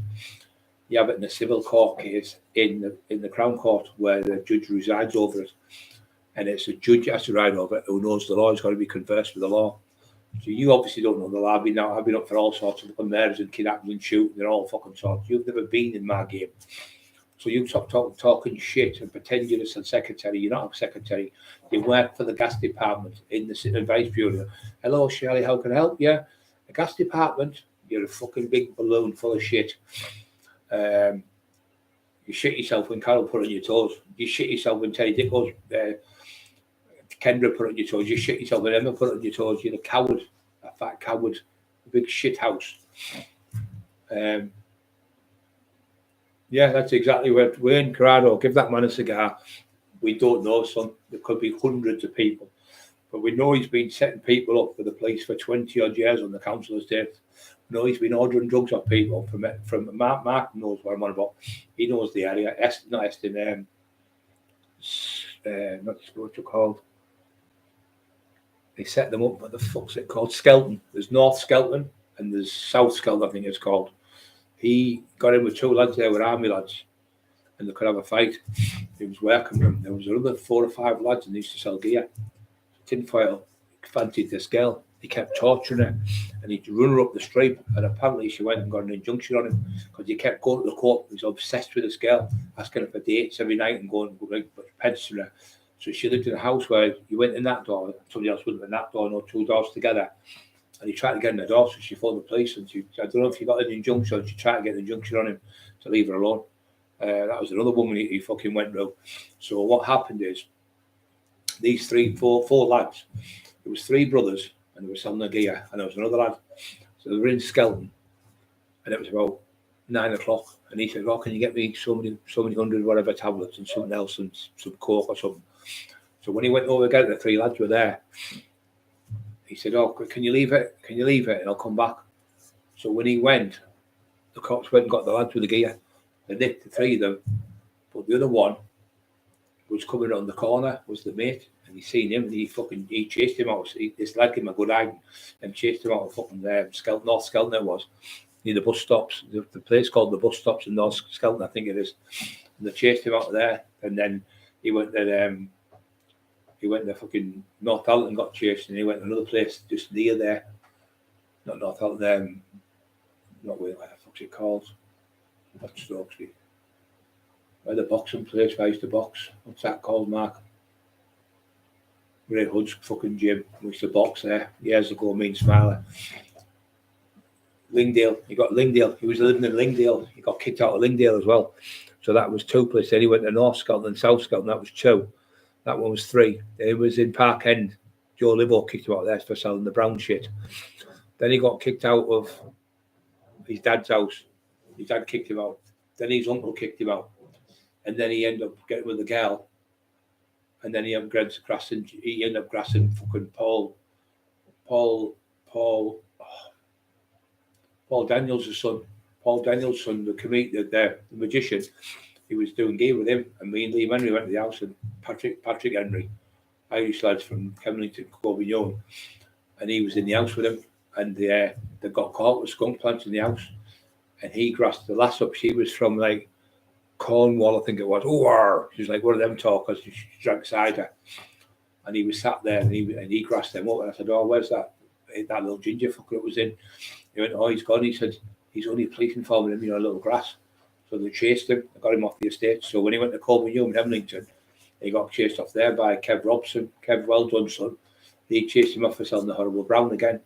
You have it in a civil court case in the Crown Court where the judge resides over it. And it's a judge that has to ride over it who knows the law. He's got to be conversed with the law. So you obviously don't know the law. I've been up for all sorts of murders and kidnapping and shooting and all fucking sorts. You've never been in my game. So you stop talking shit and pretend you're a secretary. You're not a secretary. You work for the gas department in the City Advice Bureau. "Hello, Shirley, how can I help you?" The gas department, you're a fucking big balloon full of shit. You shit yourself when Carol put on your toes. You shit yourself when Terry Dicko's Kendra put on your toes. You shit yourself when Emma put on your toes. You're a coward, a fat coward, a big shit house. Yeah, that's exactly where Wayne Corrado, give that man a cigar. We don't know, son. There could be hundreds of people. But we know he's been setting people up for the police for 20 odd years on the council estate. We know he's been ordering drugs off people from Mark knows what I'm on about. He knows the area. Not what you called. They set them up. What the fuck's it called? Skelton. There's North Skelton and there's South Skelton, I think it's called. He got in with 2 lads there, with army lads, and they could have a fight. He was working with them. There was another 4 or 5 lads, and they used to sell gear. Tinfoil fancied this girl. He kept torturing her, and he'd run her up the street. And apparently, she went and got an injunction on him because he kept going to the court. He was obsessed with this girl, asking her for dates every night and going like pencil her. So she lived in a house where you went in that door, somebody else went in that door, no 2 doors together. And he tried to get in the door, so she phoned the police. And I don't know if he got an injunction. She tried to get an injunction on him to leave her alone. That was another woman he fucking went through. So what happened is, these 4 lads, there was 3 brothers, and they were selling their gear, and there was another lad. So they were in Skelton, and it was about 9 o'clock, and he said, "Oh, can you get me so many hundred whatever tablets and something else and some coke or something?" So when he went over again, the 3 lads were there. He said, "Oh, can you leave it? Can you leave it? And I'll come back." So when he went, the cops went and got the lads with the gear. They nicked the 3 of them, but the other one was coming around the corner, was the mate, and he seen him, and he chased him out. This lad gave him a good eye and chased him out of fucking Skelton, North Skelton it was, near the bus stops. The place called the bus stops in North Skelton, I think it is. And they chased him out of there, and then he went to fucking Northallerton and got chased, and he went to another place just near there. Not Northallerton, not where the fuck's it called? Not Stokesby. Where the boxing place where I used to box. What's that called, Mark? Ray Hood's fucking gym. We used to box there years ago, me and Smiler. Lingdale. He was living in Lingdale. He got kicked out of Lingdale as well. So that was 2 places. Then he went to North Skelton and South Skelton. That was 2. That one was 3. Then he was in Park End. Joe Livo kicked him out there for selling the brown shit. Then he got kicked out of his dad's house. His dad kicked him out. Then his uncle kicked him out. And then he ended up getting with a girl. And then he ended up grassing fucking Paul Daniels' son. Paul Daniels' son, the comedian, the magician. He was doing gear with him. And me and Liam Henry went to the house, and Patrick Henry, Irish lads from Kemlington, Corbin, and he was in the house with him. And they got caught with skunk plants in the house. And he grassed the lass up. She was from like Cornwall, I think it was. Oh, she was like one of them talkers. She drank cider, and he was sat there, and he grassed them up. And I said, "Oh, where's that little ginger fucker that was in?" He went, "Oh, he's gone." He said, "He's only police informing him, a little grass." So they chased him. They got him off the estate. So when he went to Corbin in Hemlington, he got chased off there by Kev Robson, Kev Welldon's son. He chased him off for selling the horrible brown again.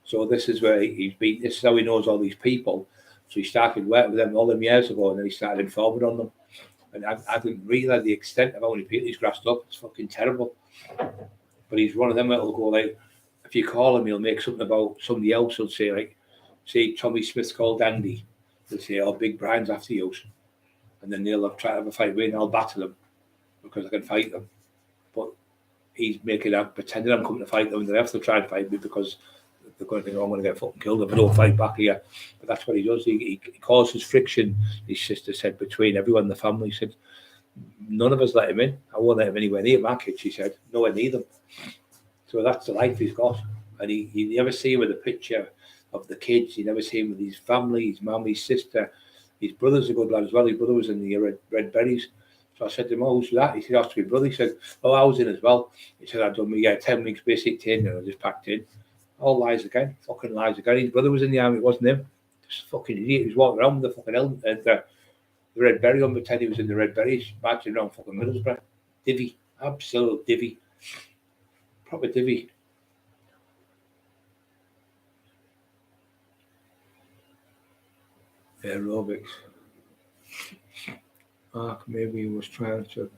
So this is where he's been. This is how he knows all these people. So he started working with them all them years ago, and then he started informing on them. And I didn't realise the extent of how many people he's grassed up. It's fucking terrible. But he's one of them that'll go like, if you call him, he'll make something about somebody else. He'll say like, say Tommy Smith's called Andy. They'll say, "Oh, Big Brian's after you," and then they'll try to have a fight with me, and I'll battle them because I can fight them. But he's making out pretending I'm coming to fight them, and they have to try and fight me because they're going to think, "Oh, I'm going to get fucking killed if I don't fight back here." But that's what he does. He causes friction, his sister said, between everyone in the family. He said, "None of us let him in. I won't let him anywhere near my kids," she said. "Nowhere near them." So that's the life he's got. And you never see him with a picture of the kids. You never see him with his family, his mum, his sister. His brother's a good lad as well. His brother was in the Red Berries. So I said to him, "Oh, who's that?" He said, "That's my brother." He said, "Oh, I was in as well." He said, "I'd done me 10 weeks basic training, and I just packed in." All lies again. Fucking lies again. His brother was in the army. It wasn't him. Just fucking idiot. He was walking around with the fucking helmet and the Red Berry on, pretend he was in the Red Berries, marching around fucking Middlesbrough. Divvy. Absolute divvy. Proper divvy. Aerobics. Mark maybe he was trying to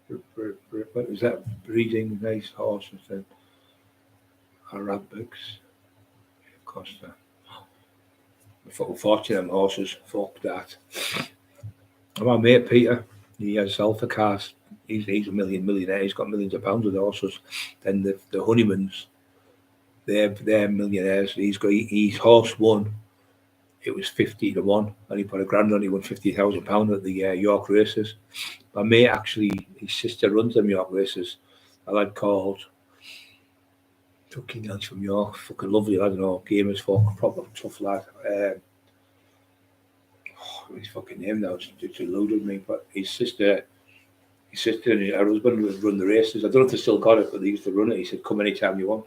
what was that, breeding nice horses and Arabics. Costa. Unfortunately, horses, fuck that. My mate Peter, he has alpha cars. He's a millionaire. He's got millions of pounds of horses. Then the Honeymans, they're millionaires. His horse won. It was 50 to 1, and he put $1,000 on. He won £50,000 at the York races. My mate actually, his sister runs them York races. A lad called Fucking guys from York, fucking lovely, I don't know, gamers, fuck, proper tough lad. His fucking name now, it's eluded me, but his sister and her husband would run the races. I don't know if they still got it, but they used to run it. He said, come anytime you want.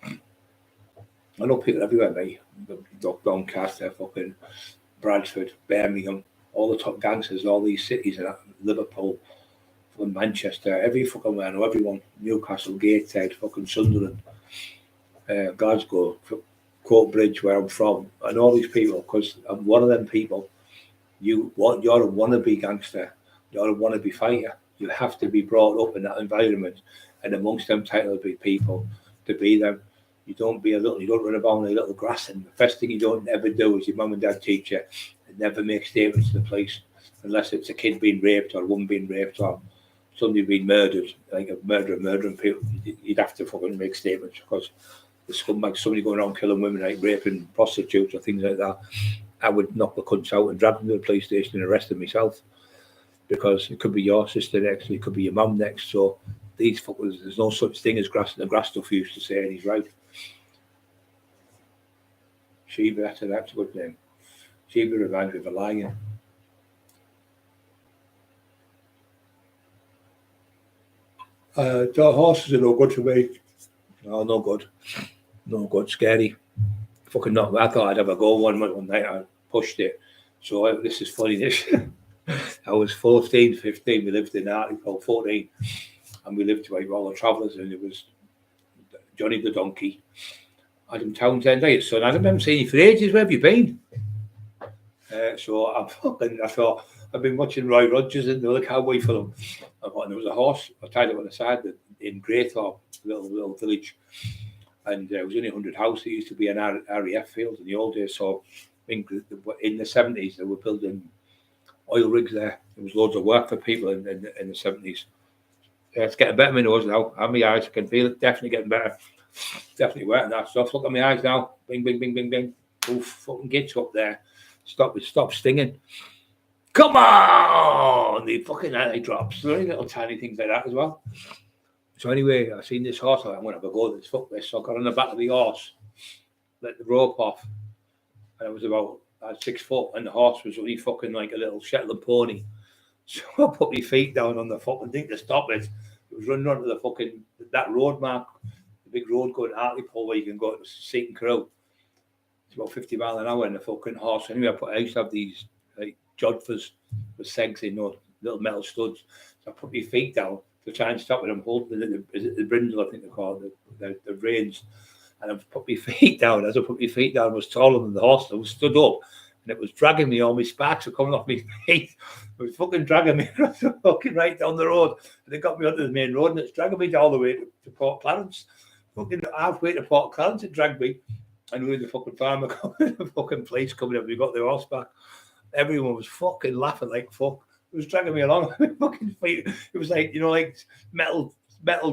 I know people everywhere, mate. Doncaster, fucking Bradford, Birmingham, all the top gangsters, all these cities, and Liverpool, fucking Manchester, every fucking man, I know everyone, Newcastle, Gateshead, fucking Sunderland, Glasgow, Coatbridge, where I'm from, and all these people, because I'm one of them people. You're a wannabe gangster, you're a wannabe fighter. You have to be brought up in that environment and amongst them type of people to be them. You don't run about in a little grass, and the first thing you don't ever do is your mum and dad teach you and never make statements to the police unless it's a kid being raped or a woman being raped or somebody being murdered, like a murdering people. You'd have to fucking make statements because the scumbag, somebody going around killing women, like raping prostitutes or things like that. I would knock the cunts out and drag them to the police station and arrest them myself, because it could be your sister next, it could be your mum next. So these fuckers, there's no such thing as grass. The grass stuff used to say, and he's right. Sheba, that's a good name. Sheba reminds me of a lion. The horses are no good for me. No, no good. No good, scary. Fucking not. I thought I'd have a go one night. I pushed it. So this is funny. This I was 14, 15. We lived in Article 14, and we lived with all the travellers, and it was Johnny the donkey, Adam Townsend, his son. I haven't seen you for ages. Where have you been? So I thought I've been watching Roy Rogers and the other cowboy film. And there was a horse. I tied it on the side in Greythorpe, little village. And it was only 100 houses. It used to be an RAF field in the old days. So in the 70s, they were building oil rigs there. There was loads of work for people in the 70s. It's getting better in my nose now. And my eyes, I can feel it. Definitely getting better. Definitely working that stuff. Look at my eyes now. Bing, bing, bing, bing, bing. Oof, fucking gets up there. Stop stinging. Come on! The fucking eye drops. There are little tiny things like that as well. So anyway, I seen this horse. I'm going to have a go at this. Fuck this. So I got on the back of the horse, let the rope off, and I was about 6 foot, and the horse was only fucking like a little Shetland pony. So I put my feet down on the fucking thing to stop it. It was running onto the fucking that road mark, the big road going to Hartlepool where you can go to Seaton Crew. It's about 50 miles an hour in the fucking horse. Anyway, I used to have these like jodhpurs with segs in, little metal studs. So I put my feet down to try and stop it. I'm holding the brindle, I think they call it, the reins. And I put my feet down. As I put my feet down, I was taller than the horse. I was stood up, and it was dragging me. All my sparks were coming off my feet. It was fucking dragging me fucking right down the road. And it got me onto the main road, and it's dragging me all the way to Port Clarence. Fucking halfway to Port Clarence, it dragged me. And we were the fucking farmer coming, the fucking police coming up. We got the horse back. Everyone was fucking laughing like fuck. It was dragging me along. Fucking feet. It was like, like metal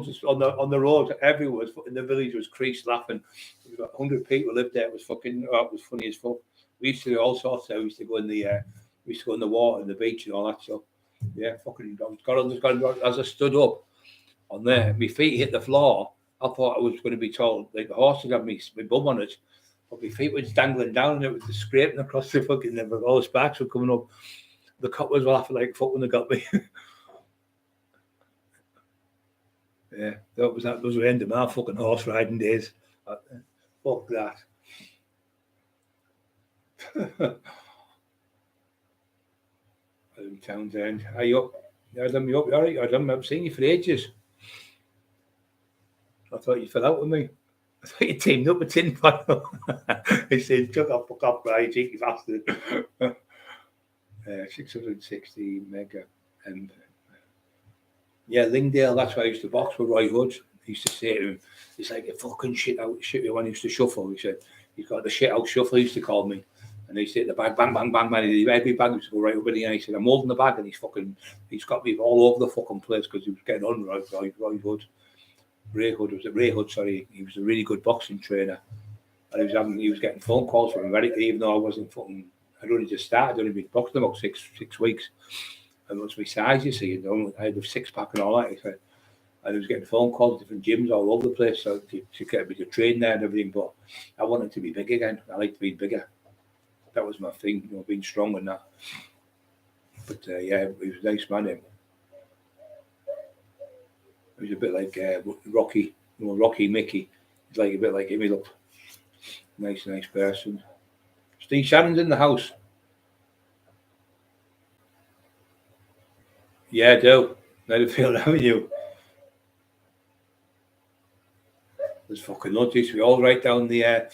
just on the road. Everyone was in the village was creased laughing. There was about 100 people lived there. It was fucking. It was funny as fuck. We used to do all sorts. We used to go in the water and the beach and all that stuff. Yeah, fucking. As I stood up on there, my feet hit the floor. I thought I was going to be told like the horse would have my bum on it, but my feet were dangling down and it was scraping across the fucking. All the sparks were coming up. The cop was laughing like fuck when they got me. Yeah, those were the end of my fucking horse riding days. Fuck that. Townsend, are you up? Adam, you up? You all right? Adam, I haven't seen you for ages. I thought you fell out with me. I thought you teamed up with Tin Pan. He said, "Took off, fuck off, right, cheeky bastard." 660 mega. Yeah, Lingdale, that's why I used to box with Roy Hood. He used to say to him, he's like, "You fucking shit out, shit when he used to shuffle." He said, "He's got the shit out shuffle," he used to call me. And he said, the bag, bang, bang, bang, man. Every bag used to go right over the end. He said, "I'm holding the bag," and he's got me all over the fucking place because he was getting on Roy Hood. Ray Hood, sorry. He was a really good boxing trainer. And he was getting phone calls from America, even though I wasn't fucking, I'd only just started. I'd only been boxing about six weeks. And it was my size, you see. I had a six-pack and all that. He said, And I was getting phone calls, different gyms all over the place, so to get me to train there and everything. But I wanted to be big again. I like to be bigger. That was my thing, being strong and that. But yeah, he was a nice man. Him. He was a bit like Rocky, Rocky Mickey. He's like a bit like him. He looked nice person. Steve Shannon's in the house. Yeah, I do. Netherfield Avenue. There's fucking loads. We all right down the.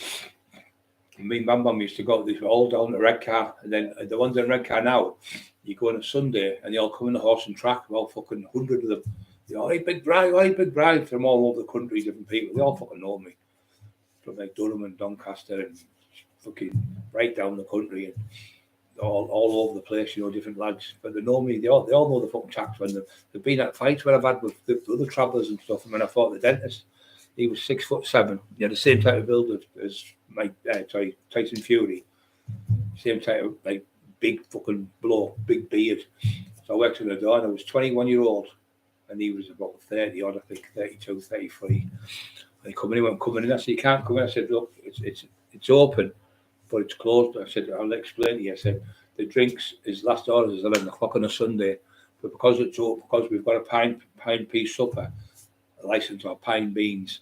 Me and Bam Bam used to go. These were all down the red car, and then the ones in red car now. You go on a Sunday, and they all come in the horse and track. About fucking 100 of them. They all, hey, big bride from all over the country, different people. They all fucking know me. From like Durham and Doncaster and fucking right down the country and all over the place, different lads. But they know me. They all know the fucking tracks. When they've been at fights where I've had with the other travellers and stuff. And when I fought the dentist, he was 6'7". He had the same type of build as Tyson Fury. Same type of like big fucking blow, big beard. So I worked in the door and I was 21-year-old and he was about 30 odd, I think, 32, 33. And he come in. I said, you can't come in. I said, look, it's open, but it's closed. I said, I'll explain to you. I said, the drinks, his last order is 11 o'clock on a Sunday, but because it's open, because we've got a pine piece supper, a license or pine beans,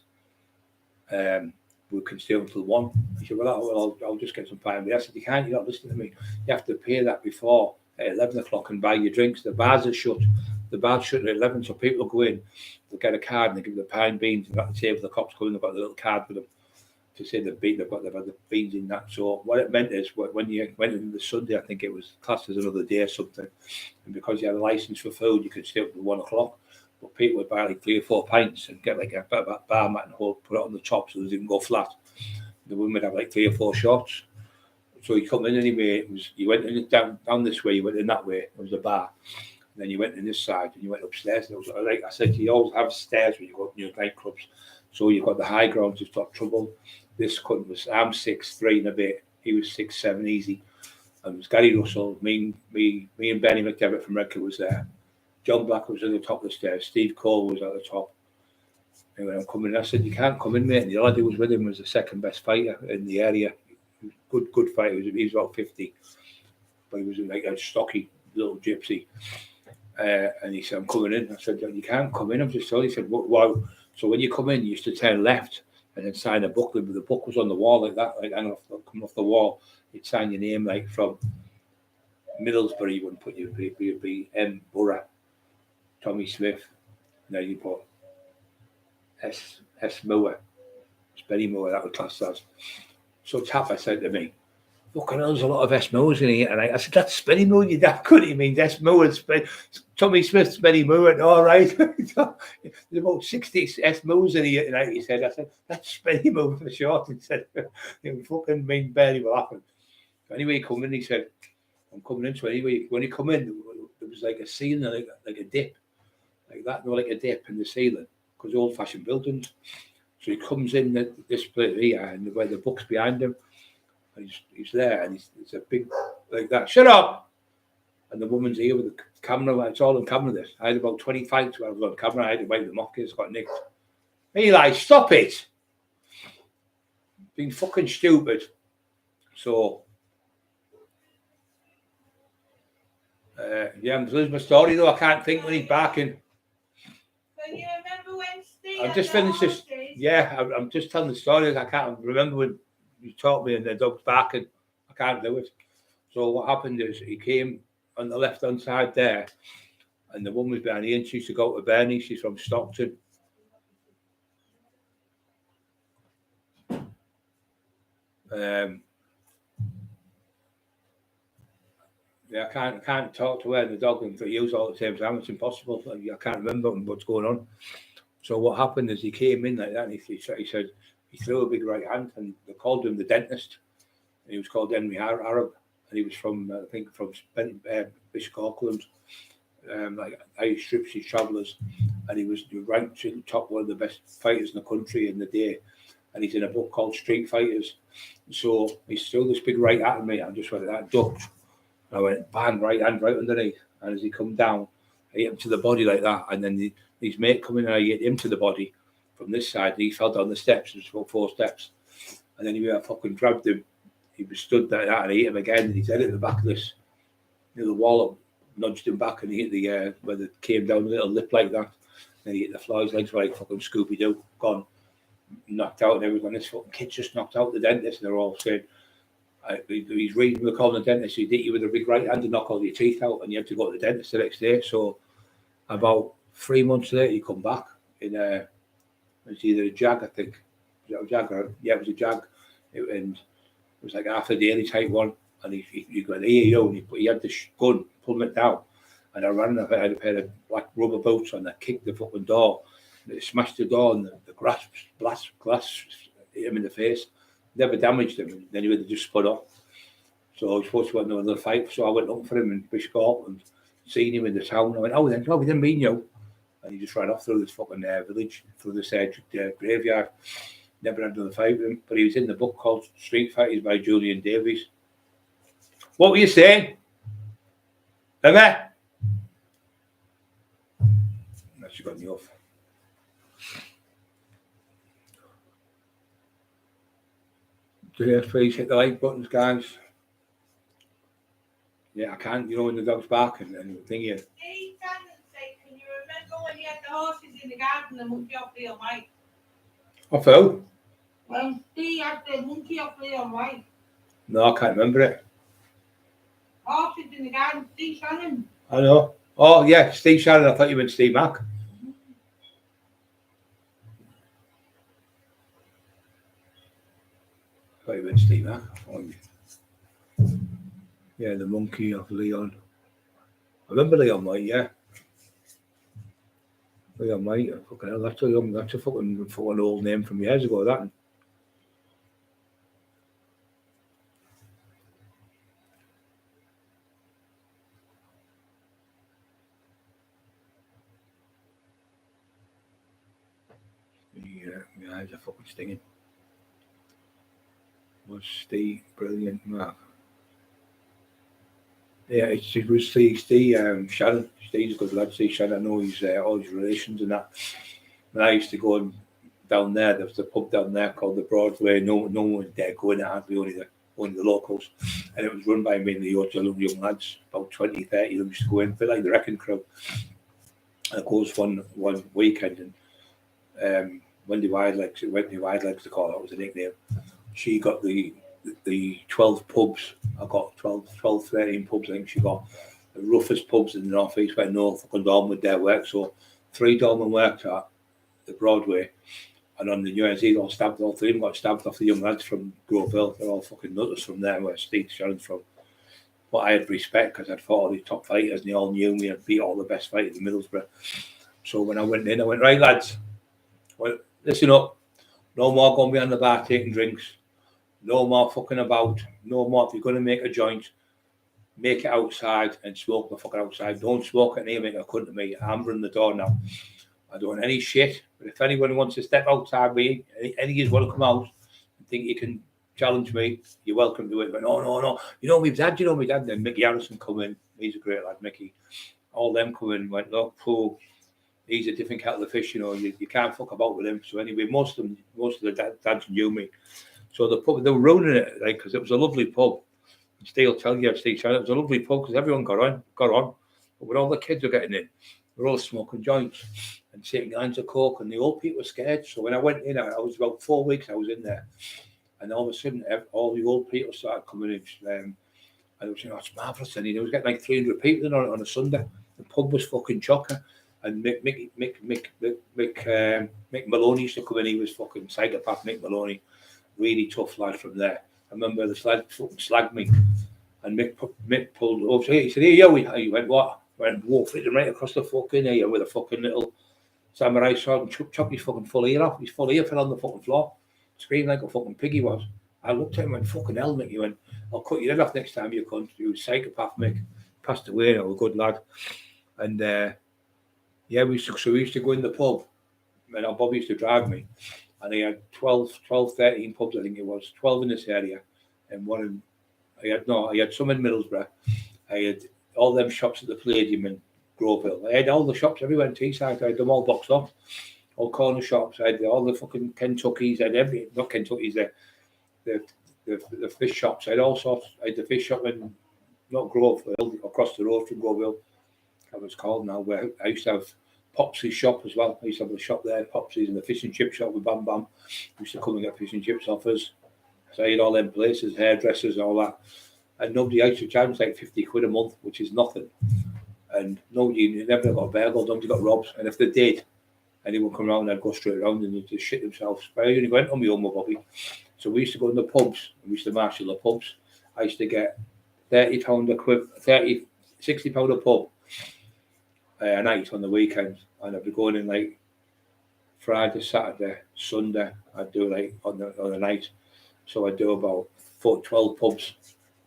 we can stay until 1. He said, well, I'll just get some pine beans. I said, you're not listening to me. You have to pay that before at 11 o'clock and buy your drinks. The bars are shut. The bar's shut at 11, so people go in, they'll get a card and they give them the pine beans. And at the table, the cops come in, they've got the little card with them to say they've had the beans in that. So what it meant is when you went in the Sunday, I think it was classed as another day or something. And because you had a license for food, you could stay up to 1 o'clock. But people would buy like 3 or 4 pints and get like a bar mat and put it on the top so it didn't go flat. The women would have like 3 or 4 shots. So you come in anyway. You went in down this way, you went in that way. It was a bar. And then you went in this side and you went upstairs. And it was like I said, you always have stairs when you go to your nightclubs. So you've got the high ground to stop trouble. This cunt was, I'm 6'3" and a bit. He was 6'7" easy. And it was Gary Russell, me and Benny McDevitt from Redcar was there. John Black was at the top of the stairs. Steve Cole was at the top. And when I'm coming in, I said, you can't come in, mate. And the lad who was with him was the second best fighter in the area. Good fighter. He was about 50. But he was like a stocky little gypsy. And he said, I'm coming in. I said, you can't come in. I'm just told. He said, wow. So when you come in, you used to turn left and then sign a booklet. But the book was on the wall like that, like coming off the wall. You'd sign your name like from Middlesbrough. You wouldn't put you'd be M. Borough, Tommy Smith. And then you put S. Moore. It's Benny Moore, that was classed as. So Tapper said to me, fucking hell, there's a lot of S. Moores in here. And I said, that's Benny Moore, you damn good. He means S. Moore and Tommy Smith's Benny Moore. And all right. There's about 60 S. Moores in here tonight, he said. I said, that's Benny Moore for short. He said, you fucking mean Benny will happen. So anyway, he come in, he said, I'm coming in. So anyway, when he come in, there was like a ceiling, like a dip. Like that, like a dip in the ceiling. Because old-fashioned buildings. So he comes in this place here, and where the book's behind him. And he's there, and it's a big, like that. Shut up! And the woman's here with the camera. It's all on camera, this. I had about 20 fights where I was on camera. I had to wipe them off because it got nicked. Eli, stop it! Being fucking stupid. So, yeah, I'm losing my story, though. I can't think when he's barking. Can you remember when Steve? I've just finished this. Yeah, I'm just telling the stories. I can't remember when you taught me and the dog's barking. I can't do it. So what happened is he came on the left-hand side there, and the woman was behind me, and she used to go to Bernie. She's from Stockton. Yeah, I can't talk to her and the dog and use all at the same time. It's impossible. I can't remember what's going on. So what happened is he came in like that, and he said he threw a big right hand, and they called him the dentist. And he was called Henry Arab, and he was from I think from Bishop Auckland, like Irish Gypsy Travellers, and he was ranked in the top one of the best fighters in the country in the day. And he's in a book called Street Fighters. So he threw this big right at me. I just went like that, ducked. I went bang, right hand right underneath, and as he come down, I hit him to the body like that, and then His mate coming and I hit him to the body from this side. And he fell down the steps. It was about 4 steps. And anyway, I fucking grabbed him. He was stood like that and I hit him again. And he's head at the back of this, the wall, nudged him back and he hit the, where it came down a little lip like that. And he hit the floor. His legs were like fucking Scooby-Doo, gone, knocked out. And everyone, this fucking kid's just knocked out the dentist. And they're all saying, he's reading the call the dentist. He hit you with a big right hand to knock all your teeth out. And you have to go to the dentist the next day. So about 3 months later, he come back in it was either a Jag, I think. Was it a Jag? Yeah, it was a Jag. And it was like half a daily type one. And he went, and he had the gun, pulling it down. And I ran, I had a pair of black rubber boots on. I kicked the fucking door. And it smashed the door, and the glass hit him in the face. Never damaged him. And anyway, they just spun off. So I was supposed to have another fight. So I went up for him in Bishop and seen him in the town. I went, we didn't mean you. And he just ran off through this fucking village, through this graveyard. Never had another fight with him. But he was in the book called Street Fighters by Julian Davies. What were you saying? Emma? That's got me off. Please hit the like buttons, guys. Yeah, I can't, when the dog's barking and thingy. Hey, can you remember when you had the horses in the garden and monkey off Leon White? Off who? When Steve had the monkey off Leon White. No, I can't remember it. Horses in the garden, Steve Shannon. I know. Oh, yeah, Steve Shannon. I thought you meant Steve Mack. I thought you meant Steve Mack. Yeah, the monkey of Leon. I remember Leon White, yeah. Leon White, fucking hell, that's a fucking old name from years ago, that. Yeah, eyes are fucking stinging. Was Steve brilliant, Mark? Yeah, it was Steve Shannon. Steve's a good lad. Steve Shannon, I know he's all his relations and that. And I used to go down there. There was a pub down there called the Broadway. No one would dare go in it, hardly only the locals. And it was run by mainly young lads, about 20, 30 of them used to go in, a bit like the Wrecking Crew. And of course, one weekend, and Wendy Widelegs, to call it was a nickname. She got the 12 pubs. I got 12, 13 pubs. I think she got the roughest pubs in the North East where no fucking doorman dare work. So 3 doormen worked at the Broadway, and on the New Year's Eve, all 3 of them got stabbed off the young lads from Groveville. They're all fucking nutters from there, where Steve Shannon's from. But I had respect because I'd fought all the top fighters and they all knew me. I'd beat all the best fighters in Middlesbrough. So when I went in, I went, right, lads, well, listen up. No more going behind the bar taking drinks. No more fucking about. No more. If you're going to make a joint, make it outside and smoke the fucking outside. Don't smoke it near me. I couldn't me. I'm running the door now. I don't want any shit. But if anyone wants to step outside me, any of you want to come out and think you can challenge me, you're welcome to it. But no. You know my dad. And then Mickey Harrison come in. He's a great lad, Mickey. All them come in and went, look, Paul, he's a different kettle of fish. You can't fuck about with him. So anyway, most of the dads knew me. So the pub, they were ruining it, like, because it was a lovely pub. Steve will tell you, Steve Shannon, it was a lovely pub because everyone got on. But when all the kids were getting in, they were all smoking joints and taking lines of coke, and the old people were scared. So when I went in, I was about 4 weeks I was in there. And all of a sudden, all the old people started coming in. And I was saying, it's marvellous. And he was getting like 300 people in on a Sunday. The pub was fucking chocker. And Mick Maloney used to come in. He was fucking psychopath, Mick Maloney. Really tough lad from there. I remember the lad fucking slagged me. And Mick pulled over. So he said, hey, yo, he went, what? I went, whoa, fitting right across the fucking ear with a fucking little samurai sword and chopped his fucking full ear off. His full ear fell on the fucking floor. Screamed like a fucking pig he was. I looked at him and went, fucking hell, Mick. He went, I'll cut your head off next time you cunt. He was psychopath, Mick. Passed away, a good lad. And yeah, we used to go in the pub. And Bobby used to drive me. And he had 12, 13 pubs, I think it was, 12 in this area. And one in, I had some in Middlesbrough. I had all them shops at the Palladium and Groveville. I had all the shops everywhere in Teesside. I had them all boxed off, all corner shops. I had all the fucking Kentuckys. I had everything. Not Kentuckys. The fish shops. I had all sorts. I had the fish shop in not Groveville, across the road from Groveville. That was called now. Where I used to have Popsy's shop as well. I used to have the shop there, Popsy's, and the fish and chip shop with Bam Bam. I used to come and get fish and chips off us. So I had all them places, hairdressers, and all that. And nobody used to charge like 50 quid a month, which is nothing. And nobody never got burgled, nobody got robbed. And if they did, anyone come around, they'd go straight around and they'd just shit themselves. But I only went on my own with Bobby. So we used to go in the pubs, we used to marshal the pubs. I used to get £30 £60 a pub a night on the weekends. And I'd be going in like Friday, Saturday, Sunday, I'd do like on the night. So I'd do about 12 pubs.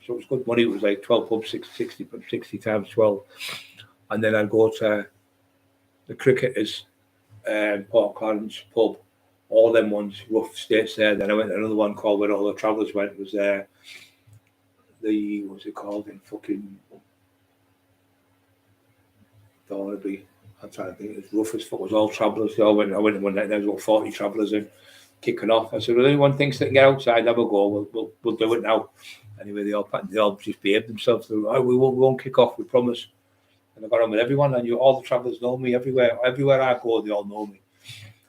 So it was good money. It was like 12 pubs, 60 times 12. And then I'd go to the Cricketers, Port Clarence pub, all them ones, rough states there. Then I went to another one called where all the travellers went, was what's it called in fucking Thornaby. I'm trying to think, it was rough as fuck, it was all travellers. I went in one night, there was about 40 travellers in, kicking off. I said, well, anyone thinks they can get outside, have a go, we'll do it now. Anyway, they all just behaved themselves. They were, we won't kick off, we promise. And I got on with everyone. I knew all the travellers know me everywhere. Everywhere I go, they all know me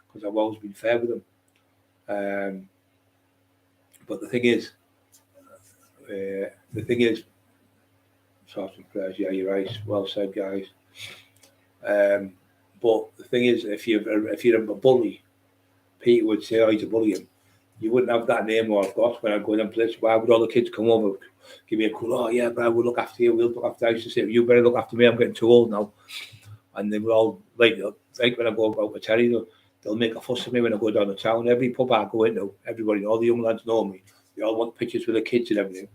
because I've always been fair with them. But the thing is, sort of prayers. Yeah, you're right. Well said, guys. But the thing is, if you're a bully, Peter would say, "Oh, he's a bully." You wouldn't have that name or I've got when I go in and place. Why would all the kids come over, give me a call? Oh yeah, but I will look after you. We'll look after. I used to say, you better look after me. I'm getting too old now. And they were all like when I go out with Terry, they'll make a fuss of me when I go down the town. Every pub I go into, everybody, all the young lads know me. They all want pictures with the kids and everything.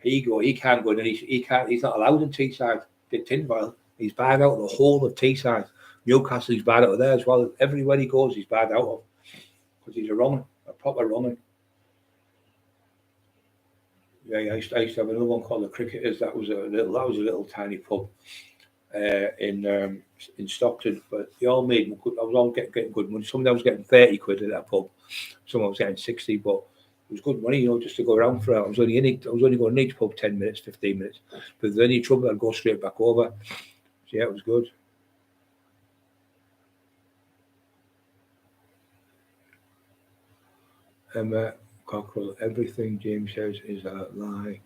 He can't go in, and he's not allowed in Teesside. Did Tinville, he's barred out of the whole of Teesside. Newcastle, he's barred out of there as well. Everywhere he goes, he's barred out of because he's a proper wrong. Yeah, I used to have another one called the Cricketers. That was a little tiny pub in Stockton, but they all made good. I was all getting good money. Some of them was getting 30 quid at that pub. Some was getting 60, but it was good money, just to go around for it. I was only going to each pub 10 minutes, 15 minutes. But if there's any trouble, I'd go straight back over. So yeah, it was good. Cockerill, everything James says is a lie.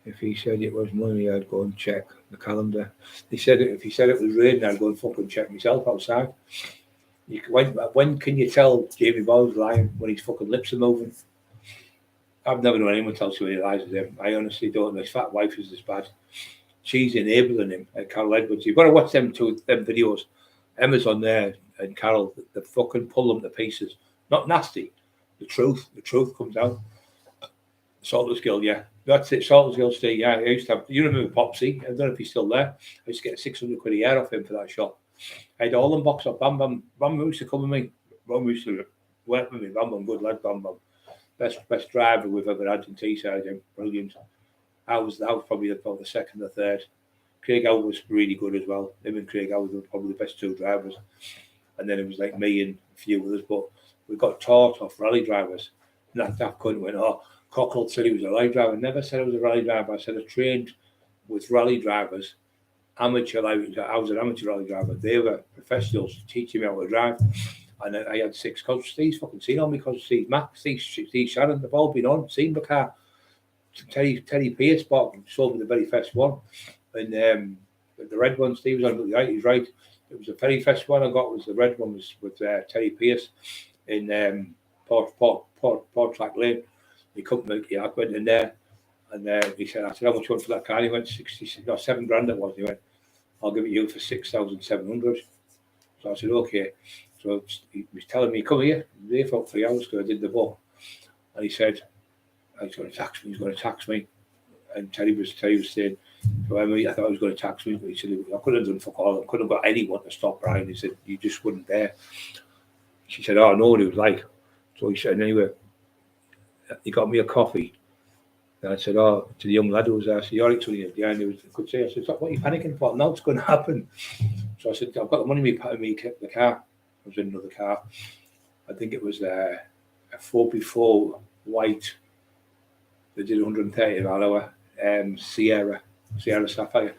If he said it was money, I'd go and check the calendar. If he said it was raining, I'd go and fucking check myself outside. When can you tell Jamie Boyle's lying? When his fucking lips are moving. I've never known anyone tell so many lies as him. I honestly don't know. His fat wife is this bad. She's enabling him, Carol Edwards. You've got to watch them videos. Emma's on there and Carol, they fucking pull them to pieces. Not nasty. The truth comes out. Salter's Guild, yeah. That's it, Salter's Guild Street, yeah. I used to have, you remember Popsy? I don't know if he's still there. I used to get 600 quid a year off him for that shop. I had all them boxed up. Bam Bam used to come with me. Bam used to work with me. Bam, good lad, Bam. Best driver we've ever had in Teesside, him. Brilliant. I was probably about the second or third. Craig Howard was really good as well. Him and Craig Howard were probably the best two drivers. And then it was like me and a few others, but we got taught off rally drivers. And that cunt went, Cockerill said he was a rally driver. I never said I was a rally driver. I said I trained with rally drivers, amateur. I was an amateur rally driver. They were professionals teaching me how to drive. And I had 6 coaches. Steve's fucking seen on me because Steve Mack, Steve Sharon, they've all been on, seen the car. Terry Pierce sold me the very first one. And the red one, Steve was on, he's right. It was the very first one I got was the red one was with Terry Pierce in Port Track Lane. He couldn't make it. I went in there and he said, I said, how much you want for that car? He went, 7 grand it was. He went, I'll give it you for 6,700. So I said, okay. So he was telling me, come here. I was there for 3 hours because I did the book. And he said, he's going to tax me. And Terry was saying, so I thought he was going to tax me, but he said, I couldn't have done fuck all. I couldn't have got anyone to stop Brian. He said, you just wouldn't dare. She said, oh, I know what he was like. So he said, anyway, he got me a coffee. And I said, to the young lad who was there, I said, you're right, Sonny, at the end, he was, could say, I said, what are you panicking for? Now it's going to happen. So I said, I've got the money in me, kept the car. I was in another car. I think it was a 4x4 white. They did 130 an hour, Sierra Sapphire.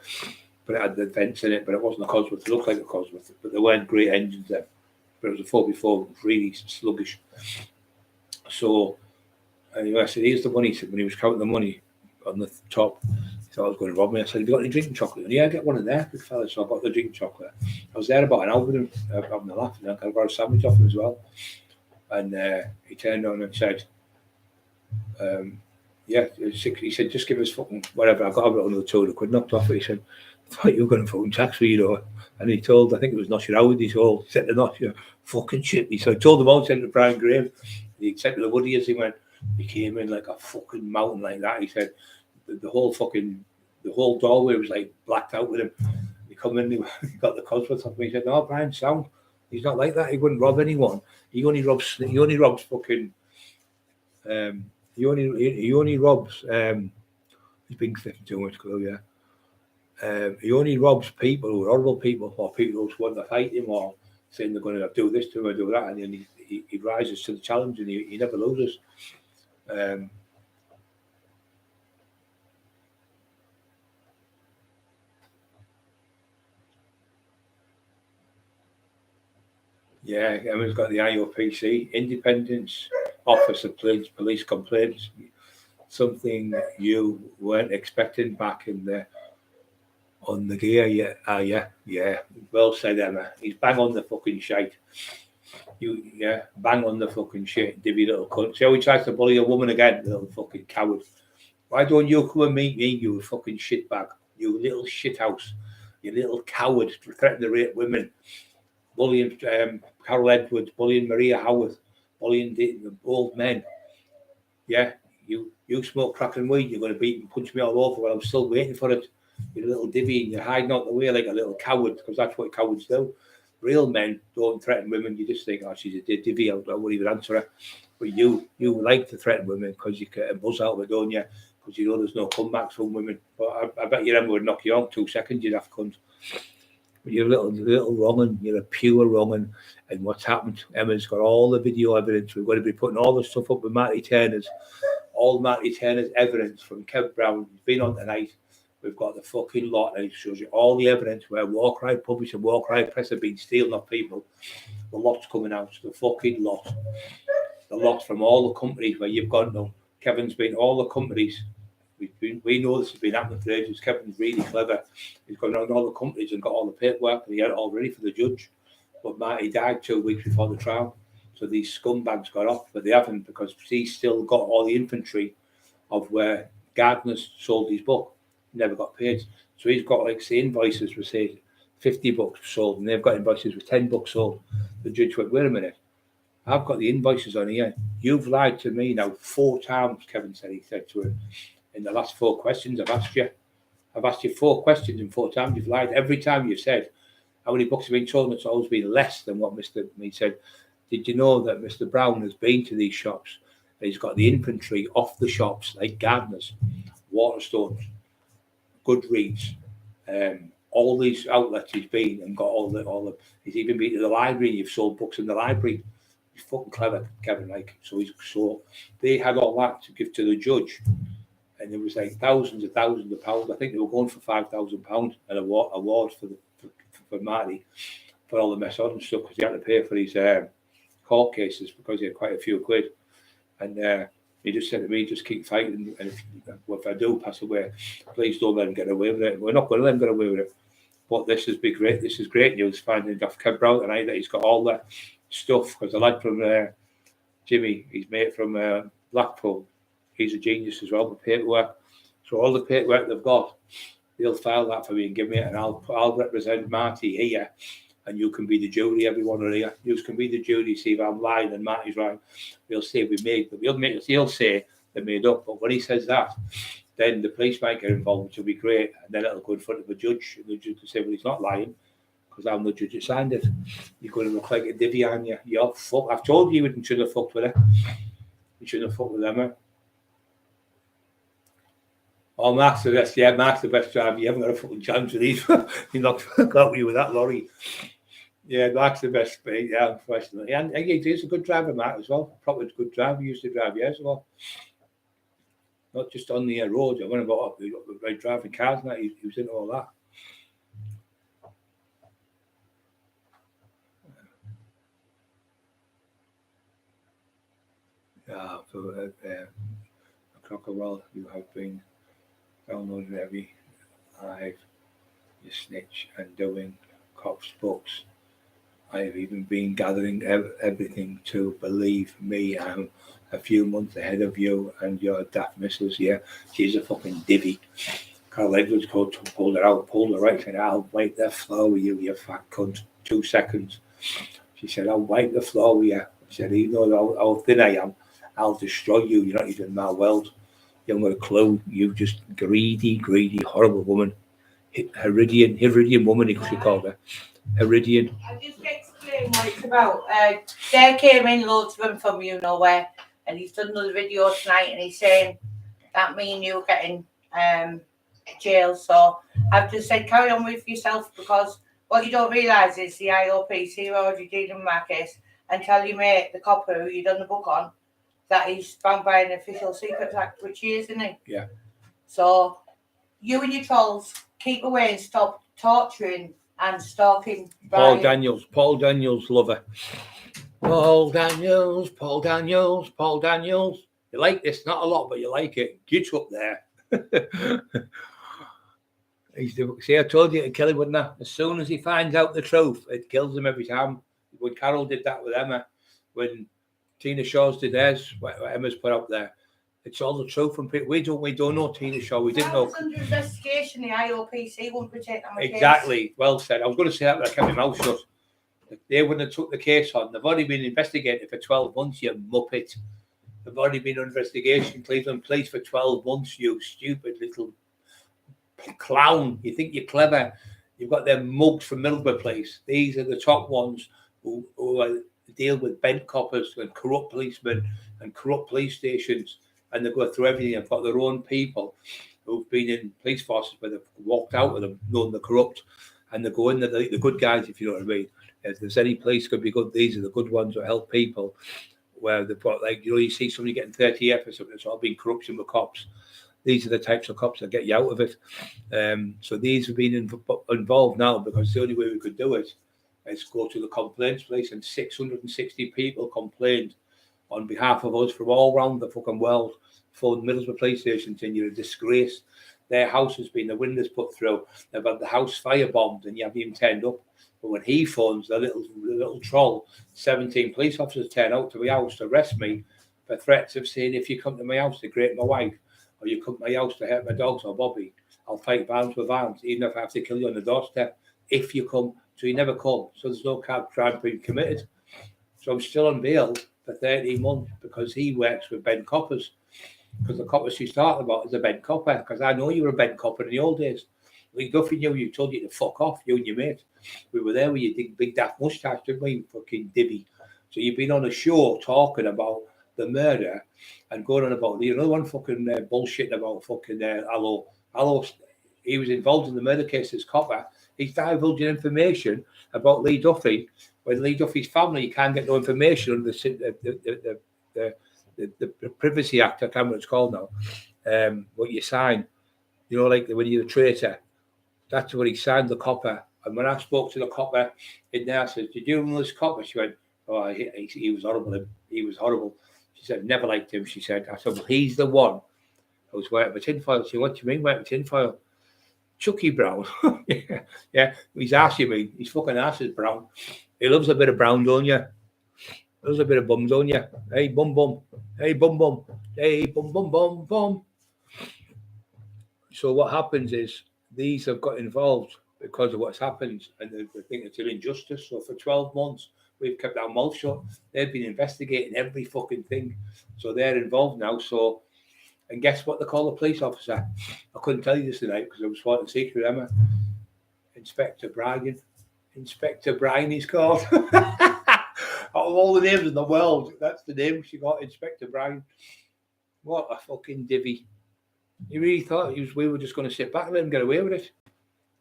But it had the vents in it, but it wasn't a Cosworth. It looked like a Cosworth, but they weren't great engines then. But it was a 4x4, really sluggish. So anyway, I said, here's the money. He said, when he was counting the money on the top, he thought I was going to rob me. I said, have you got any drinking chocolate? And yeah, get one in there, big fella. So I got the drinking chocolate. I was there about an hour with him, having a laugh, and I got a sandwich off him as well. And he turned on and said, he said, just give us fucking whatever. I got about another 200 quid knocked off it. He said, I thought you were going to fucking tax me, And he told, I think it was Nosher Howard, he said to Nosher, fucking shit. So I told them all, sent to Brian Graham. He said to the Woody as he went, he came in like a fucking mountain like that. He said, the whole doorway was like blacked out with him. He come in, he got the Cosworth off me. He said, no, Brian, sound. He's not like that. He wouldn't rob anyone. He only robs fucking, he only robs, he's been sniffing too much glue, yeah. He only robs people who are horrible people, or people who just want to fight him, or saying they're going to do this to him or do that, and then he rises to the challenge and he never loses. Yeah, Emma's got the IOPC, Independence Office of Police Complaints, something you weren't expecting back in the on the gear. Yeah. Well said, Emma. He's bang on the fucking shite. Bang on the fucking shit, divvy little cunt. See how he tries to bully a woman again, little fucking coward. Why don't you come and meet me, you fucking shitbag, you little shithouse, you little coward, threatening to rape women, bullying Carol Edwards, bullying Maria Howard, bullying the old men. Yeah, you smoke crack and weed, you're going to beat and punch me all over while I'm still waiting for it. You little divvy, and you're hiding out the way like a little coward, because that's what cowards do. Real men don't threaten women. You just think, oh, she's a divvy, I won't even answer her. But you like to threaten women because you get a buzz out of it, don't you? Because you know there's no comebacks from women. But I bet your Emma would knock you out 2 seconds, you'd have cunt. But you're a little wrong, you're a pure wrong. And what's happened, Emma's got all the video evidence. We're going to be putting all the stuff up with Marty Turner's evidence from Kev Brown. He's been on tonight. We've got the fucking lot, and it shows you all the evidence where Warcry Publish and Warcry Press have been stealing off people. The lot's coming out, the fucking lot. The lot from all the companies where you've gone now. Kevin's been all the companies. We know this has been happening for ages. Kevin's really clever. He's gone around all the companies and got all the paperwork, and he had it all ready for the judge. But Marty died 2 weeks before the trial. So these scumbags got off, but they haven't, because he's still got all the inventory of where Gardner's sold his book. Never got paid. So he's got, like, say, invoices with, say, 50 books sold, and they've got invoices with 10 books sold. The judge went, wait a minute, I've got the invoices on here. You've lied to me now 4 times, Kevin said. He said to him, in the last 4 questions I've asked you. I've asked you 4 questions, and 4 times you've lied. Every time you've said, how many books have been sold? And it's always been less than what Mr. Me said. Did you know that Mr. Brown has been to these shops? He's got the inventory off the shops, like Gardner's, Waterstones, Goodreads, all these outlets he's been and got all the. He's even been to the library. You've sold books in the library. He's fucking clever, Kevin. Like, so they had all that to give to the judge, and there was like thousands of pounds. I think they were going for £5,000 an award for Marty for all the mess on and stuff, because he had to pay for his court cases because he had quite a few quid. And he just said to me, just keep fighting, and if I do pass away, please don't let him get away with it. We're not going to let him get away with it. But this has been great. This is great news, finding off Kev Brown tonight that he's got all that stuff, because the lad from Jimmy, his mate from Blackpool, he's a genius as well with paperwork. So all the paperwork they've got, they'll file that for me and give me it, and I'll represent Marty here, and you can be the jury, everyone here. You can be the jury, see if I'm lying and Marty's right. We'll say we made, but he'll say they made up. But when he says that, then the police might get involved, which will be great, and then it'll go in front of a judge, and the judge will say, well, he's not lying, because I'm the judge that signed it. You're going to look like a divvy, aren't you? You're fuck. I've told you shouldn't have fucked with her. You shouldn't have fucked with Emma. Oh, Mark's the best. Yeah, Mark's the best driver. You haven't got a fucking chance with these. You're not got you with that lorry. Yeah, Mark's the best. Yeah, unfortunately. And he's a good driver, Mark, as well. Probably a good driver. He used to drive years ago. Not just on the road. I went about like driving cars and that. He was into all that. Yeah, for Cockerill, you have been downloading every live, you snitch and doing cops' books. I have even been gathering everything to believe me. I'm a few months ahead of you and your daft missus. Yeah, she's a fucking divvy. Carl Edwards pulled her out, pulled her right, said, I'll wipe the floor with you, you fat cunt. 2 seconds. She said, I'll wipe the floor with you. She said, even though how thin I am, I'll destroy you. You're not even in my world. You haven't got a clue. You just greedy, horrible woman. Heridian woman, he called her. Heridian. I'll just explain what it's about. There came in loads of them from you know where, and he's done another video tonight, and he's saying that me and you are getting jail. So I've just said carry on with yourself, because what you don't realise is the IOPC are already dealing with my case, and tell your mate, the cop who you done the book on, that he's bound by an Official Secrets Act, which he is, isn't he? Yeah. So you and your trolls keep away and stop torturing and stalking Paul Daniels lover. Paul Daniels. You like this? Not a lot, but you like it. Get up there. See, I told you to kill him, wouldn't I? As soon as he finds out the truth, it kills him every time. When Carol did that with Emma, when Tina Shaw's did theirs, what Emma's put out there, it's all the truth from people. We don't know Tina Shaw. We didn't know. Under investigation, the IOPC wouldn't protect them. Exactly. Well said. I was going to say that, but I kept my mouth shut. They wouldn't have took the case on. They've already been investigated for 12 months, you muppet. They've already been on investigation, Cleveland Police, for 12 months, you stupid little clown. You think you're clever. You've got them mugs from Middlesbrough Police. These are the top ones who deal with bent coppers and corrupt policemen and corrupt police stations. And they go through everything. They've got their own people who've been in police forces, but they've walked out with them, knowing they're corrupt. And they go in, the good guys, if you know what I mean. If there's any police could be good, these are the good ones that help people. Where they've got, like, you know, you see somebody getting 30F or something, it's all been corruption with cops. These are the types of cops that get you out of it. So these have been involved now, because the only way we could do it is go to the complaints place, and 660 people complained on behalf of us from all around the fucking world, phoned Middlesbrough police station saying you're a disgrace. Their house has been, the windows put through, they've had the house firebombed, and you haven't even turned up. But when he phones, the little troll, 17 police officers turn out to my house to arrest me for threats of saying, if you come to my house to grate my wife, or you come to my house to hurt my dogs or Bobby, I'll fight arms with arms, even if I have to kill you on the doorstep, if you come. So he never come. So there's no crime being committed. So I'm still on bail for 13 months because he works with bent coppers. Because the coppers she's talking about is a bent copper. Because I know you were a bent copper in the old days. Lee Duffy knew you, told you to fuck off, you and your mate. We were there with your big daft moustache, didn't we, fucking divvy? So you've been on a show talking about the murder and going on about the another one fucking bullshit about fucking Allo. He was involved in the murder case as copper. He's divulging information about Lee Duffy. When Lee Duffy's family can't get no information under the Privacy Act, I can't remember what it's called now. What you sign, you know, like when you're a traitor. That's what he signed, the copper. And when I spoke to the copper in there, I said, did you know this copper? She went, oh, he was horrible. He was horrible. She said, never liked him, she said. I said, well, he's the one who's wearing my tinfoil. She said, what do you mean wearing my tinfoil? Chucky Brown. yeah. He's ass, you mean. His fucking ass is brown. He loves a bit of brown, don't you? Loves a bit of bum, don't you? Hey, bum, bum. Hey, bum, bum. Hey, bum, bum, bum, bum. So what happens is these have got involved because of what's happened, and they think it's an injustice. So for 12 months, we've kept our mouth shut. They've been investigating every fucking thing. So they're involved now. So, and guess what they call the police officer? I couldn't tell you this tonight because I was sworn secret, Emma. Inspector Brian. Inspector Brian, he's called. Of all the names in the world, that's the name she got, Inspector Brian. What a fucking divvy. He really thought we were just going to sit back and let him get away with it.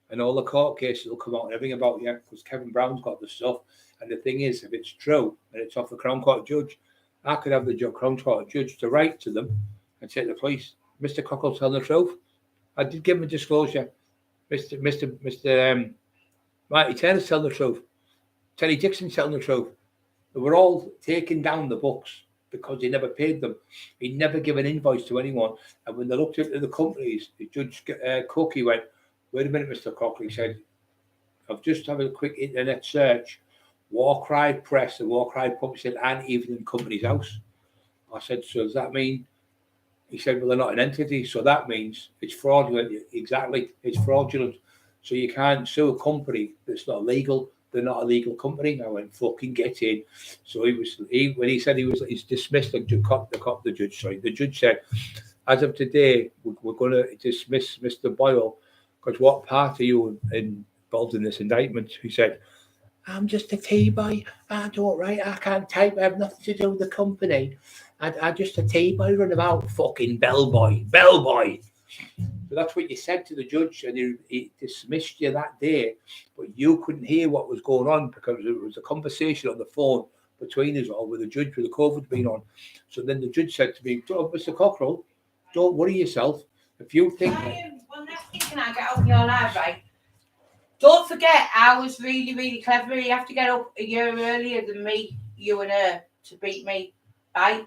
And all the court cases will come out and everything about you because Kevin Brown's got the stuff. And the thing is, if it's true and it's off the Crown Court judge, I could have the Crown Court judge to write to them and say to the police, Mr. Cockerill's telling the truth. I did give him a disclosure. Mr. Marty Turner's telling the truth. Terry Dixon's telling the truth. They were all taking down the books because he never paid them. He never gave an invoice to anyone. And when they looked into the companies, the Judge Cookie went, wait a minute, Mr. Cockerill, he said, I've just had a quick internet search. War Cry Press and War Cry Pub said, and even in company's house. I said, so does that mean? He said, well, they're not an entity. So that means it's fraudulent. Exactly. It's fraudulent. So you can't sue a company that's not legal. They're not a legal company. I went, fucking get in. So when he said he's dismissed the judge said, as of today, we're going to dismiss Mr. Boyle because what part are you involved in this indictment? He said, I'm just a T-boy. I don't write. I can't type. I have nothing to do with the company. I'm just a T-boy running about. Fucking bellboy. So that's what you said to the judge, and he dismissed you that day. But you couldn't hear what was going on because it was a conversation on the phone between us all with the judge with the COVID being on. So then the judge said to me, Mr. Cockerill, don't worry yourself. If you think... One last thing, can I get out of your life, right? Don't forget, I was really, really clever. You have to get up a year earlier than me, you and her, to beat me, right?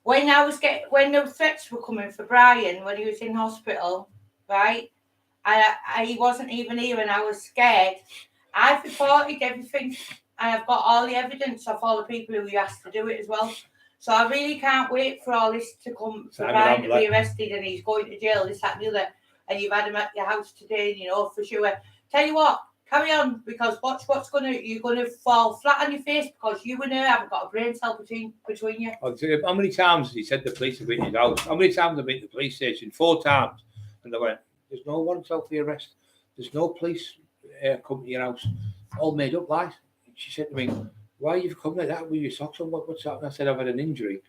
When the threats were coming for Brian, when he was in hospital, right? He wasn't even here and I was scared. I've reported everything and I've got all the evidence of all the people who you asked to do it as well. So I really can't wait for all this to come, for Brian to be arrested and he's going to jail, this, that and the other. And you've had him at your house today, you know, for sure. Tell you what, carry on, because you're gonna fall flat on your face because you and her haven't got a brain cell between you. How many times he said the police have been in his house? How many times have been to the police station? 4 times. And they went, there's no warrant out for the arrest. There's no police come to your house. All made up lies. She said to me, why are you coming like that with your socks on? What's happening? I said, I've had an injury,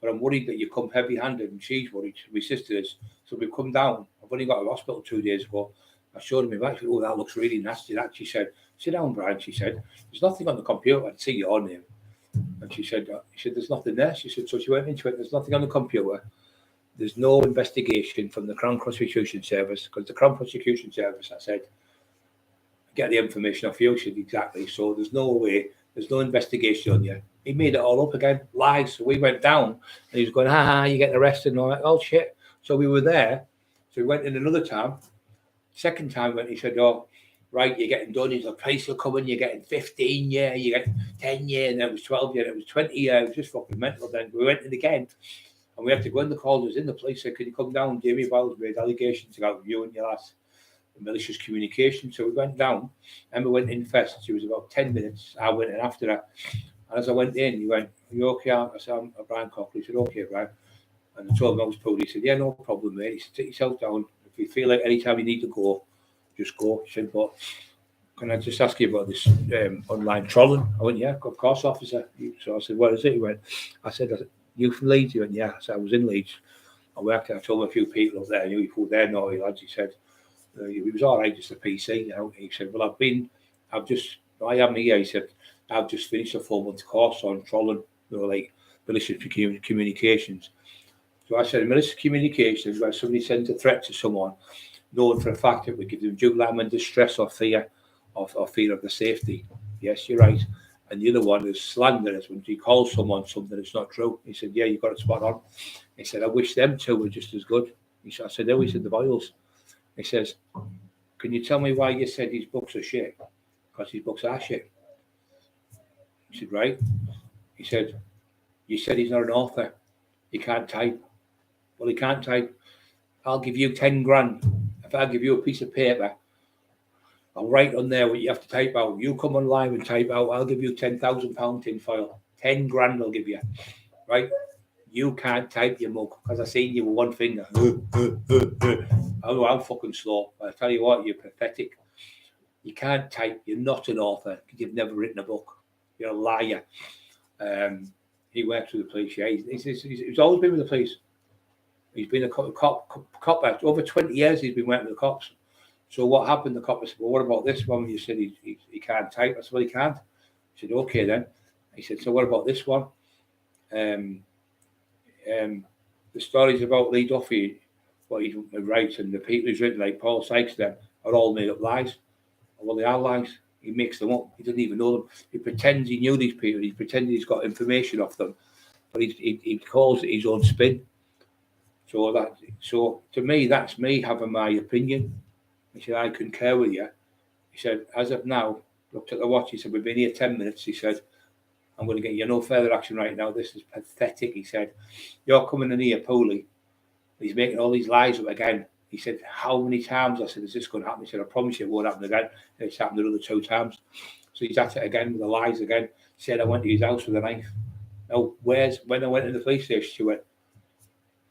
but I'm worried that you come heavy-handed, and she's worried. My sister is. So we've come down. I've only got to the hospital 2 days ago. I showed him my back. Oh, that looks really nasty. That, she said, sit down, Brian. She said, there's nothing on the computer. I'd see your name. And she said, there's nothing there. She said, so she went into it. There's nothing on the computer. There's no investigation from the Crown Prosecution Service, because the Crown Prosecution Service, I said, get the information off you. She said, exactly. So there's no way. There's no investigation on you. He made it all up again. Lies. So we went down and he was going, you're getting arrested. And all that. Oh, shit. So we were there. So we went in another time. Second time when he said, oh, right, you're getting done. He's like, price will come in, you're getting 15 year, you get 10 year, and then it was 12 year, it was 20 year. It was just fucking mental. Then we went in again, and we had to go in. The call was in the police said, can you come down? Jamie Boyle's made allegations about you and your lass, malicious communication. So we went down, and we went in first. She was about 10 minutes. I went in after her. And as I went in, he went, are you okay? I said, I'm Brian Cockerill. He said, okay, Brian. And I told him I was pulled. He said, yeah, no problem, mate. He said, take yourself down. If you feel like anytime you need to go, just go. He said, but can I just ask you about this online trolling? I went, yeah, of course, officer. So I said, what is it? He went, I said, you from Leeds? He went, yeah. I said, I was in Leeds. I worked there. I told him a few people up there. I knew he thought they're naughty lads. He said, he was all right, just a PC. You know? He said, well, I am here. He said, I've just finished a 4-month course on trolling, like malicious communications. So I said, malicious communications, where somebody sends a threat to someone, knowing for a fact that we give them due alarm and distress or fear, or fear of their safety. Yes, you're right. And the other one is slanderous, when he calls someone something that's not true. He said, yeah, you got it spot on. He said, I wish them two were just as good. I said, no, he said, the Boyles. He says, can you tell me why you said his books are shit? Because his books are shit. He said, right. He said, you said he's not an author. He can't type. Well, he can't type. I'll give you 10 grand. If I give you a piece of paper, I'll write on there what you have to type out. You come online and type out, I'll give you £10,000 tin foil. 10 grand I'll give you. Right? You can't type, your mug, because I seen you with one finger. Oh, I'm fucking slow. I tell you what, you're pathetic. You can't type. You're not an author because you've never written a book. You're a liar. He works with the police. Yeah, he's always been with the police. He's been a cop over 20 years. He's been working with the cops. So what happened? The cop said, well, what about this one? You said he can't type. I said, well, he can't. He said, okay then. He said, so what about this one? The stories about Lee Duffy, what he writes, and the people he's written, like Paul Sykes, them are all made up lies. Well, they are lies. He makes them up. He doesn't even know them. He pretends he knew these people. He pretends he's got information off them, but he calls it his own spin. So to me, that's me having my opinion. He said, I concur with you. He said, as of now, looked at the watch. He said, we've been here 10 minutes. He said, I'm going to get you no further action right now. This is pathetic. He said, you're coming in here, Poley. He's making all these lies up again. He said, how many times? I said, is this going to happen? He said, I promise you it won't happen again. And it's happened another 2 times. So he's at it again with the lies again. He said, I went to his house with a knife. Now, when I went to the police station, she went,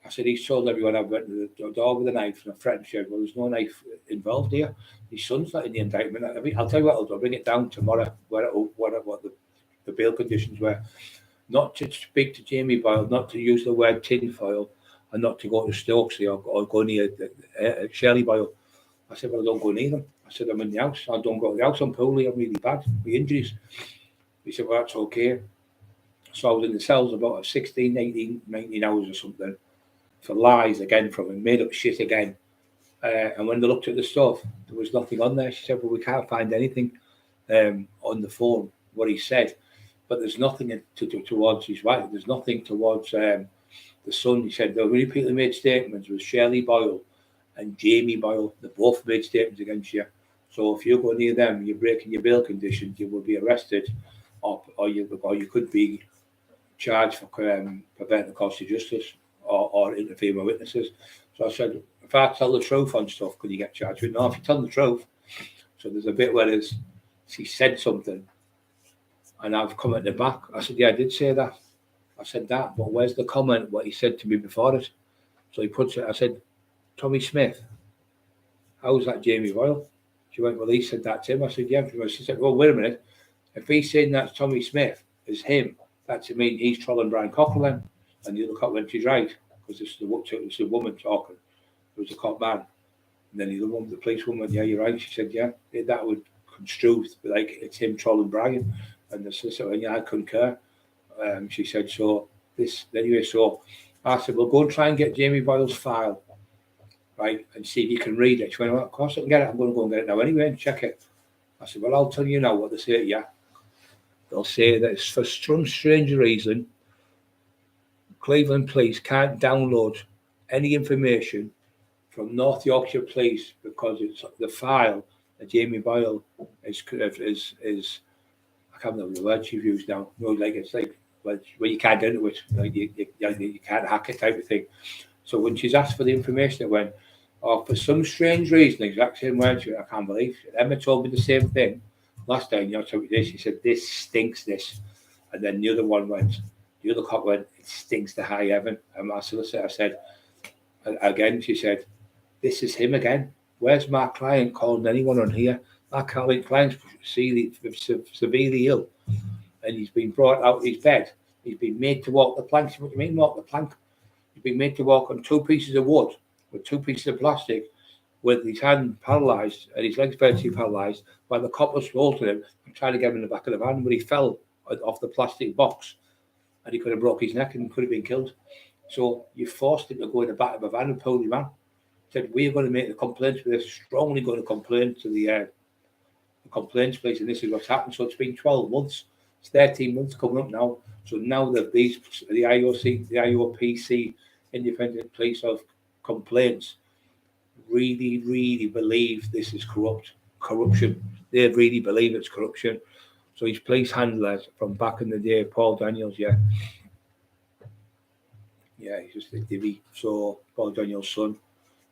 I said, he's told everyone I went to the door with a knife, and a friend said, well, there's no knife involved here. His son's not in the indictment. I'll tell you what, I'll bring it down tomorrow, what the bail conditions were. Not to speak to Jamie Boyle, not to use the word tinfoil, and not to go to Stokesy or go near Shirley Boyle. I said, well, I don't go near them. I said, I'm in the house. I don't go to the house. I'm poorly. I'm really bad. My injuries. He said, well, that's okay. So I was in the cells about 16, 18, 19 hours or something for lies again from him, made up shit again. And when they looked at the stuff, there was nothing on there. She said, well, we can't find anything on the phone, what he said. But there's nothing towards his wife. There's nothing towards the son. He said, the only people who made statements was Shirley Boyle and Jamie Boyle. They both made statements against you. So if you go near them, you're breaking your bail conditions, you will be arrested, or you could be charged for preventing the cost of justice or interfering with witnesses. So I said, if I tell the truth on stuff, could you get charged with it? No, if you tell the truth. So there's a bit where she said something, and I've come at the back. I said, yeah, I did say that. I said that, but where's the comment, what he said to me before it? So he puts it, I said, Tommy Smith, how's that Jamie Boyle? She went, well, he said that to him. I said, yeah. She said, well, wait a minute. If he's saying that's Tommy Smith, is him, that to mean he's trolling Brian Cockerill. And the other cop went, she's right, because it's the woman talking. It was a cop man. And then the other one, the police woman, yeah, you're right. She said, yeah, that would construe like it's him trolling Brian. And the solicitor, yeah, I concur. She said, so I said, well, go and try and get Jamie Boyle's file, right, and see if you can read it. She went, well, of course I can get it. I'm going to go and get it now anyway and check it. I said, well, I'll tell you now what they say to you. They'll say that it's for some strange reason, Cleveland Police can't download any information from North Yorkshire Police because it's the file that Jamie Boyle is I can't remember the word she's used now. No, like it's like where you can't get into it, like you can't hack it type of thing. So when she's asked for the information, it went, oh, for some strange reason, exact same words. I can't believe it. Emma told me the same thing last time. You know, told me this. She said, "This stinks." This, and then the other one went. The other cop went, "It stinks to high heaven." And my solicitor said, again, she said, "This is him again. Where's my client calling anyone on here? My client's severely ill, and he's been brought out of his bed. He's been made to walk the plank." What do you mean, walk the plank? He's been made to walk on 2 pieces of wood with 2 pieces of plastic, with his hand paralysed and his legs virtually paralysed, while the cop was holding him and trying to get him in the back of the van, but he fell off the plastic box, and he could have broke his neck and could have been killed. So you forced him to go in the back of a van and pull him out. Said, we're going to make the complaints. We're strongly going to complain to the complaints place, and this is what's happened. So it's been 12 months. It's 13 months coming up now. So now that the IOPC, Independent Police of Complaints, really believe this is corruption. They really believe it's corruption. So his police handlers from back in the day, Paul Daniels, yeah, he's just a divvy. So Paul Daniels' son,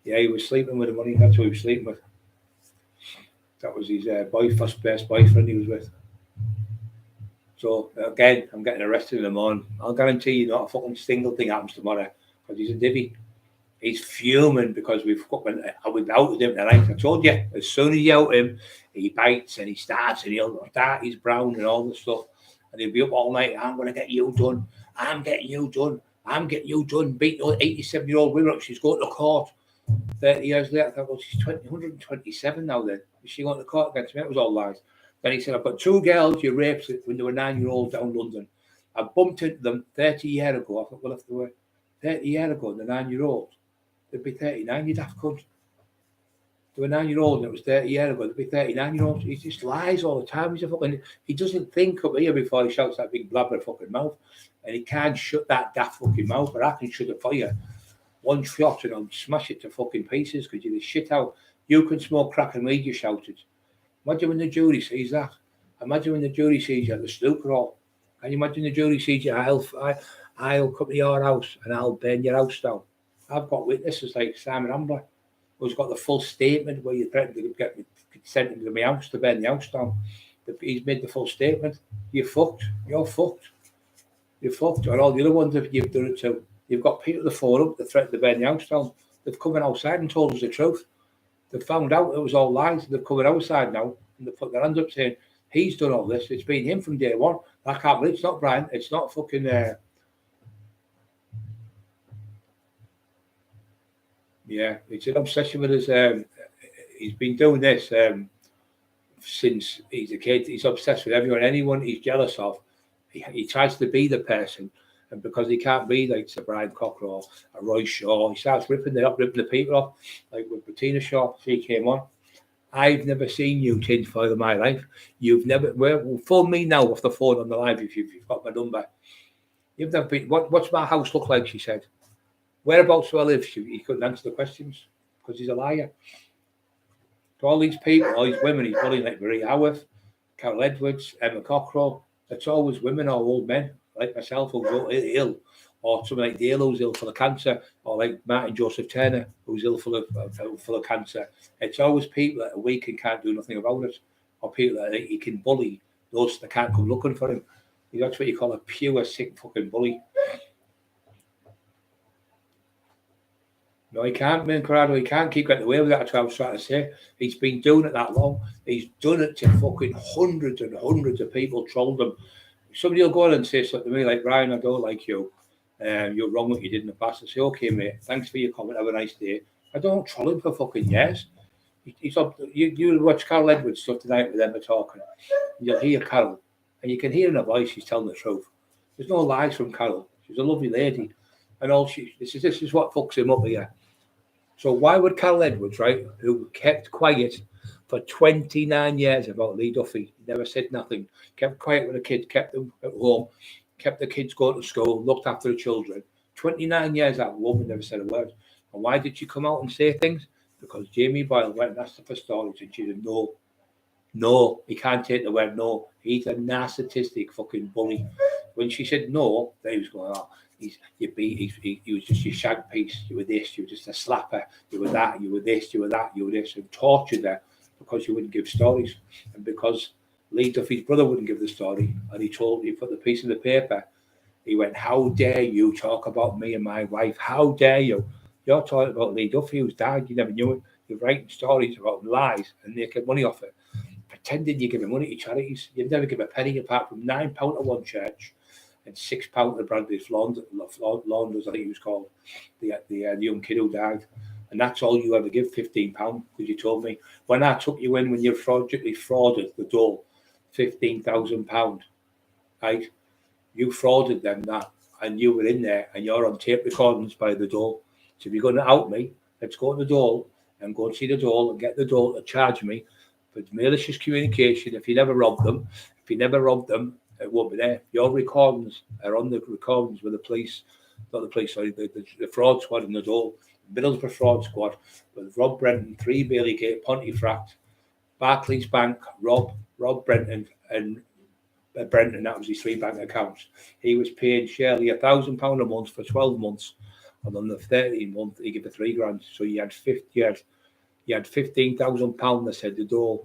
yeah, he was sleeping with him. That's who he was sleeping with. That was his first best boyfriend he was with. So again, I'm getting arrested in the morning. I'll guarantee you not a fucking single thing happens tomorrow because he's a divvy. He's fuming because we've outed him tonight. I told you, as soon as you out him, he bites and he starts and he'll start his brown and all the stuff. And he'll be up all night. I'm going to get you done. I'm getting you done. I'm getting you done, beating 87-year-old women up. She's going to court. 30 years later, I thought, well, she's 127 now then. Is she going to court against me? It was all lies. Then he said, I've got 2 girls you raped when they were 9-year-olds down London. I bumped into them 30 years ago. I thought, well, if they were 30 years ago and they're 9-year-olds, they'd be 39. You'd have cunt. They were 9-year-olds and it was 30 years ago. They'd be 39-year-olds. He just lies all the time. He doesn't think up here before he shouts that big blabber fucking mouth. And he can't shut that daft fucking mouth, but I can shut it for you. One shot and I'll smash it to fucking pieces because you're the shit out. You can smoke crack and weed, you shouted. Imagine when the jury sees that. Imagine when the jury sees you at the snooker hall. Can you imagine the jury sees you? I'll come to your house and I'll burn your house down. I've got witnesses like Simon Ambler, who's got the full statement where you threatened to get me sent into my house to burn the house down. He's made the full statement. You're fucked. You're fucked. You're fucked. And all the other ones that you've done it to. You've got people at the forum that threatened to burn the house down. They've come outside and told us the truth. They've found out it was all lies. They've come outside now and they've put their hands up saying, he's done all this. It's been him from day one. I can't believe it's not Brian. It's not fucking... Yeah, it's an obsession with his... he's been doing this since he's a kid. He's obsessed with everyone. Anyone he's jealous of, he tries to be the person. And because he can't be like Sir Brian Cockerill or Roy Shaw, he starts ripping the people off, like with Bettina Shaw. She came on. I've never seen you change for my life. You've never. Well, phone me now off the phone on the live if you've got my number. You've never been. What's my house look like? She said. Whereabouts do I live? He couldn't answer the questions because he's a liar. To all these people, all these women, he's bullying like Marie Howarth, Carol Edwards, Emma Cockerill. It's always women or old men like myself who's ill, or somebody like Dale who's ill full of cancer, or like Martin Joseph Turner who's ill full of cancer. It's always people that are weak and can't do nothing about it, or people that he can bully those that can't come looking for him. That's what you call a pure sick fucking bully. No, he can't, man, Corrado. He can't keep getting away with that. That's what I was trying to say. He's been doing it that long. He's done it to fucking hundreds and hundreds of people, trolled them. Somebody will go on and say something to me like, Brian, I don't like you. You're wrong what you did in the past. I say, okay, mate, thanks for your comment. Have a nice day. I don't troll him for fucking years. He's up. You'll watch Carol Edwards stuff tonight with them talking. You'll hear Carol, and you can hear in her voice she's telling the truth. There's no lies from Carol. She's a lovely lady. And all this is what fucks him up here. So why would Carol Edwards, right, who kept quiet for 29 years about Lee Duffy, never said nothing, kept quiet with the kids, kept them at home, kept the kids going to school, looked after the children. 29 years that woman never said a word. And why did she come out and say things? Because Jamie Boyle went and asked her for stories and she said, no, he can't take the word no. He's a narcissistic fucking bully. When she said no, they was going, he was just your shag piece. You were this, you were just a slapper. You were that, you were this, you were that, you were this. And tortured her because you wouldn't give stories. And because Lee Duffy's brother wouldn't give the story. And he put the piece in the paper. He went, how dare you talk about me and my wife? How dare you? You're talking about Lee Duffy who's died. You never knew it. You're writing stories about lies and making money off it. Pretending you're giving money to charities. You've never given a penny apart from £9 to one church and £6 to Bradley's Launders, I think he was called, the young kid who died. And that's all you ever give, £15, because you told me. When I took you in, when you fraudulently frauded the dole, £15,000, right? You frauded them that, and you were in there, and you're on tape recordings by the dole. So if you're going to out me, let's go to the dole and go and see the dole and get the dole to charge me for malicious communication. If you never robbed them, it won't be there. Your recordings are on the recordings with the police, not the police, sorry, the fraud squad in the dole, Middlesbrough fraud squad with Rob Brenton, 3 Baileygate, Pontefract, Barclays Bank, Rob Brenton, and Brenton, that was his 3 bank accounts. He was paying Shirley £1,000 a month for 12 months, and on the 13th month he gave her £3,000. So you had £15,000. They said the door.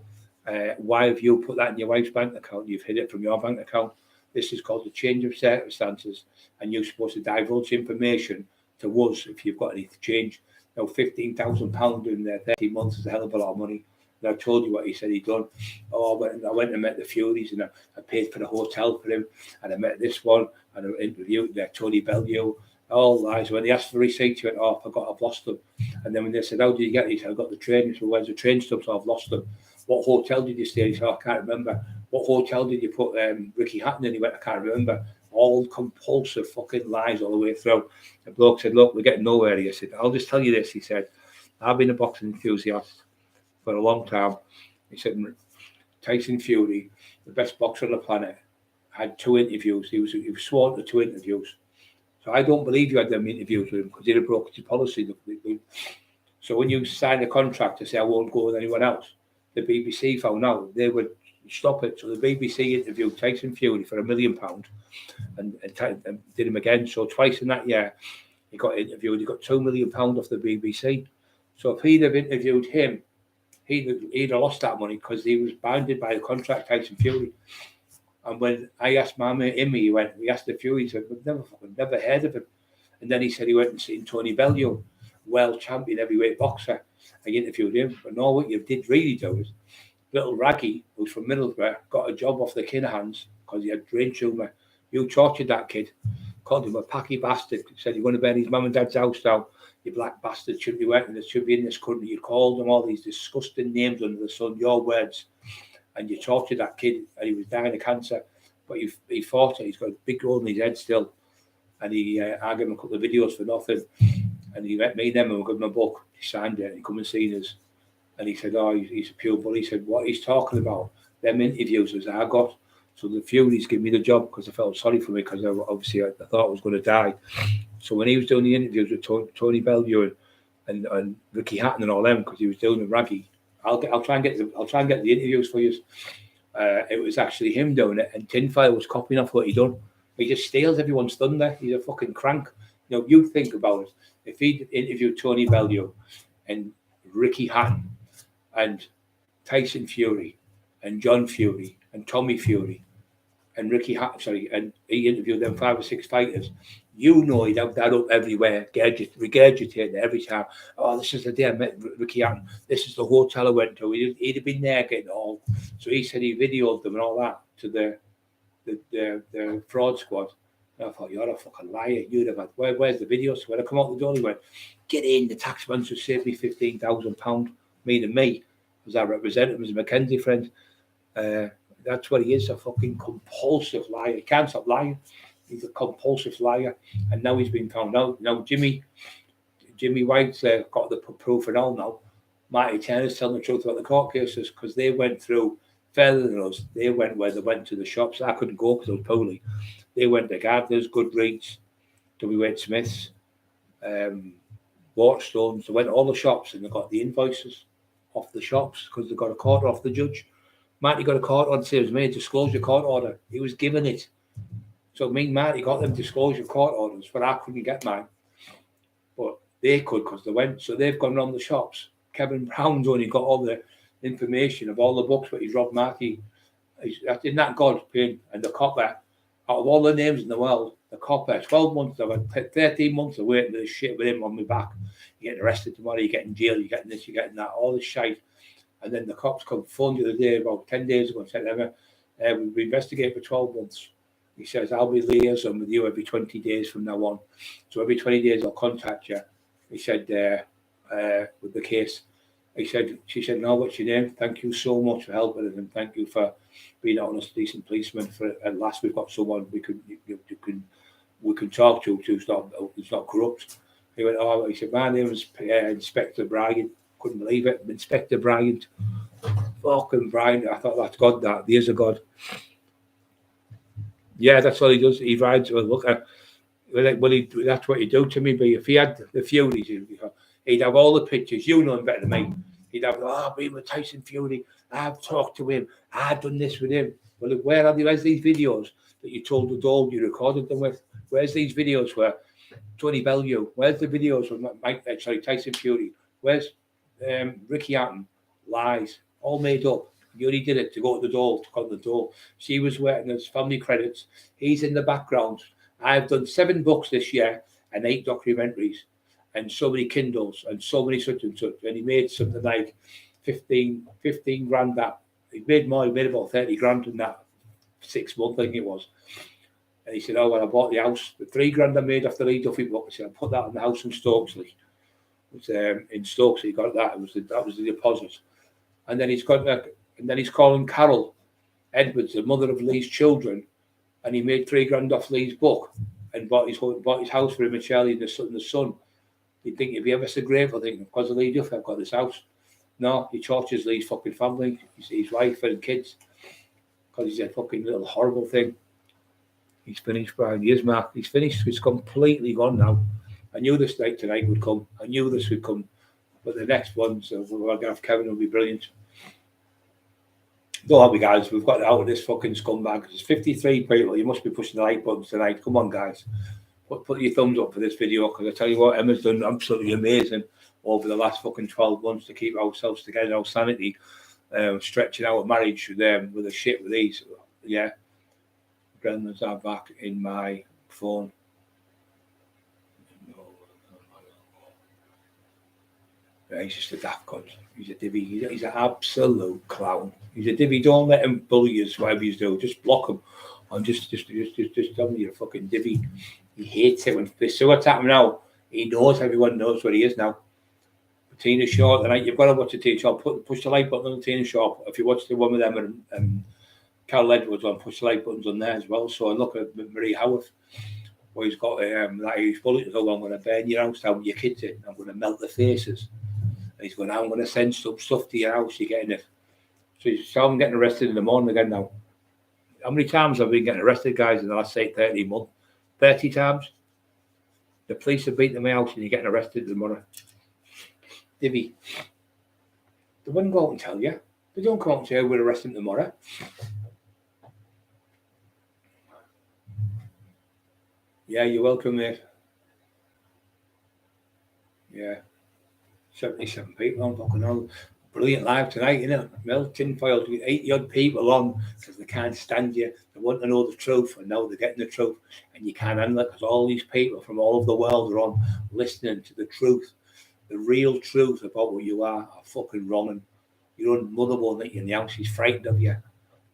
Why have you put that in your wife's bank account? You've hid it from your bank account. This is called the change of circumstances, and you're supposed to divulge information to us if you've got any change. Now, £15,000 in there 13 months is a hell of a lot of money. And I told you what he said he'd done. Oh, I went and met the Furies, and I paid for the hotel for him, and I met this one, and I interviewed Tony Bellew, All lies. When they asked for receipts, he went, "Oh, I forgot, I've lost them." And then when they said, "How did you get these?" "I got the train." He said, "Where's the train stuff?" "So I've lost them." "What hotel did you stay?" He said, "I can't remember." "What hotel did you put Ricky Hatton in?" He went, "I can't remember." All compulsive fucking lies all the way through. The bloke said, "Look, we're getting nowhere here." He said, "I'll just tell you this." He said, "I've been a boxing enthusiast for a long time." He said, "Tyson Fury, the best boxer on the planet, had 2 interviews. He was sworn to 2 interviews. So I don't believe you had them interviews with him because he'd have broken your policy." So when you sign a contract to say, "I won't go with anyone else," the BBC found out, they would stop it. So the BBC interviewed Tyson Fury for £1 million and did him again. So twice in that year, he got interviewed. He got £2 million off the BBC. So if he'd have interviewed him, he'd have lost that money because he was bounded by the contract, Tyson Fury. And when I asked my mate Immy, we asked the Fury, he said, "We've never heard of him." And then he said he went and seen Tony Bellew, world champion heavyweight boxer. I interviewed him. But no, what you did really do is, little Raggy, who's from Middlesbrough, got a job off the Kinahans because he had brain tumour. You tortured that kid, called him a packy bastard, said you're going to burn his mum and dad's house down. "You black bastard, shouldn't be working, it should be in this country." You called him all these disgusting names under the sun, your words. And you tortured that kid, and he was dying of cancer. But he fought it. He's got a big hole in his head still. And I gave him a couple of videos for nothing. And he met me and them, and we gave him a book. He signed it, and he come and seen us. And he said, "Oh, he's a pure bully." He said, "What he's talking about, them interviews as I got." So the Furies gave me the job because I felt sorry for me because obviously I thought I was going to die. So when he was doing the interviews with Tony Bellew and Ricky Hatton and all them, because he was doing the Raggy, I'll try and get the interviews for you. It was actually him doing it, and Tinfile was copying off what he done. He just steals everyone's thunder. He's a fucking crank. You know, you think about it. If he'd interviewed Tony Bellew and Ricky Hatton and Tyson Fury and John Fury and Tommy Fury and Ricky Hatton, and he interviewed them 5 or 6 fighters, you know he'd have that up everywhere, regurgitating it every time. "Oh, this is the day I met Ricky Hatton. This is the hotel I went to." He'd have been there getting it all. So he said he videoed them and all that to the fraud squad. And I thought, "You're a fucking liar. You'd have had, where's the videos?" When I come out the door, he went, "Get in, the taxman should save me £15,000, meaning me, because I represent him as a Mackenzie friend." That's what he is, a fucking compulsive liar. He can't stop lying. He's a compulsive liar. And now he's been found out. Now Jimmy White's got the proof and all now. Marty Turner's telling the truth about the court cases because they went through further than us. They went where they went to the shops. I couldn't go because I was poorly. They went to Gardner's, Goodreads, W.H. Smith's, Waterstones. They went to all the shops and they got the invoices off the shops because they got a court off the judge. Marty got a court order, says me, disclosure court order. He was given it. So me and Marty got them disclosure court orders, but I couldn't get mine. But they could because they went. So they've gone around the shops. Kevin Brown's only got all the information of all the books, but he's robbed Marty. Isn't that God paying? And the copper, out of all the names in the world, the copper, 12 months, I've had 13 months of waiting for this shit with him on my back. You're getting arrested tomorrow, you get in jail, you're getting this, you're getting that, all this shite. And then the cops come phone the other day, about 10 days ago, and said, "We've investigated for 12 months. He says, I'll be liaison with you every 20 days from now on. So every 20 days I'll contact you." He said, with the case. She said, "No, what's your name? Thank you so much for helping us, and thank you for being an honest, decent policeman. At last we've got someone we can talk to who's not corrupt." He went, "Oh," he said, "My name is Inspector Bryant." Couldn't believe it. Inspector Bryant. Fucking Bryant. I thought, that's God, that. There's a God. Yeah, that's what he does. He rides. Well, look, that's what he do to me. But if he had the Furies, he'd have all the pictures. You know him better than me. He'd have, "I've been with Tyson Fury. I've talked to him. I've done this with him." Well, look, where's these videos that you told the dog you recorded them with? Where's these videos where Tony Bellew? Where's the videos with Tyson Fury? Where's Ricky Hatton? Lies. All made up. You only did it to go to the door, to come to the door. She was waiting as family credits. He's in the background. I've done 7 books this year and 8 documentaries and so many Kindles and so many such and such. And he made something like 15 grand that. He made more, he made about 30 grand in that 6 months, I think it was. And he said, oh, well, I bought the house. The $3,000 I made off the Lee Duffy book. I said, I put that on the house in Stokesley. It was in Stokesley, he got that. That was the deposit. And then he's calling Carol Edwards, the mother of Lee's children, and he made $3,000 off Lee's book and bought his house for him and Shirley and the son. You'd think, if he ever so grateful, thinking, because of Lee Duffy, I've got this house. No, he tortures Lee's fucking family, his wife and kids, because he's a fucking little horrible thing. He's finished, Brian. He is, Mark. He's finished. He's completely gone now. I knew this night tonight would come. I knew this would come. But the next ones, we're going to have Kevin, will be brilliant. Don't help me, guys. We've got out of this fucking scumbag. There's 53 people. You must be pushing the like buttons tonight. Come on, guys. Put your thumbs up for this video, because I tell you what, Emma's done absolutely amazing over the last fucking 12 months to keep ourselves together, our sanity, stretching our marriage with a shit with these. Yeah. Gremlins are back in my phone. Yeah, he's just a daft cunt. He's a divvy. He's an absolute clown. He's a divvy. Don't let him bully you, whatever you do. Just block him. And just tell me you're a fucking divvy. He hates it when they see what's happening now. He knows, everyone knows what he is now. Tina Shaw tonight. You've got to watch the Tina Shaw. Push the like button on the Tina Shaw. If you watch the one with them and Carol Edwards on, push the like buttons on there as well. So I look at Marie Howarth, where he's got that Irish bullet. So I'm going to burn your house down with your kids in. I'm going to melt the faces. And he's going, I'm going to send some stuff to your house. You're getting it. So I'm getting arrested in the morning again now. How many times have I been getting arrested, guys, in the last 30 months? 30 times. The police have beaten my house and you're getting arrested in the morning. Divvy. They wouldn't go out and tell you. They don't come out and say we're arresting tomorrow. Yeah, you're welcome, mate. Yeah. 77 people on fucking all. Brilliant live tonight, you know. Mel tinfoil, 80 odd people on because they can't stand you. They want to know the truth, and now they're getting the truth, and you can't handle it because all these people from all over the world are on listening to the truth, the real truth about what you are fucking wrong. And your own mother won't let you in the house, she's frightened of you.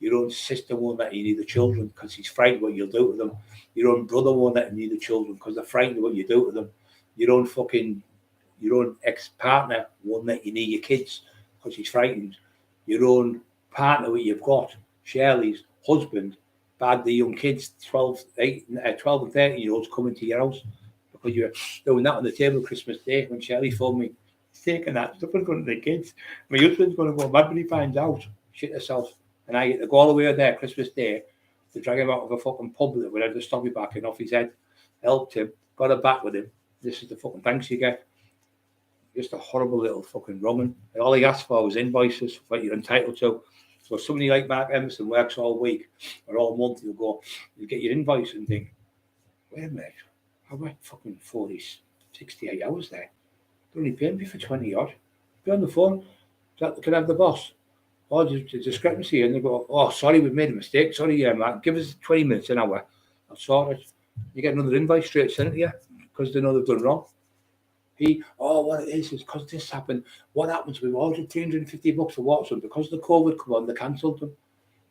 Your own sister won't let you near the children because she's frightened what you'll do to them. Your own brother won't let you near the children because they're frightened of what you do to them. Your own ex-partner won't let you near your kids because he's frightened. Your own partner, what you've got, Shirley's husband, bad the young kids, 12 and 13-year-olds coming to your house because you're doing that on the table Christmas Day when Shirley phoned me, taking that stuff in front of the kids. My husband's going to go mad when he finds out. Shit herself. And I get to go all the way there Christmas Day to drag him out of a fucking pub that would have to stop me back and off his head. Helped him, got her back with him. This is the fucking thanks you get. Just a horrible little fucking wronging. All he asked for was invoices, what you're entitled to. So somebody like Mark Emerson works all week or all month, you'll go, you get your invoice and think, wait a minute, I worked fucking 68 hours there. They're only paying me for 20 odd. Be on the phone, can I have the boss? Oh, there's a discrepancy. And they go, oh, sorry, we've made a mistake. Sorry, Mark, give us 20 minutes, an hour. I'll sort it. You get another invoice straight sent to you because they know they've done wrong. What it is because this happened. What happens? We ordered $350 for Watson because the COVID come on, they cancelled them.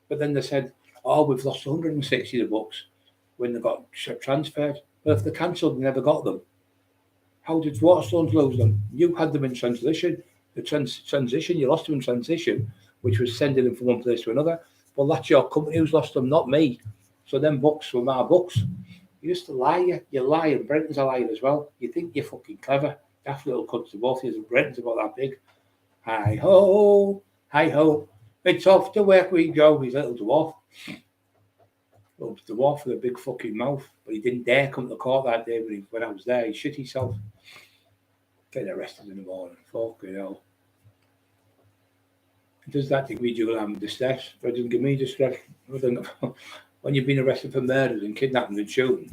But then they said, we've lost $160 when they got transferred. But if they cancelled, they never got them. How did Waterstones lose them? You had them in transition. The transition, you lost them in transition, which was sending them from one place to another. Well, that's your company who's lost them, not me. So them books were my books. You used to lie, you lie, and Brenton's a liar as well. You think you're fucking clever. Daft little cunts to both of you, and Brenton's about that big. Hi ho, it's off to work we go. He's a little dwarf. Little dwarf with a big fucking mouth. But he didn't dare come to court that day when I was there. He shit himself. Getting arrested in the morning. Fucking hell. Does that give me distress? If it doesn't give me distress, when you've been arrested for murders and kidnappings and shootings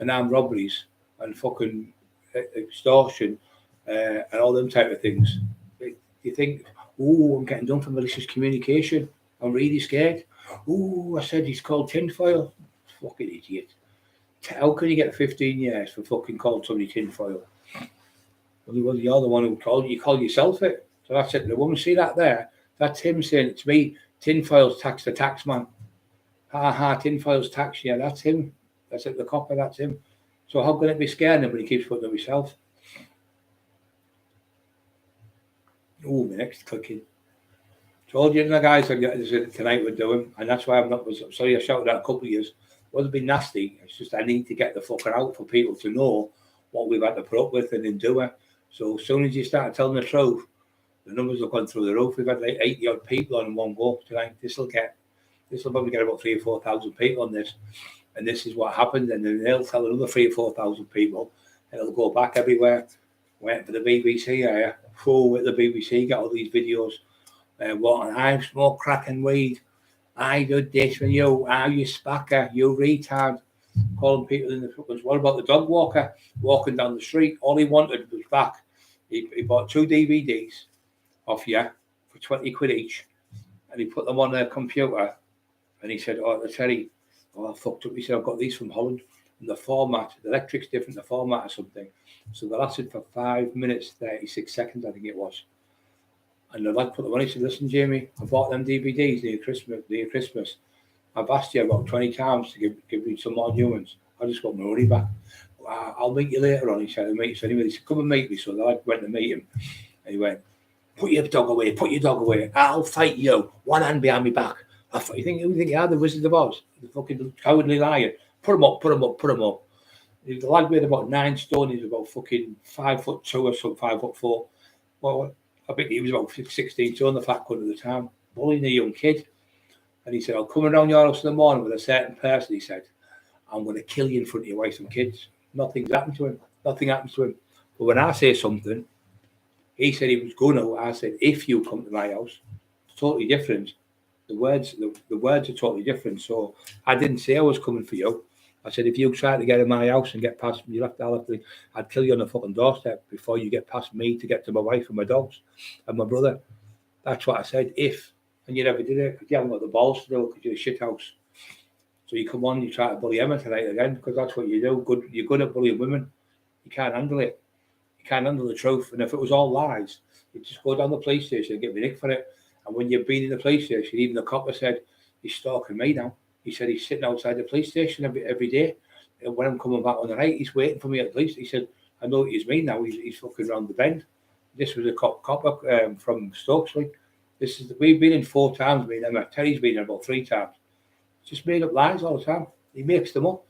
and armed robberies and fucking extortion and all them type of things, you think, I'm getting done for malicious communication. I'm really scared. I said he's called tinfoil. Fucking idiot. How can you get 15 years for fucking calling somebody tinfoil? Well, you're the one who called you. You call yourself it. So that's it. The woman, see that there? That's him saying it's me. Tinfoil's tax the tax man. Tinfoil's tax. Yeah, that's him. That's it, the copper, that's him. So how can it be scaring him when he keeps putting it himself? Oh, my next clicking. Told you, the guys, tonight we're doing, and that's why I'm sorry I shouted out a couple of years. It wasn't been nasty. It's just I need to get the fucker out for people to know what we've had to put up with and endure. So as soon as you start telling the truth, the numbers have gone through the roof. We've had like 80 odd people on one go tonight. This will probably get about 3,000 or 4,000 people on this. And this is what happened. And then they'll tell another 3,000 or 4,000 people, and it'll go back everywhere. Went for the BBC here, full with the BBC, got all these videos. What, I've smoked crack and weed. I did this when you spacker, you retard. Calling people in the fucking. What about the dog walker walking down the street? All he wanted was back. He bought 2 DVDs off you for 20 quid each, and he put them on their computer. And he said, "Oh, Terry, I fucked up." He said, "I've got these from Holland, and the format, the electric's different, the format or something." So they lasted for 5 minutes, 36 seconds, I think it was. And the lad put the money. He said, "Listen, Jamie, I bought them DVDs near Christmas. I've asked you about 20 times to give me some more new ones. I just got my money back. I'll meet you later on." He said, So anyway, he said, "Come and meet me." So the lad went to meet him. And he went, put your dog away. I'll fight you. One hand behind my back. Who do you think you are, the Wizard of Oz? The fucking cowardly lion. Put him up. The lad weighed about 9 stone. He was about fucking 5'2" or something, 5'4". Well, I think he was about 16 stone, the fat cunt at the time, bullying a young kid. And he said, "I'll come around your house in the morning with a certain person," he said. "I'm going to kill you in front of your wife and kids." Nothing's happened to him. Nothing happens to him. But when I say something, he said he was going to. I said, "If you come to my house," it's totally different. The words are totally different. So I didn't say I was coming for you. I said, "If you try to get in my house and get past me, I'd kill you on the fucking doorstep before you get past me to get to my wife and my dogs and my brother." That's what I said. And you never did it because you haven't got the balls to do it because you're a shit house. So you come on, you try to bully Emma tonight again because that's what you do. You're good at bullying women. You can't handle it. You can't handle the truth. And if it was all lies, you'd just go down the police station and get me nick for it. And when you've been in the police station, even the copper said, "He's stalking me now." He said he's sitting outside the police station every day. And when I'm coming back on the night, he's waiting for me at the police. He said, "I know what you mean now. He's fucking round the bend." This was a copper from Stokesley. We've been in 4 times, me and Emma. Terry's been in about 3 times. Just made up lies all the time. He makes them up.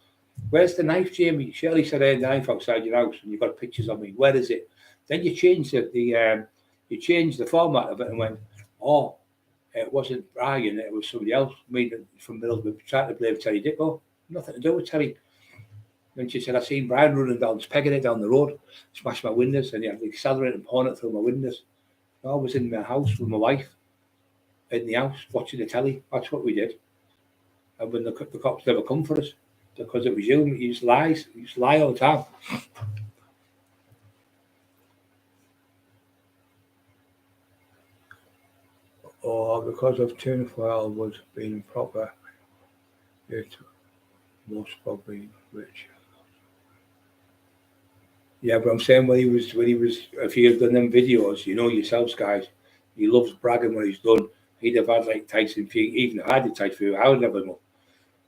"Where's the knife, Jamie?" "Shirley said I had a knife outside your house and you've got pictures of me." "Where is it?" Then you change the format of it and went, "Oh, it wasn't Brian, it was somebody else." Me from Middlesbrough trying to blame Terry Dicko. Nothing to do with Terry. Then she said, "I seen Brian running down, pegging it down the road, smashed my windows, and he had accelerating and pouring it through my windows." "No, I was in my house with my wife, in the house, watching the telly. That's what we did." And when the cops never come for us, because it was you, you just lies. You just lie all the time. Or because of tinfoil was being proper, it most probably rich. Yeah, but I'm saying when he was, if he had done them videos, you know yourselves, guys, he loves bragging when he's done. He'd have had like Tyson Fury, even if I did Tyson Fury, I would have them up.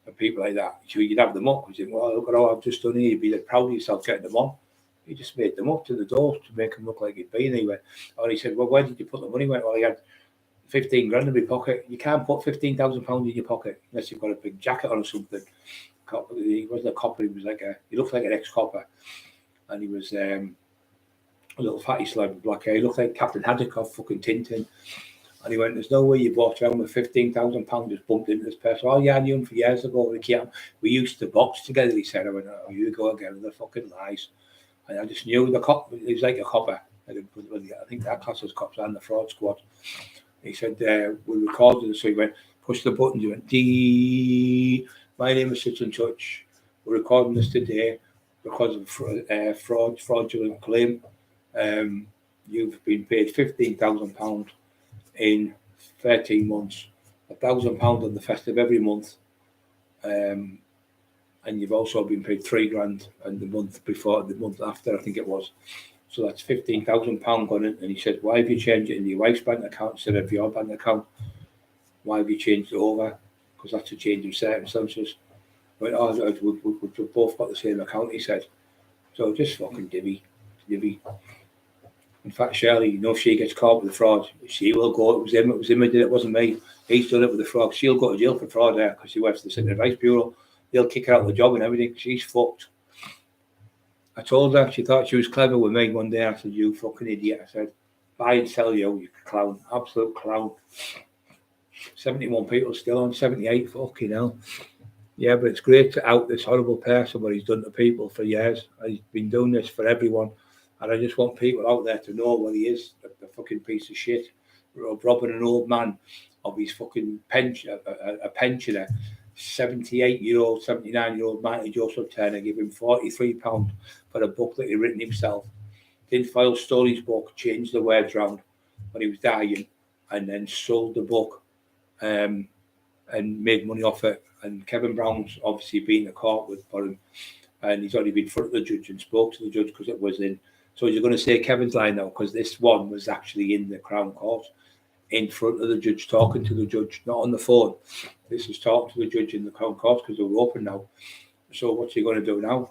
And people like that, so you'd have them up because you think, "Well, look at all I've just done here." You'd be like proud of yourself getting them on. He just made them up to the door to make him look like he'd been. And he went, he said, "Well, where did you put the money?" He went, "Well, he had 15 grand in my pocket." You can't put £15,000 in your pocket unless you've got a big jacket on or something. He wasn't a copper. He was he looked like an ex-copper, and he was a little fatty slab with black hair. He looked like Captain Haddock off fucking Tintin. And he went, "There's no way you walked around with £15,000 just bumped into this person." "Oh yeah, I knew him for years ago. We used to box together." He said. I went, "Oh, you go again with the fucking lies." And I just knew the cop. He was like a copper. I think that class was cops and the fraud squad. He said, "We recorded it." So he went, push the button. He went, "D. My name is such and such. We're recording this today because of fraudulent claim. You've been paid £15,000 in 13 months, £1,000 on the festive every month, and you've also been paid £3 grand, and the month before, the month after, I think it was. So that's £15,000 gone in." And he said, "Why have you changed it in your wife's bank account instead of your bank account? Why have you changed it over?" "Because that's a change of circumstances." But we've both got the same account, he said. So just fucking divvy. In fact, Shirley, you know, if she gets caught with the fraud, she will go. It was him who did it, wasn't me. He's done it with the fraud. She'll go to jail for fraud there because she works for the City Advice Bureau. They'll kick her out of the job and everything. She's fucked. I told her, she thought she was clever with me one day. I said, you fucking idiot. I said, buy and sell you clown. Absolute clown. 71 people still on, 78, fucking hell. Yeah, but it's great to out this horrible person what he's done to people for years. He's been doing this for everyone. And I just want people out there to know what he is, the fucking piece of shit. Robbing an old man of his fucking pension, a pensioner, 78-year-old, 79-year-old Mighty Joseph Turner, gave him £43 for a book that he'd written himself. Didn't file Story's book, changed the words round when he was dying, and then sold the book and made money off it. And Kevin Brown's obviously been in court for him, and he's already been in front of the judge and spoke to the judge because it was in. So you're going to say Kevin's lying now because this one was actually in the Crown Court, in front of the judge, talking to the judge, not on the phone. This is talking to the judge in the Crown Court because they're open now. So what's he going to do now?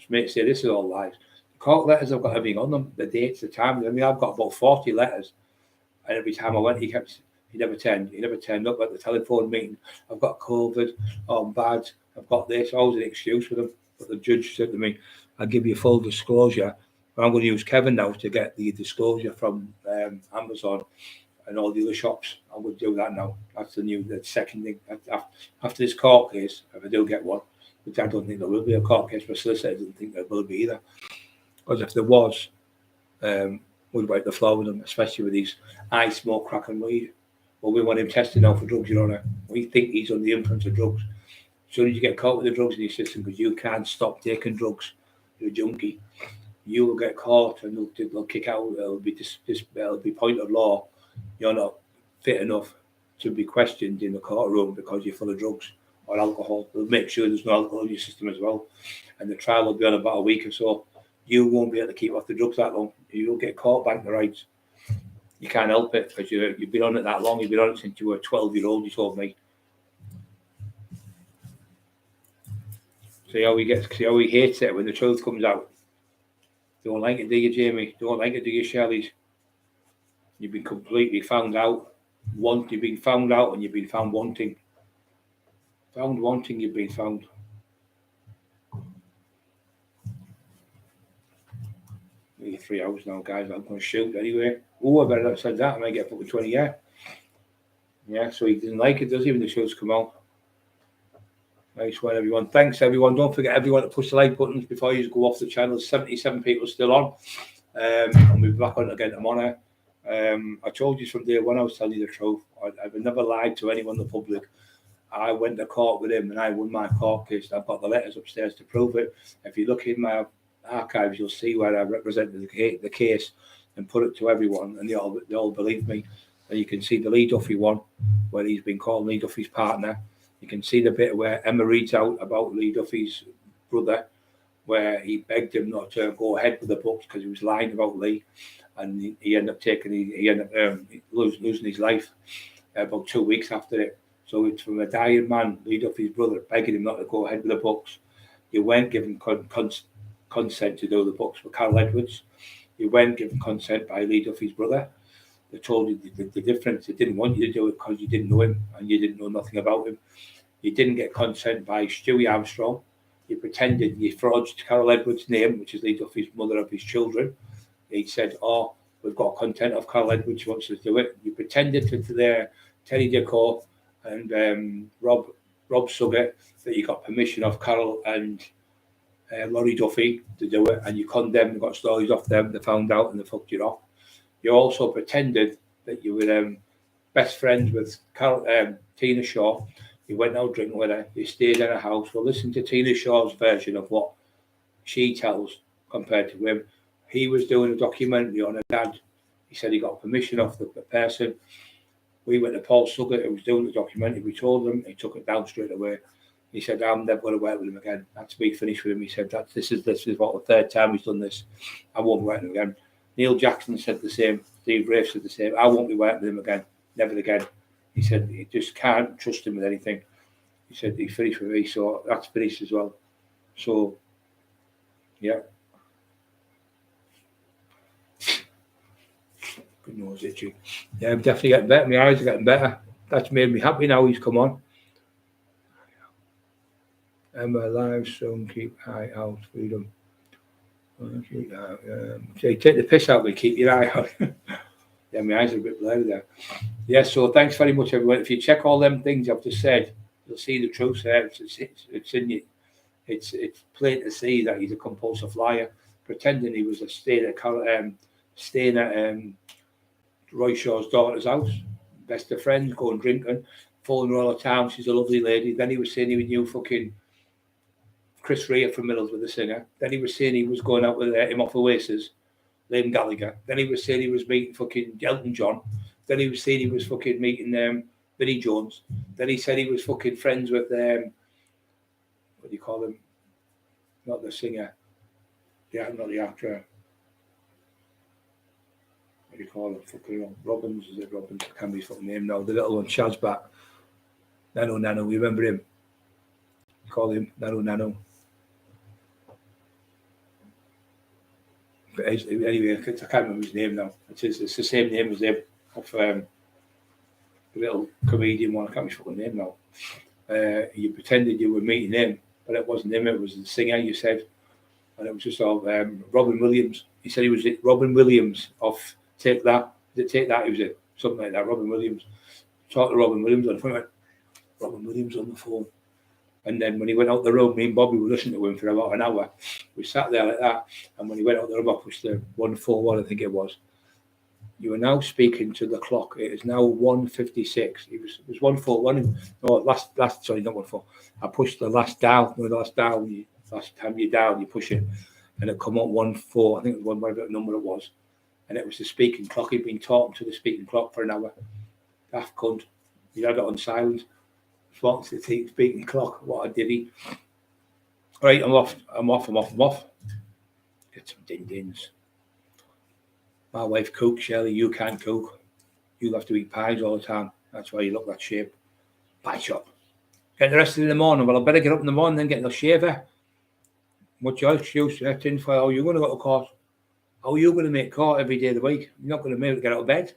Just say this is all lies. The court letters have got everything on them, the dates, the time. I mean, I've got about 40 letters, and every time I went, he never turned up at the telephone meeting. I've got COVID, I'm bad, I've got this. Always an excuse for them. But the judge said to me, I'll give you full disclosure. But I'm going to use Kevin now to get the disclosure from Amazon and all the other shops. I would do that now. That's the second thing. After this court case, if I do get one, which I don't think there will be a court case, but solicitor doesn't think there will be either. Because if there was, we'd wipe the floor with them, especially with these I smoke crack and weed. Well, we want him tested now for drugs, Your Honour. We think he's under the influence of drugs. As soon as you get caught with the drugs in your system, because you can't stop taking drugs, you're a junkie, you will get caught and they'll kick out. It'll be point of law. You're not fit enough to be questioned in the courtroom because you're full of drugs or alcohol. They'll make sure there's no alcohol in your system as well. And the trial will be on about a week or so. You won't be able to keep off the drugs that long. You'll get caught back the rights. You can't help it because you've been on it that long. You've been on it since you were 12-year-old, you told me. See how he hates it when the truth comes out. Don't like it, do you, Jamie? Don't like it, do you, Shelley's? You've been completely found out. You've been found out and you've been found wanting. Found wanting, you've been found. Maybe 3 hours now, guys. I'm going to shoot anyway. Oh, I better not said that. I might get fucking 20 years. Yeah, so he doesn't like it, does he, when the shows come out? Nice one, everyone. Thanks, everyone. Don't forget, everyone, to push the like buttons before you go off the channel. 77 people still on. And we'll be back on again tomorrow. I told you from day one I was telling you the truth. I've never lied to anyone in the public. I went to court with him and I won my court case. I've got the letters upstairs to prove it. If you look in my archives, you'll see where I represented the case and put it to everyone, and they all believe me. And you can see the Lee Duffy one, where he's been called Lee Duffy's partner. You can see the bit where Emma reads out about Lee Duffy's brother, where he begged him not to go ahead with the books because he was lying about Lee, and he ended up losing his life about 2 weeks after it. So it's from a dying man, Lee Duffy's brother, begging him not to go ahead with the books. You weren't given consent to do the books with Carol Edwards. You weren't given consent by Lee Duffy's brother. They told you the difference. They didn't want you to do it because you didn't know him and you didn't know nothing about him. You didn't get consent by Stewie Armstrong. You pretended you forged Carol Edwards' name, which is Lee Duffy's mother of his children. He said, "Oh, we've got content of Carol Edwards. She wants us to do it." You pretended to their Terry Decor and Rob Suggett that you got permission of Carol and Laurie Duffy to do it, and you condemned and got stories off them. They found out and they fucked you off. You also pretended that you were best friends with Tina Shaw. You went out drinking with her. You stayed in her house. Well, listen to Tina Shaw's version of what she tells compared to him. He was doing a documentary on her dad. He said he got permission off the person. We went to Paul Suggett, who was doing the documentary. We told him. He took it down straight away. He said, "I'm never going to work with him again. That's me finished with him." He said, "This is what the third time he's done this. I won't work with him again." Neil Jackson said the same. Steve Rafe said the same. "I won't be working with him again. Never again." He said, "You just can't trust him with anything." he said he finished with me, so that's finished as well. So, yeah. Good nose itchy. Yeah, I'm definitely getting better. My eyes are getting better. That's made me happy now he's come on. Emma live soon, keep eye out, freedom. Take the piss out of me, keep your eye out. Yeah, my eyes are a bit blurry there. Yeah, so thanks very much, everyone. If you check all them things I've just said, you'll see the truth there. It's in you. It's plain to see that he's a compulsive liar, pretending he was staying at Roy Shaw's daughter's house, best of friends, going drinking, phoning her all the time. She's a lovely lady. Then he was saying he knew fucking Chris Rea from Middlesbrough, the singer. Then he was saying he was going out with him off Oasis, Liam Gallagher. Then he was saying he was meeting fucking Elton John. Then he was saying he was fucking meeting Vinnie Jones. Then he said he was fucking friends with what do you call him? Not the singer. Yeah, not the actor. What do you call him? Fucking Robbins, is it Robbins? I can't be his fucking name now. The little one, Shazback. Nano, you remember him? Call him Nano. But anyway, I can't remember his name now. It's the same name as him, of the little comedian one. I can't remember his fucking name now. You pretended you were meeting him, but it wasn't him, it was the singer, you said. And it was just all Robin Williams. He said he was Robin Williams of Take That. Is it Take That? He was it. Something like that. Robin Williams. Talked to Robin Williams on the phone. Robin Williams on the phone. And then when he went out the room, me and Bobby were listening to him for about an hour. We sat there like that. And when he went out the room, I pushed the 141, I think it was. You are now speaking to the clock. It is now 1:56. It was 141. No, last, sorry, not 1:4. I pushed the last dial. No, the last dial. Last time you dial, you push it. And it come up 1:4. I think it was whatever number it was. And it was the speaking clock. He'd been talking to the speaking clock for an hour. Daft cunt. He had it on silent. Spoke to the speaking clock. What a diddy. Right, I'm off. Get some din-dins. My wife cooks, Shelley. You can't cook. You have to eat pies all the time. That's why you look that shape. Pie shop. Get the rest of it in the morning. Well, I better get up in the morning and get the shaver. What's your excuse? Tinfoil. How are you going to go to court? How are you going to make court every day of the week? You're not going to be able to get out of bed.